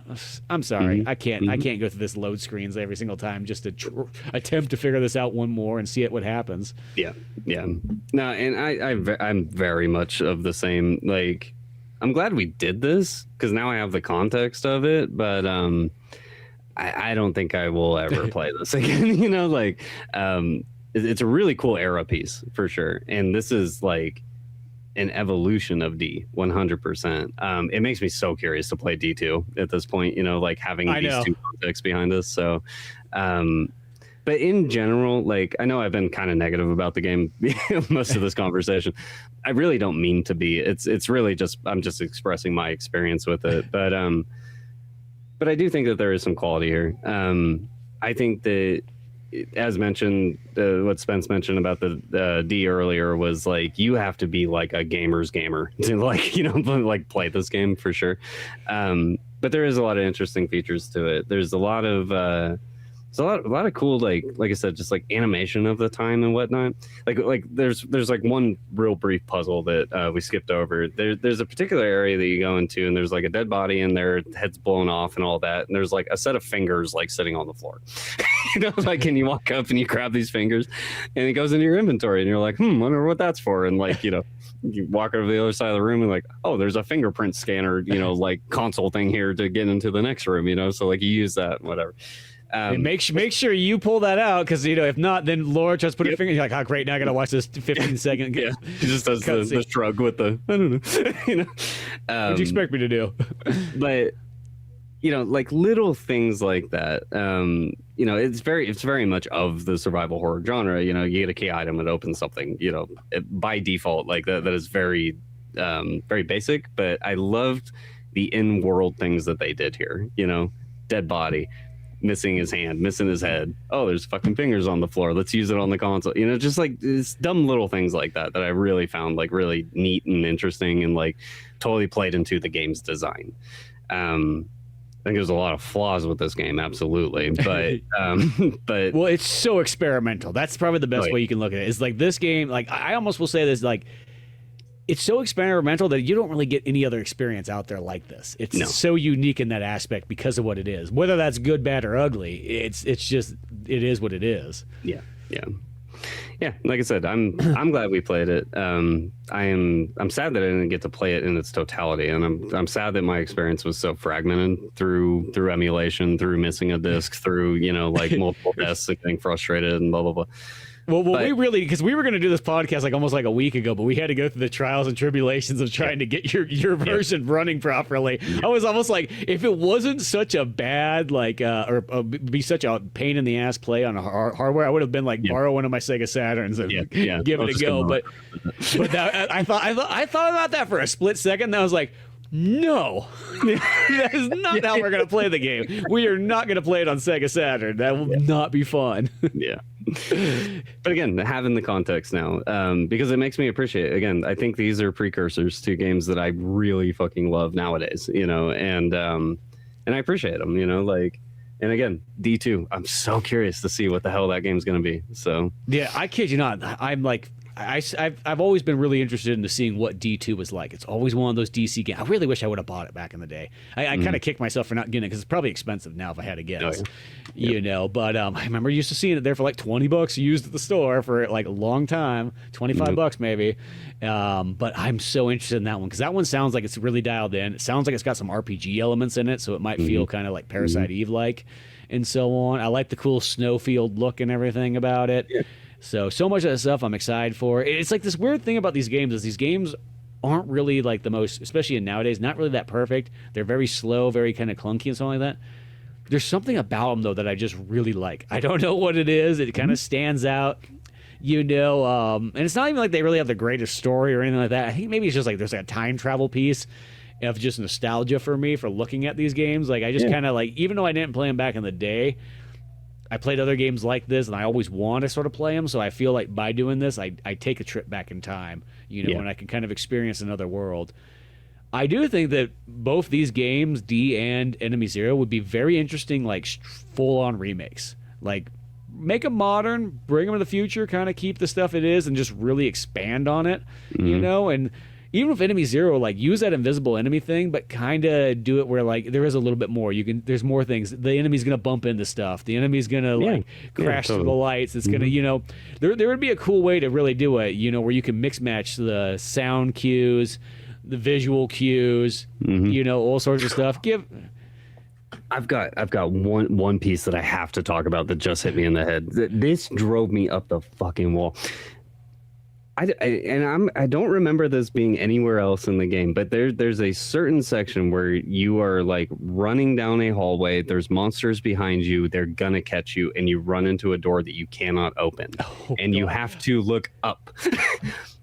I'm sorry, I can't go through this load screens every single time just to attempt to figure this out one more and see what happens. Yeah. No, and I'm very much of the same. Like, I'm glad we did this because now I have the context of it, but I don't think I will ever play this again. You know, like, it's a really cool era piece for sure. And this is like an evolution of D 100%. It makes me so curious to play D2 at this point, you know, like having these two contexts behind us. So, but in general, like, I know I've been kind of negative about the game most of this conversation. I really don't mean to be. It's really just, I'm just expressing my experience with it. But I do think that there is some quality here. I think that, as mentioned, what Spence mentioned about the D earlier was like, you have to be like a gamer's gamer to like, you know, like play this game for sure. But there is a lot of interesting features to it. There's a lot of a lot of cool, like I said, just like animation of the time and whatnot. Like there's like one real brief puzzle that we skipped over. There's a particular area that you go into, and there's like a dead body, and their head's blown off and all that. And there's like a set of fingers like sitting on the floor. You know, like, and you walk up and you grab these fingers, and it goes into your inventory, and you're like, wonder what that's for. And like, you know, you walk over to the other side of the room and like, oh, there's a fingerprint scanner, you know, like console thing here to get into the next room. You know, so like you use that, whatever. And make sure you pull that out, because, you know, if not, then Laura tries to put her finger. You're like, oh, great, now I got to watch this 15-second. Yeah, she just does the shrug with the, I don't know. You know, what'd you expect me to do? But, you know, like little things like that. You know, it's very much of the survival horror genre. You know, you get a key item, it opens something. You know, by default, like that is very, very basic. But I loved the in-world things that they did here. You know, dead body, missing his hand, missing his head. Oh, there's fucking fingers on the floor. Let's use it on the console. You know, just like it's dumb little things like that I really found like really neat and interesting, and like totally played into the game's design. I think there's a lot of flaws with this game, absolutely, but but well, it's so experimental. That's probably the best way you can look at it. Is like this game, like I almost will say this, like it's so experimental that you don't really get any other experience out there like this. It's so unique in that aspect because of what it is. Whether that's good, bad, or ugly, it's just, it is what it is. Yeah. Yeah, like I said, I'm glad we played it. I'm sad that I didn't get to play it in its totality, and I'm sad that my experience was so fragmented through emulation, through missing a disc, through like multiple deaths and getting frustrated and blah blah blah. Well, we really, because we were going to do this podcast like almost like a week ago, but we had to go through the trials and tribulations of trying to get your version running properly. I was almost like, if it wasn't such a bad or be such a pain in the ass play on hardware, I would have been like borrow one of my Sega Saturns and give it a go. But I thought about that for a split second. And I was like, no, that is not how we're going to play the game. We are not going to play it on Sega Saturn. That will not be fun. Yeah. But again, having the context now, because it makes me appreciate it. Again, I think these are precursors to games that I really fucking love nowadays, and I appreciate them, and again, D2, I'm so curious to see what the hell that game's going to be. So yeah, I kid you not. I'm like, I've always been really interested in seeing what D2 was like. It's always one of those DC games. I really wish I would have bought it back in the day. I kind of kicked myself for not getting it because it's probably expensive now if I had to guess. But I remember used to seeing it there for like $20 used at the store for like a long time, $25 maybe. But I'm so interested in that one because that one sounds like it's really dialed in. It sounds like it's got some RPG elements in it, so it might feel kind of like Parasite Eve like, and so on. I like the cool snowfield look and everything about it. Yeah. So much of that stuff I'm excited for. It's like this weird thing about these games is these games aren't really like the most, especially in nowadays, not really that perfect. They're very slow, very kind of clunky and something like that. There's something about them, though, that I just really like. I don't know what it is. It kind of stands out, and it's not even like they really have the greatest story or anything like that. I think maybe it's just like there's a time travel piece of just nostalgia for me for looking at these games. Like I just kind of like, even though I didn't play them back in the day, I played other games like this, and I always want to sort of play them. So I feel like by doing this, I take a trip back in time, and I can kind of experience another world. I do think that both these games, D and Enemy Zero, would be very interesting, like full-on remakes. Like, make them modern, bring them to the future, kind of keep the stuff it is, and just really expand on it, And even with Enemy Zero, like use that invisible enemy thing, but kind of do it where like there is a little bit more. There's more things. The enemy's gonna bump into stuff. The enemy's gonna crash through the lights. It's gonna, there would be a cool way to really do it. Where you can mix match the sound cues, the visual cues, all sorts of stuff. I've got one piece that I have to talk about that just hit me in the head. This drove me up the fucking wall. I don't remember this being anywhere else in the game, but there's a certain section where you are like running down a hallway. There's monsters behind you. They're gonna catch you, and you run into a door that you cannot open, you have to look up.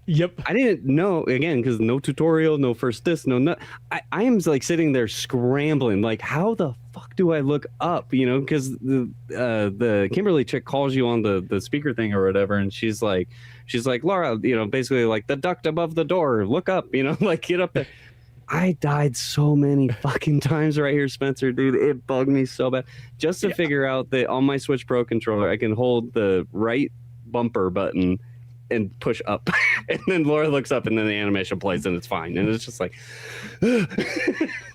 Yep. I didn't know, again, because no tutorial, no first this, I am like sitting there scrambling, like how the fuck do I look up? Because the Kimberly chick calls you on the speaker thing or whatever, and she's like, Laura, basically like the duct above the door, look up, like get up there. I died so many fucking times right here, Spencer, dude. It bugged me so bad. Just to figure out that on my Switch Pro controller, I can hold the right bumper button and push up, and then Laura looks up, and then the animation plays, and it's fine. And it's just like,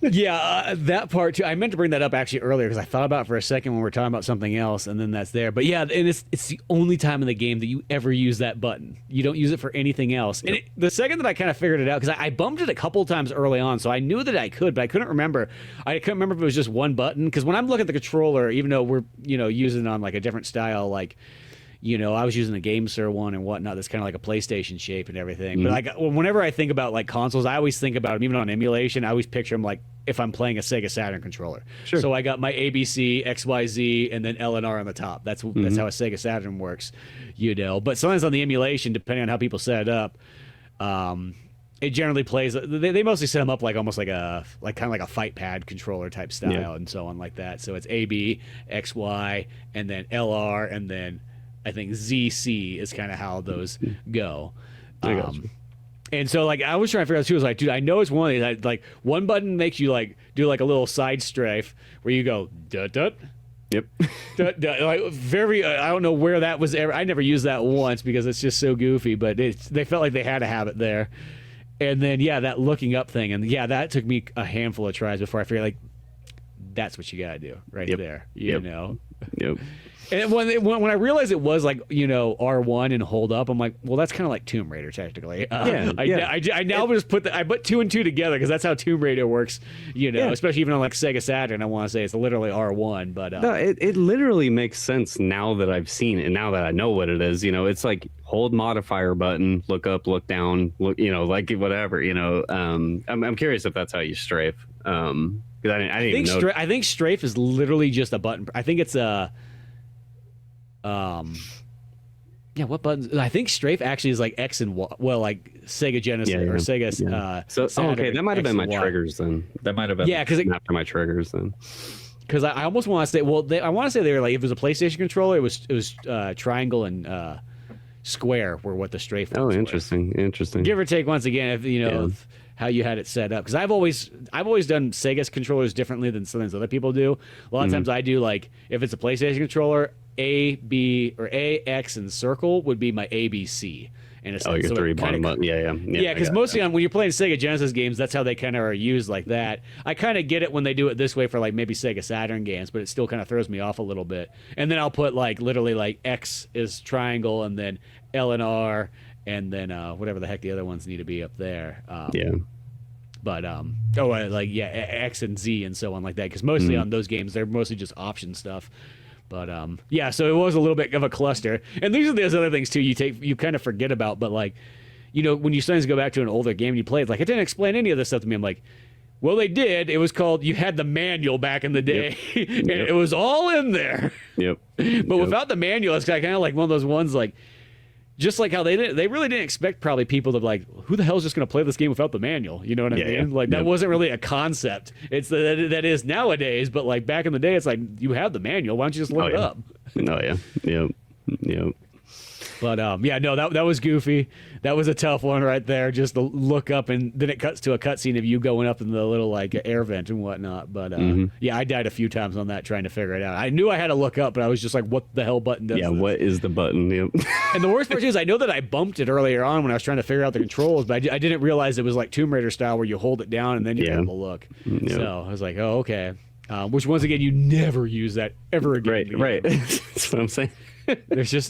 that part too. I meant to bring that up actually earlier because I thought about it for a second when we were talking about something else, and then that's there. But yeah, and it's the only time in the game that you ever use that button. You don't use it for anything else. And the second that I kind of figured it out, because I bumped it a couple times early on, so I knew that I could, but I couldn't remember. I couldn't remember if it was just one button. Because when I'm looking at the controller, even though we're using it on like a different style, like. I was using the GameSir one and whatnot. That's kind of like a PlayStation shape and everything. But like, whenever I think about like consoles, I always think about them, even on emulation. I always picture them like if I'm playing a Sega Saturn controller. Sure. So I got my ABC, XYZ, and then L and R on the top. That's how a Sega Saturn works, But sometimes on the emulation, depending on how people set it up, it generally plays. They mostly set them up like almost like kind of like a fight pad controller type style and so on like that. So it's AB, XY, and then LR, and then I think ZC is kind of how those go. And so like I was trying to figure out too, I was like, dude, I know it's one of these, like one button makes you like do like a little side strafe where you go dut dut. Yep. Like very I don't know where that was ever. I never used that once because it's just so goofy, but they felt like they had to have it there. And then that looking up thing, and that took me a handful of tries before I figured like that's what you gotta do right there. You know. Yep. And when I realized it was like, R1 and hold up, I'm like, well, that's kind of like Tomb Raider technically. I now just I put two and two together because that's how Tomb Raider works. Especially even on like Sega Saturn. I want to say it's literally R1, but no, it literally makes sense now that I've seen it. Now that I know what it is, it's like hold modifier button, look up, look down, look, like whatever. I'm curious if that's how you strafe. Because I didn't even know. I think strafe is literally just a button. I think it's a. What buttons? I think strafe actually is like X and Y. Well, like Sega Genesis or Sega. Okay, that might have been my triggers then. That might have been after my triggers then. Because I almost want to say, I want to say they were like, if it was a PlayStation controller, it was triangle and square were what the strafe was. Oh, interesting. Give or take once again, if how you had it set up. Because I've always done Sega's controllers differently than sometimes other people do. A lot of times I do like if it's a PlayStation controller, A, B, or A, X, and circle would be my A, B, C. Your three bottom button. Yeah, because mostly when you're playing Sega Genesis games, that's how they kind of are used like that. I kind of get it when they do it this way for like maybe Sega Saturn games, but it still kind of throws me off a little bit. And then I'll put like literally like X is triangle, and then L and R, and then whatever the heck the other ones need to be up there. But X and Z and so on like that, because mostly on those games they're mostly just option stuff. But so it was a little bit of a cluster. And these are those other things too you kind of forget about, but like, when you sometimes go back to an older game and you play it, like it didn't explain any of this stuff to me. I'm like, well, they did. It was called, you had the manual back in the day. Yep. And it was all in there. Yep. But without the manual, it's kind of like one of those ones like, just like how they really didn't expect probably people to like, who the hell is just going to play this game without the manual? You know what I mean? Yeah. Like that wasn't really a concept. It's that is nowadays, but like back in the day, it's like you have the manual. Why don't you just look it up? Oh yeah, yep. But that was goofy. That was a tough one right there. Just to look up, and then it cuts to a cutscene of you going up in the little like air vent and whatnot. But I died a few times on that trying to figure it out. I knew I had to look up, but I was just like, "What the hell button does?" Yeah, this? what is the button? Yep. And the worst part is, I know that I bumped it earlier on when I was trying to figure out the controls, but I didn't realize it was like Tomb Raider style, where you hold it down and then you're able to look. Yep. So I was like, "Oh, okay." Which once again, you never use that ever again. Right. That's what I'm saying. There's just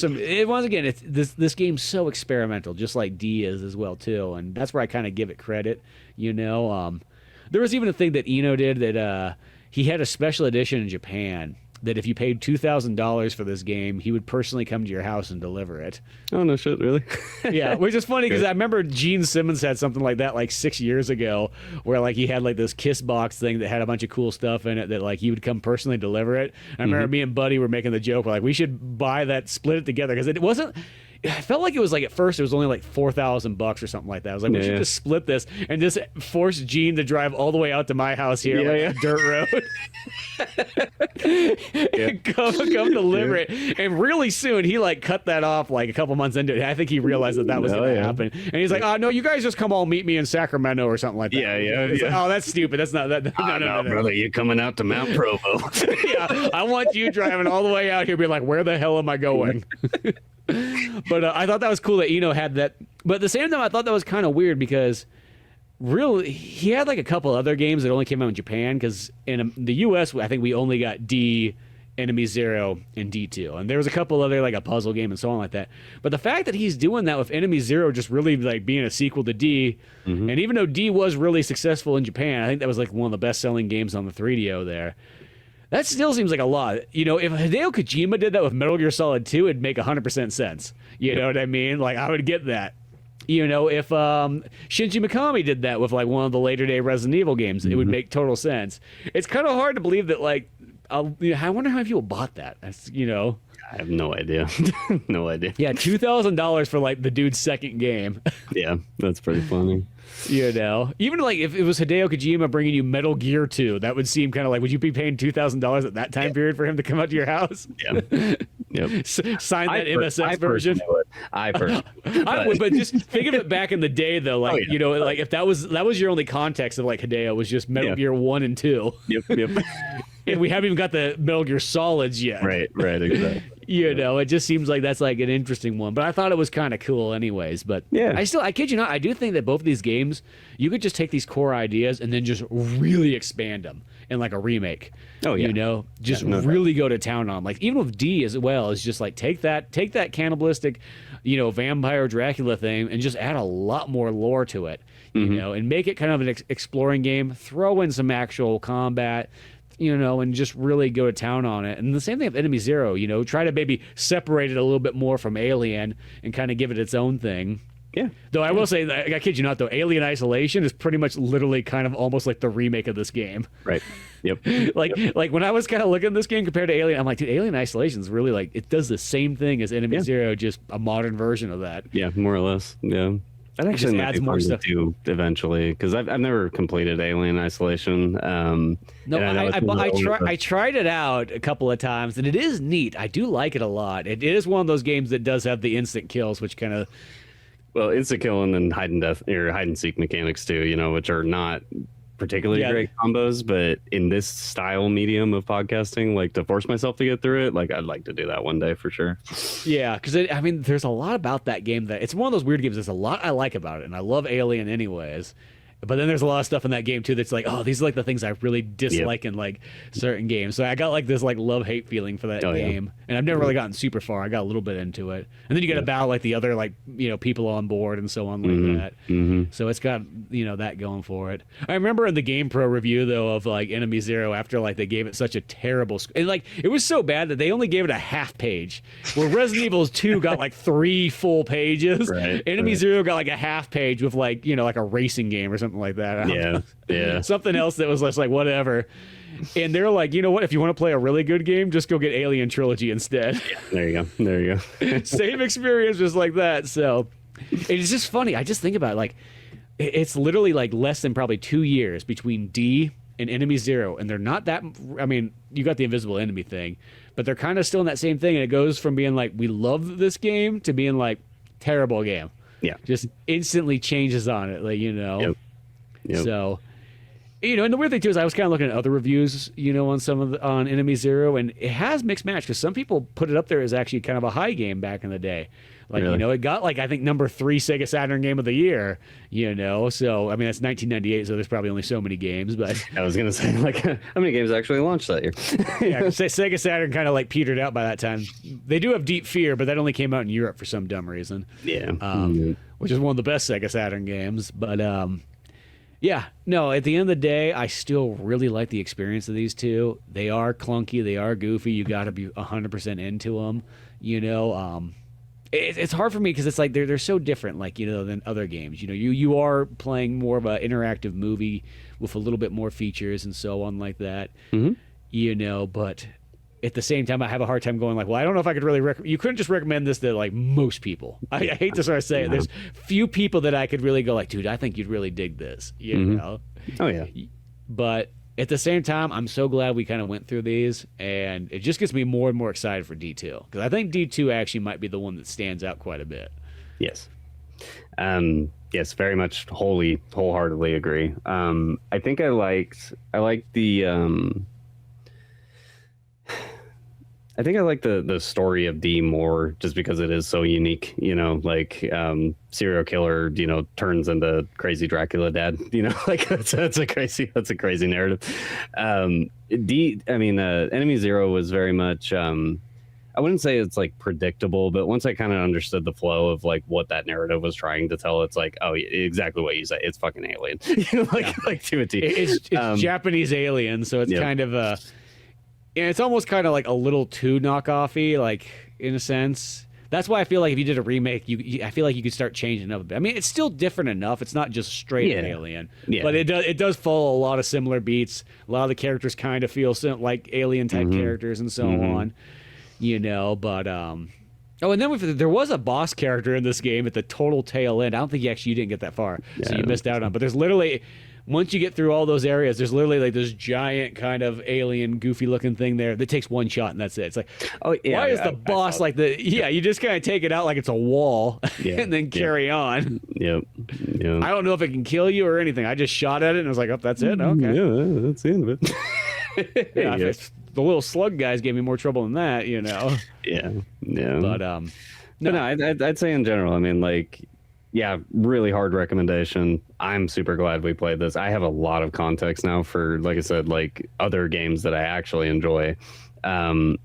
some. Once again, it's this game's so experimental, just like D is as well too, and that's where I kind of give it credit. There was even a thing that Eno did that he had a special edition in Japan that if you paid $2,000 for this game, he would personally come to your house and deliver it. Oh, no shit, really? Yeah, which is funny because I remember Gene Simmons had something like that like 6 years ago, where like he had like this Kiss box thing that had a bunch of cool stuff in it that like he would come personally deliver it. I remember me and Buddy were making the joke, we're like, we should buy that, split it together, because it wasn't. I felt like it was like at first it was only like $4,000 or something like that. I was like, we should just split this and just force Gene to drive all the way out to my house here, a dirt road. Come deliver it. And really soon he like cut that off like a couple months into it. I think he realized that was going to happen. And he's like, "Oh no, you guys just come all meet me in Sacramento or something like that." Like, oh, that's stupid. That's not that. No, brother, you're coming out to Mount Provo. Yeah, I want you driving all the way out here, be like, where the hell am I going? But I thought that was cool that Eno had that. But at the same time, I thought that was kind of weird because really he had like a couple other games that only came out in Japan, because in the US I think we only got D, Enemy Zero, and D2, and there was a couple other like a puzzle game and so on like that. But the fact that he's doing that with Enemy Zero just really like being a sequel to D, and even though D was really successful in Japan, I think that was like one of the best selling games on the 3DO there. That still seems like a lot. If Hideo Kojima did that with Metal Gear Solid 2, it'd make 100% sense. You know what I mean? Like, I would get that. If Shinji Mikami did that with like one of the later day Resident Evil games, it would make total sense. It's kind of hard to believe that like, I wonder how many people bought that. That's, I have no idea. No idea. Yeah, $2,000 for like the dude's second game. Yeah, that's pretty funny. Even like if it was Hideo Kojima bringing you Metal Gear 2, that would seem kind of like, would you be paying $2,000 at that time period for him to come out to your house? Yeah. Yep. Sign that MSX version. I personally would, but just think of it back in the day though, like like if that was your only context of like Hideo was just Metal Gear 1 and 2. Yep. And we haven't even got the Metal Gear Solids yet. Right, exactly. It just seems like that's like an interesting one. But I thought it was kind of cool anyways. But I kid you not, I do think that both of these games, you could just take these core ideas and then just really expand them. in like a remake. Oh yeah, you know, just really go to town on. Like even with D as well, is just like take that cannibalistic, you know, vampire Dracula thing and just add a lot more lore to it. You know, and make it kind of an exploring game. Throw in some actual combat. You know, and just really go to town on it. And the same thing with Enemy Zero, you know, try to maybe separate it a little bit more from Alien and kind of give it its own thing. Yeah. Though I will say, I kid you not, though, Alien Isolation is pretty much literally kind of almost like the remake of this game. Right. Yep. like when I was kind of looking at this game compared to Alien, I'm like, dude, Alien Isolation is really like, it does the same thing as Enemy Zero, just a modern version of that. Yeah, more or less. Yeah. That actually adds more stuff to do eventually, because I've never completed Alien Isolation. No, I tried it out a couple of times, and it is neat. I do like it a lot. It is one of those games that does have the instant kills, which kind of instant kill and then hide and seek mechanics too. You know, which are not particularly great combos, but in this style medium of podcasting, like to force myself to get through it, like I'd like to do that one day for sure. Yeah, because I mean, there's a lot about that game that it's one of those weird games. There's a lot I like about it, and I love Alien anyways. But then there's a lot of stuff in that game too that's like, oh, these are like the things I really dislike in like certain games. So I got like this like love-hate feeling for that game, and I've never really gotten super far. I got a little bit into it, and then you got to battle like the other like, you know, people on board and so on like that. So it's got, you know, that going for it. I remember in the Game Pro review though of like Enemy Zero, after like they gave it such a terrible and like it was so bad that they only gave it a half page, where Resident Evil 2 got like 3 full pages. Enemy Zero got like a half page with like, you know, like a racing game or something like that. Yeah. Something else that was just like whatever. And they're like, you know what? If you want to play a really good game, just go get Alien Trilogy instead. Yeah, there you go. Same experience, just like that. So it's just funny. I just think about it, like it's literally like less than probably 2 years between D and Enemy Zero, and they're not that. I mean, you got the invisible enemy thing, but they're kind of still in that same thing. And it goes from being like we love this game to being like terrible game. Yeah, just instantly changes on it, like, you know. Yep. So, you know, and the weird thing too is I was kind of looking at other reviews, you know, on Enemy Zero, and it has mixed match because some people put it up there as actually kind of a high game back in the day. Like, you know, it got like, I think number 3 Sega Saturn game of the year, you know. So, I mean, that's 1998, so there's probably only so many games. But I was going to say, like, how many games actually launched that year? Yeah, Sega Saturn kind of like petered out by that time. They do have Deep Fear, but that only came out in Europe for some dumb reason. Yeah. Which is one of the best Sega Saturn games. But, yeah, no, at the end of the day, I still really like the experience of these two. They are clunky. They are goofy. You got to be 100% into them, you know. It's hard for me because it's like they're so different, like, you know, than other games. You know, you are playing more of an interactive movie with a little bit more features and so on like that, you know, but at the same time, I have a hard time going like, well, I don't know if I could really you couldn't just recommend this to like most people. I hate to sort of say it. There's few people that I could really go like, dude, I think you'd really dig this, you know? Oh, yeah. But at the same time, I'm so glad we kind of went through these, and it just gets me more and more excited for D2, because I think D2 actually might be the one that stands out quite a bit. Yes. Yes, very much wholeheartedly agree. I think I liked the I think I like the story of D more just because it is so unique, you know, like serial killer, you know, turns into crazy Dracula dad, you know, like that's a crazy narrative. Enemy Zero was very much I wouldn't say it's like predictable, but once I kind of understood the flow of like what that narrative was trying to tell, it's like, oh, exactly what you say. It's fucking Alien, you know, like to a T. It's Japanese Alien, so it's kind of a. Yeah, it's almost kind of like a little too knockoffy, like in a sense. That's why I feel like if you did a remake, I feel like you could start changing up a bit. I mean, it's still different enough. It's not just straight Alien, but it does follow a lot of similar beats. A lot of the characters kind of feel like Alien type characters and so on, you know. But oh, and then there was a boss character in this game at the total tail end. I don't think you didn't get that far, so you missed out on. But there's literally. Once you get through all those areas, there's literally like this giant kind of alien, goofy-looking thing there that takes one shot and that's it. It's like, why is the boss like the? Yeah, you just kind of take it out like it's a wall and then carry on. Yep. I don't know if it can kill you or anything. I just shot at it and I was like, oh, that's it. Okay. Yeah, that's the end of it. The little slug guys gave me more trouble than that, you know. Yeah. But no, I'd say in general, I mean, like. Yeah, really hard recommendation. I'm super glad we played this. I have a lot of context now for, like I said, like other games that I actually enjoy. And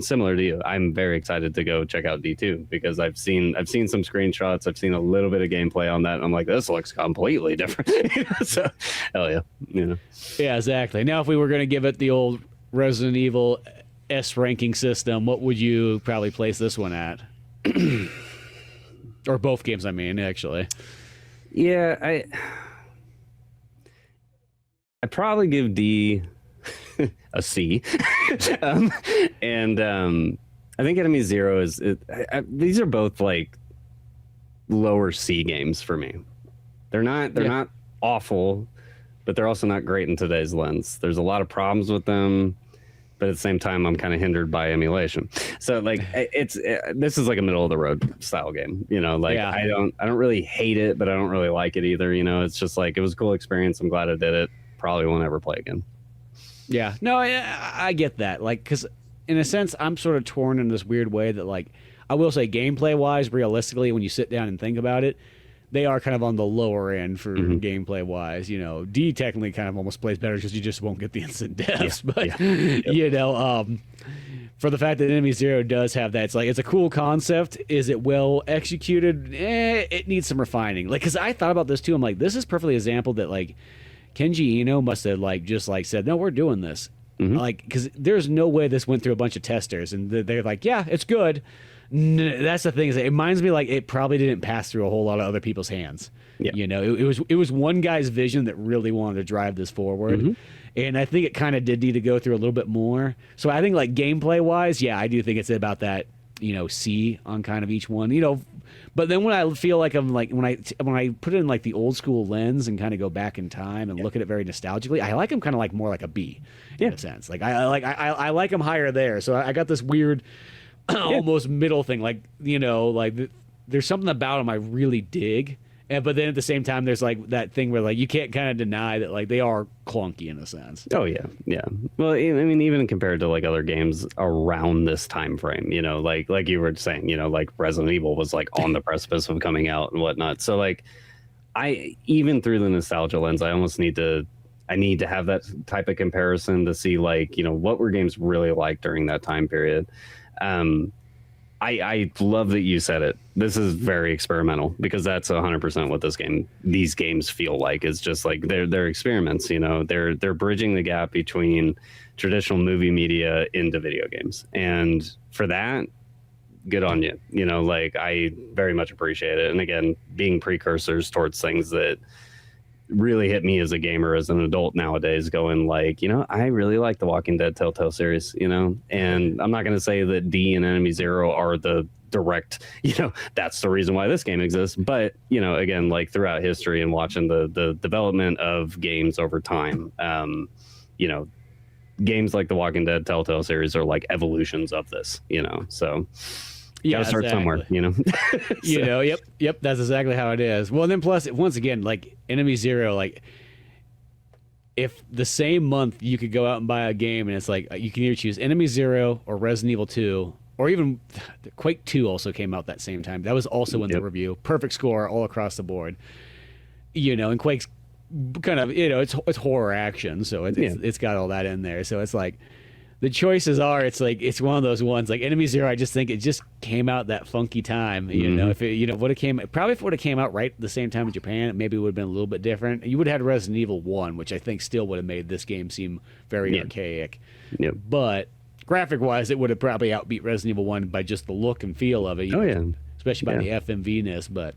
similar to you, I'm very excited to go check out D2 because I've seen some screenshots, I've seen a little bit of gameplay on that, and I'm like, this looks completely different. So, hell yeah, Yeah, exactly. Now, if we were going to give it the old Resident Evil S ranking system, what would you probably place this one at? Or both games, I mean, actually. Yeah, I'd probably give D a C. And I think Enemy Zero is... these are both, like, lower C games for me. They're not awful, but they're also not great in today's lens. There's a lot of problems with them, but at the same time, I'm kind of hindered by emulation. So like, this is like a middle of the road style game, like I don't really hate it, but I don't really like it either. It's just like, it was a cool experience. I'm glad I did it. Probably won't ever play again. Yeah, no, I get that. Like, cause in a sense, I'm sort of torn in this weird way that like, I will say gameplay wise, realistically, when you sit down and think about it, they are kind of on the lower end for gameplay wise. D technically kind of almost plays better because you just won't get the instant deaths. Yeah. But for the fact that Enemy Zero does have that, it's a cool concept. Is it well executed? It needs some refining. Like, because I thought about this too. I'm like, this is perfectly example that like Kenji Eno must have like just like said, no, we're doing this. Like, because there's no way this went through a bunch of testers and they're like, yeah, it's good. That's the thing, is it reminds me like it probably didn't pass through a whole lot of other people's hands. Yeah. It was one guy's vision that really wanted to drive this forward. And I think it kind of did need to go through a little bit more. So I think like gameplay wise, yeah, I do think it's about that, C on kind of each one, but then when I feel like I'm like, when I put it in like the old school lens and kind of go back in time and look at it very nostalgically, I like them kind of like more like a B in a sense. Like I like them higher there. So I got this weird, almost middle thing, like there's something about them I really dig, but then at the same time there's like that thing where like you can't kind of deny that like they are clunky in a sense. Oh yeah. Well, I mean, even compared to like other games around this time frame, like you were saying, like Resident Evil was like on the precipice of coming out and whatnot. So like, I even through the nostalgia lens, I almost need to have that type of comparison to see like what were games really like during that time period. I love that you said it. This is very experimental because that's 100% what these games feel like. It's just like they're experiments. They're bridging the gap between traditional movie media into video games, and for that, good on you. Like I very much appreciate it. And again, being precursors towards things that really hit me as a gamer, as an adult nowadays, going like, I really like the Walking Dead Telltale series, and I'm not going to say that D and Enemy Zero are the direct, that's the reason why this game exists. But, again, like throughout history and watching the development of games over time, games like the Walking Dead Telltale series are like evolutions of this, so... Yeah, gotta start somewhere, Yep, that's exactly how it is. Well, and then plus, once again, like Enemy Zero, like if the same month you could go out and buy a game and it's like you can either choose Enemy Zero or Resident Evil 2, or even Quake 2 also came out that same time. That was also in the review. Perfect score all across the board. And Quake's kind of, it's horror action, so it's got all that in there. So it's like, the choices are, it's like, it's one of those ones like Enemy Zero. I just think it just came out that funky time, if it, would have came, probably if it would have came out right at the same time in Japan, it maybe would have been a little bit different. You would have had Resident Evil 1, which I think still would have made this game seem very archaic. Yep. But graphic wise, it would have probably outbeat Resident Evil 1 by just the look and feel of it. Especially by the FMV-ness, but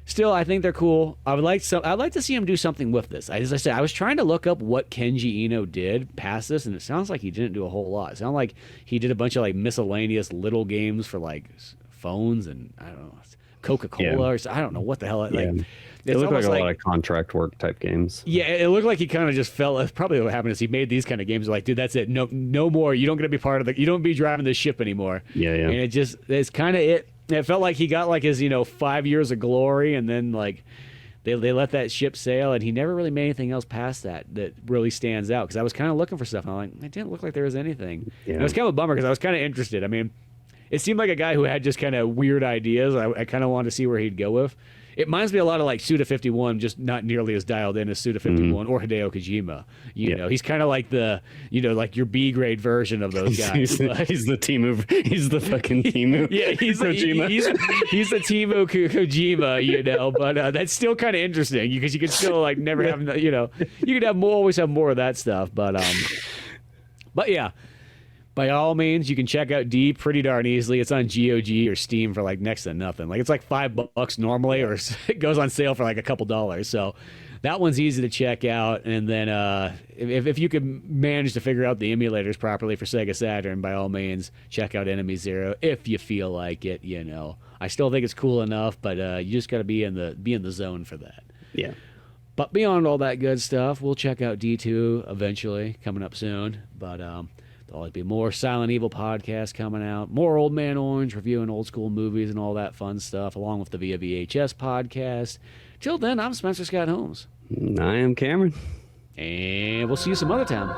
still, I think they're cool. I'd like to see him do something with this. As I said, I was trying to look up what Kenji Eno did past this, and it sounds like he didn't do a whole lot. It sounds like he did a bunch of like miscellaneous little games for like phones and I don't know, Coca-Cola or I don't know what the hell. Like, it looked like a lot of contract work type games. Yeah, it looked like he kind of just felt. Probably what happened is he made these kind of games like, dude, that's it. No more. You don't get to be part of you don't be driving this ship anymore. Yeah. And it's kind of it. It felt like he got like his 5 years of glory, and then like they let that ship sail, and he never really made anything else past that really stands out. Because I was kind of looking for stuff, and I'm like, it didn't look like there was anything. Yeah. And it was kind of a bummer because I was kind of interested. I mean, it seemed like a guy who had just kind of weird ideas. I kind of wanted to see where he'd go with. It reminds me a lot of like Suda 51, just not nearly as dialed in as Suda 51 or Hideo Kojima. You know, he's kind of like the, you know, like your B grade version of those guys. He's the Timu. He's the fucking Timu. Yeah, he's Kojima. He's the Timu Kojima, you know. But that's still kind of interesting because you can still like never have, you know, you could have more, always have more of that stuff. But yeah. By all means, you can check out D pretty darn easily. It's on GOG or Steam for like next to nothing. Like it's like $5 normally, or it goes on sale for like a couple dollars. So that one's easy to check out. And then if you can manage to figure out the emulators properly for Sega Saturn, by all means, check out Enemy Zero if you feel like it. You know, I still think it's cool enough, but you just got to be in the zone for that. Yeah. But beyond all that good stuff, we'll check out D2 eventually, coming up soon. But there'll always be more Silent Evil podcasts coming out, more Old Man Orange reviewing old school movies and all that fun stuff, along with the Via VHS podcast. Till then, I'm Spencer Scott Holmes. I am Cameron. And we'll see you some other time.